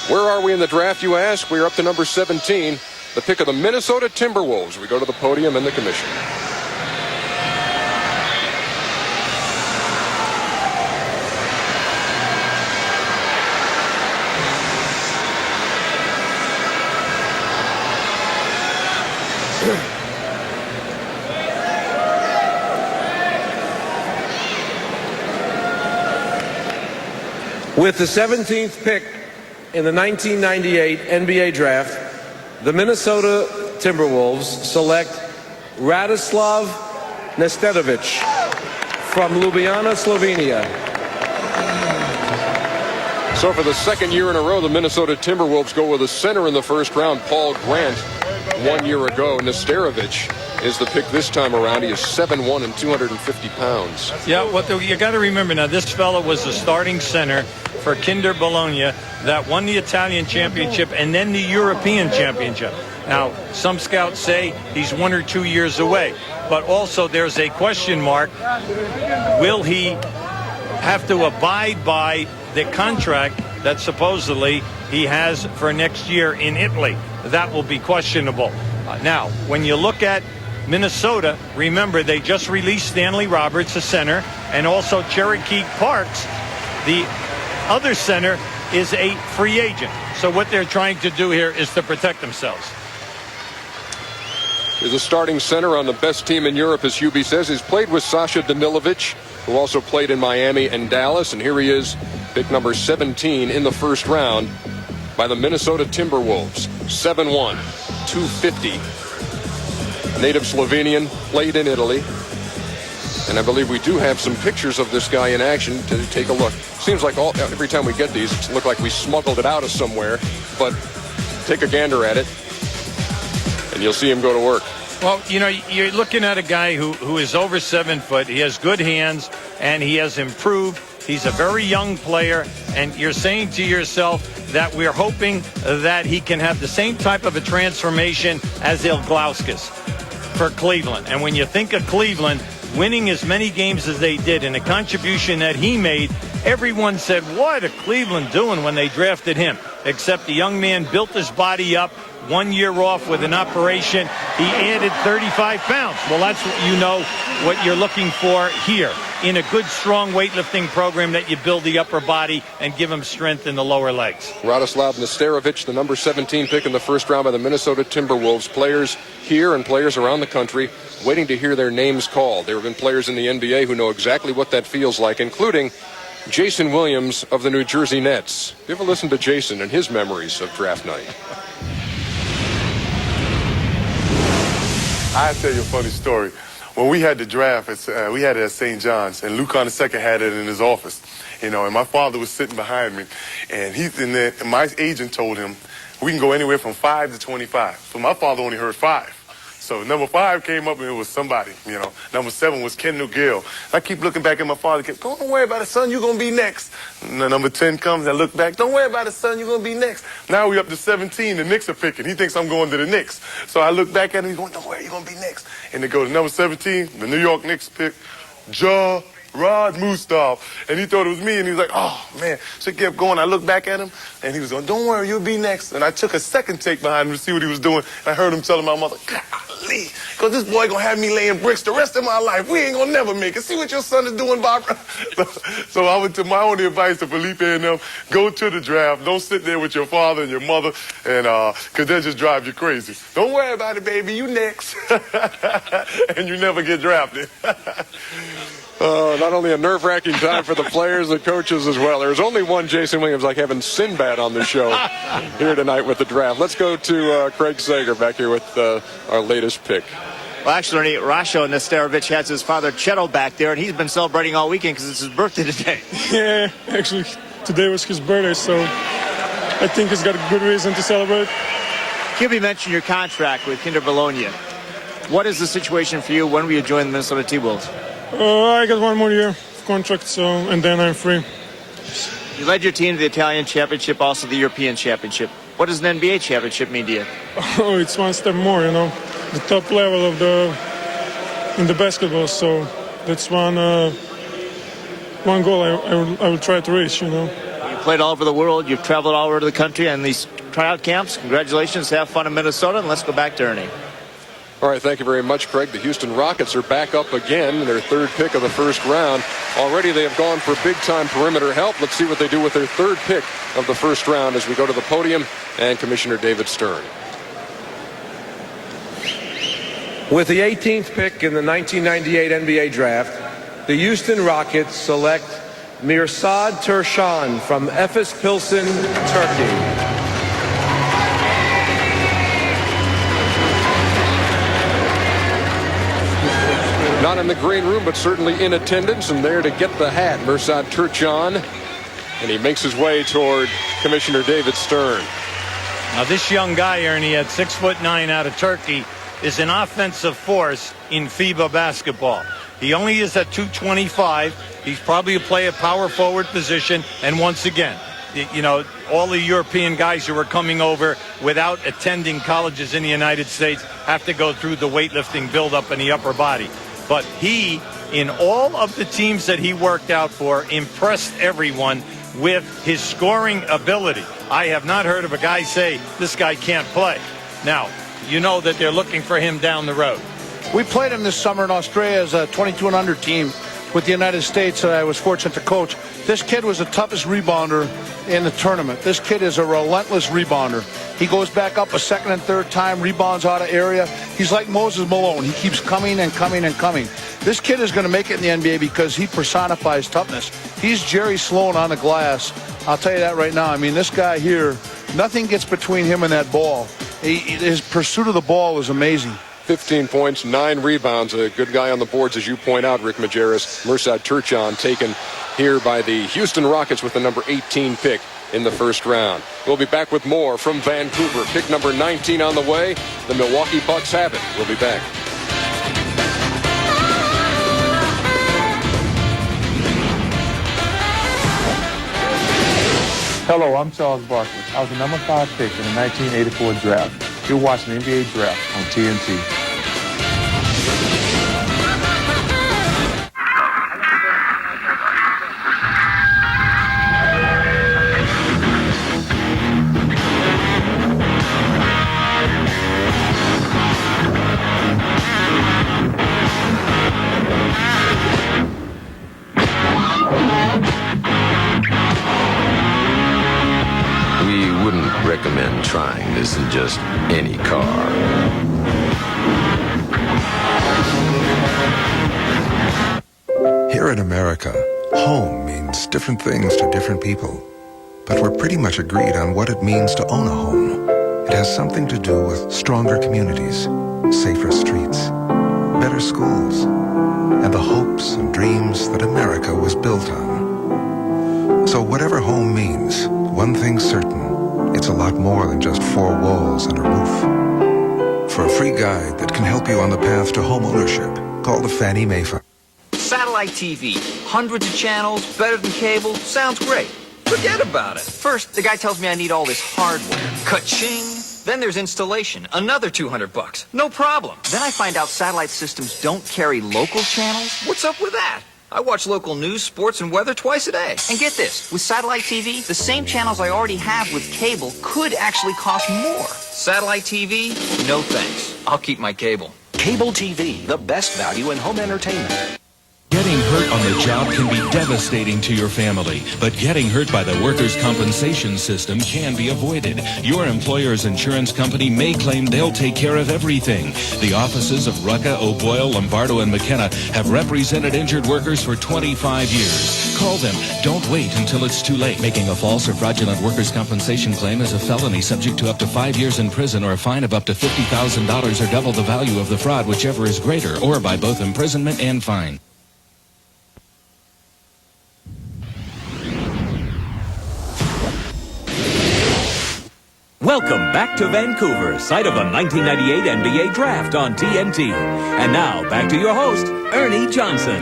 Where are we in the draft, you ask? We're up to number 17. The pick of the Minnesota Timberwolves. We go to the podium and the commission. With the 17th pick in the 1998 NBA Draft, the Minnesota Timberwolves select Radislav Nesterovic from Ljubljana, Slovenia. So for the second year in a row, the Minnesota Timberwolves go with a center in the first round, Paul Grant. 1 year ago, Nesterovic is the pick this time around. He is 7'1" and 250 pounds. Yeah, what you got to remember now, this fella was the starting center for Kinder Bologna that won the Italian championship and then the European championship. Now, some scouts say he's 1 or 2 years away, but also there's a question mark. Will he have to abide by the contract that supposedly he has for next year in Italy? That will be questionable. Now, when you look at Minnesota, remember they just released Stanley Roberts, the center, and also Cherokee Parks, the other center, is a free agent. So what they're trying to do here is to protect themselves. Is a starting center on the best team in Europe, as Hubie says. He's played with Sasha Danilovic, who also played in Miami and Dallas. And here he is, pick number 17 in the first round by the Minnesota Timberwolves. 7'1", 250. Native Slovenian, played in Italy. And I believe we do have some pictures of this guy in action to take a look. Seems like every time we get these, it looks like we smuggled it out of somewhere. But take a gander at it, and you'll see him go to work. Well, you know, you're looking at a guy who is over 7 foot. He has good hands, and he has improved. He's a very young player, and you're saying to yourself that we're hoping that he can have the same type of a transformation as Ilgauskas for Cleveland. And when you think of Cleveland, winning as many games as they did, and the contribution that he made, everyone said, what are Cleveland doing when they drafted him? Except the young man built his body up. 1 year off with an operation. He added 35 pounds. Well, that's what you're looking for here in a good, strong weightlifting program, that you build the upper body and give him strength in the lower legs. Radoslav Nesterovic, the number 17 pick in the first round by the Minnesota Timberwolves. Players here and players around the country waiting to hear their names called. There have been players in the NBA who know exactly what that feels like, including Jason Williams of the New Jersey Nets. You ever listen to Jason and his memories of draft night? I'll tell you a funny story. When we had the draft, we had it at St. John's, and Lucan II had it in his office, and my father was sitting behind me, and my agent told him we can go anywhere from 5 to 25. So my father only heard 5. So number 5 came up, and it was somebody, Number 7 was Ken Nugel. I keep looking back at my father. Don't worry about it, son. You're going to be next. And number 10 comes. I look back. Don't worry about it, son. You're going to be next. Now we're up to 17. The Knicks are picking. He thinks I'm going to the Knicks. So I look back at him. He's going, don't worry. You're going to be next. And they go to number 17. The New York Knicks pick Rod Mustaf, and he thought it was me, and he was like, oh, man. So he kept going. I looked back at him, and he was going, don't worry, you'll be next. And I took a second take behind him to see what he was doing. I heard him telling my mother, golly, because this boy going to have me laying bricks the rest of my life. We ain't going to never make it. See what your son is doing, Barbara? So I went to my only advice to Felipe and them, go to the draft. Don't sit there with your father and your mother, and because they'll just drive you crazy. Don't worry about it, baby. You next. And you never get drafted. Not only a nerve-wracking time for the players, the coaches as well. There's only one Jason Williams, like having Sinbad on the show here tonight with the draft. Let's go to Craig Sager back here with our latest pick. Well, actually, Rasho Nesterovic has his father Cheto back there, and he's been celebrating all weekend because it's his birthday today. Yeah, actually, today was his birthday, so I think he's got a good reason to celebrate. QB mentioned your contract with Kinder Bologna. What is the situation for you? When will you join the Minnesota T-Wolves? I got 1 more year of contract, and then I'm free. You led your team to the Italian championship, also the European championship. What does an NBA championship mean to you? Oh, it's one step more, the top level of in the basketball. So that's one goal I will try to reach. You played all over the world. You've traveled all over the country on these tryout camps. Congratulations. Have fun in Minnesota, and let's go back to Ernie. All right, thank you very much, Craig. The Houston Rockets are back up again, their 3rd pick of the first round. Already they have gone for big-time perimeter help. Let's see what they do with their 3rd pick of the first round as we go to the podium and Commissioner David Stern. With the 18th pick in the 1998 NBA draft, the Houston Rockets select Mirsad Turshan from Efes Pilsen, Turkey. Not in the green room, but certainly in attendance, and there to get the hat, Mirsad Turchan. And he makes his way toward Commissioner David Stern. Now, this young guy, Ernie, at 6'9" out of Turkey, is an offensive force in FIBA basketball. He only is at 225. He's probably play a power forward position. And once again, all the European guys who are coming over without attending colleges in the United States have to go through the weightlifting buildup in the upper body. But he, in all of the teams that he worked out for, impressed everyone with his scoring ability. I have not heard of a guy say, this guy can't play. Now, you know that they're looking for him down the road. We played him this summer in Australia as a 22 and under team with the United States. I was fortunate to coach. This kid was the toughest rebounder in the tournament. This kid is a relentless rebounder. He goes back up a 2nd and 3rd time, rebounds out of area. He's like Moses Malone. He keeps coming and coming and coming. This kid is going to make it in the NBA because he personifies toughness. He's Jerry Sloan on the glass. I'll tell you that right now. I mean, this guy here, nothing gets between him and that ball. His pursuit of the ball is amazing. 15 points, 9 rebounds. A good guy on the boards, as you point out, Rick Majerus. Mirsad Turchan taken here by the Houston Rockets with the number 18 pick in the first round. We'll be back with more from Vancouver. Pick number 19 on the way. The Milwaukee Bucks have it. We'll be back. Hello, I'm Charles Barkley. I was the number 5 pick in the 1984 draft. You're watching the NBA Draft on TNT. recommend trying this in just any car. Here in America, home means different things to different people. But we're pretty much agreed on what it means to own a home. It has something to do with stronger communities, safer streets, better schools, and the hopes and dreams that America was built on. So whatever home means, one thing's certain, it's a lot more than just four walls and a roof. For a free guide that can help you on the path to home ownership, call the Fannie Mae Fund. Satellite TV, hundreds of channels, better than cable, sounds great. Forget about it. First, the guy tells me I need all this hardware. Ka-ching! Then there's installation, another $200. No problem. Then I find out satellite systems don't carry local channels. What's up with that? I watch local news, sports, and weather twice a day. And get this, with satellite TV, the same channels I already have with cable could actually cost more. Satellite TV? No thanks. I'll keep my cable. Cable TV, the best value in home entertainment. Getting hurt on the job can be devastating to your family, but getting hurt by the workers' compensation system can be avoided. Your employer's insurance company may claim they'll take care of everything. The offices of Rucka, O'Boyle, Lombardo, and McKenna have represented injured workers for 25 years. Call them. Don't wait until it's too late. Making a false or fraudulent workers' compensation claim is a felony subject to up to 5 years in prison or a fine of up to $50,000 or double the value of the fraud, whichever is greater, or by both imprisonment and fine. Welcome back to Vancouver, site of the 1998 NBA Draft on TNT. And now, back to your host, Ernie Johnson.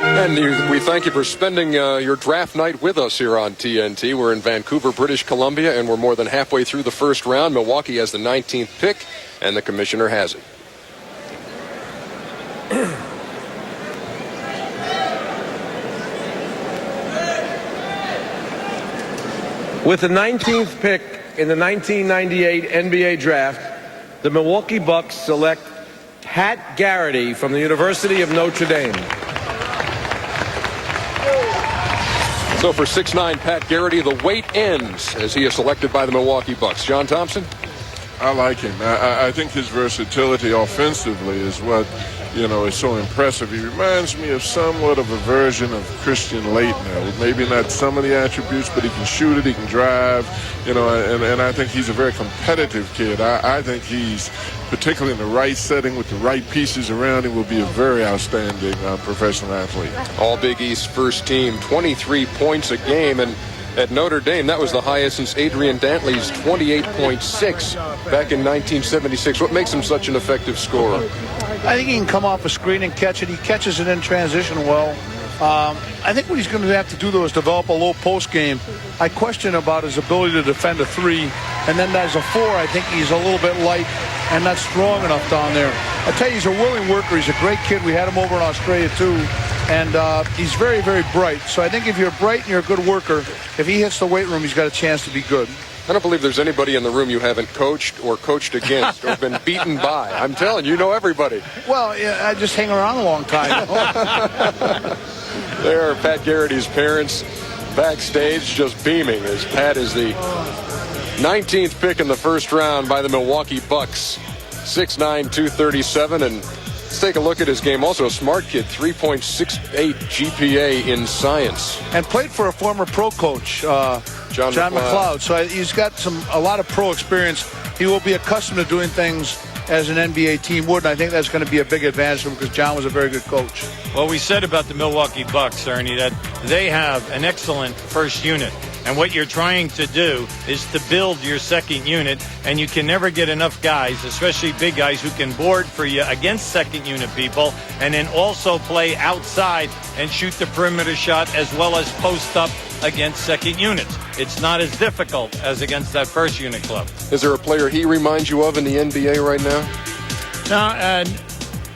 And we thank you for spending your draft night with us here on TNT. We're in Vancouver, British Columbia, and we're more than halfway through the first round. Milwaukee has the 19th pick, and the commissioner has it. With the 19th pick in the 1998 NBA Draft, the Milwaukee Bucks select Pat Garrity from the University of Notre Dame. So for 6'9", Pat Garrity, the wait ends as he is selected by the Milwaukee Bucks. John Thompson? I like him. I think his versatility offensively is what, is so impressive. He reminds me of somewhat of a version of Christian Laettner. Maybe not some of the attributes, but he can shoot it, he can drive, and I think he's a very competitive kid. I think he's, particularly in the right setting with the right pieces around him, will be a very outstanding professional athlete. All Big East first team, 23 points a game, and at Notre Dame, that was the highest since Adrian Dantley's 28.6 back in 1976. What makes him such an effective scorer? I think he can come off a screen and catch it. He catches it in transition well. I think what he's going to have to do, though, is develop a low post game. I question about his ability to defend a three. And then as a four, I think he's a little bit light and not strong enough down there. I tell you, he's a willing worker. He's a great kid. We had him over in Australia, too. And he's very, very bright. So I think if you're bright and you're a good worker, if he hits the weight room, he's got a chance to be good. I don't believe there's anybody in the room you haven't coached or coached against or been beaten by. I'm telling you, know everybody. Well, yeah, I just hang around a long time. There are Pat Garrity's parents backstage just beaming as Pat is the 19th pick in the first round by the Milwaukee Bucks. 6'9", 237, and let's take a look at his game. Also a smart kid, 3.68 GPA in science. And played for a former pro coach, John McLeod. So he's got a lot of pro experience. He will be accustomed to doing things as an NBA team would, and I think that's going to be a big advantage for him because John was a very good coach. Well, we said about the Milwaukee Bucks, Ernie, that they have an excellent first unit. And what you're trying to do is to build your second unit, and you can never get enough guys, especially big guys, who can board for you against second unit people and then also play outside and shoot the perimeter shot as well as post up against second units. It's not as difficult as against that first unit club. Is there a player he reminds you of in the NBA right now?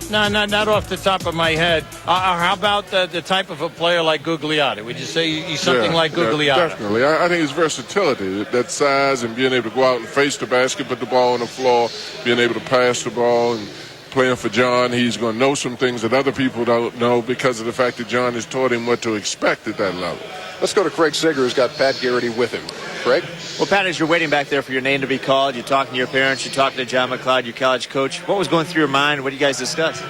No, not off the top of my head. How about the type of a player like Gugliotta? Would you say he's something like Gugliotta? Yeah, definitely. I think his versatility, that size and being able to go out and face the basket, put the ball on the floor, being able to pass the ball, and playing for John, he's going to know some things that other people don't know because of the fact that John has taught him what to expect at that level. Let's go to Craig Sager, who's got Pat Garrity with him. Craig? Well, Pat, as you're waiting back there for your name to be called, you're talking to your parents, you're talking to John McLeod, your college coach. What was going through your mind? What did you guys discuss?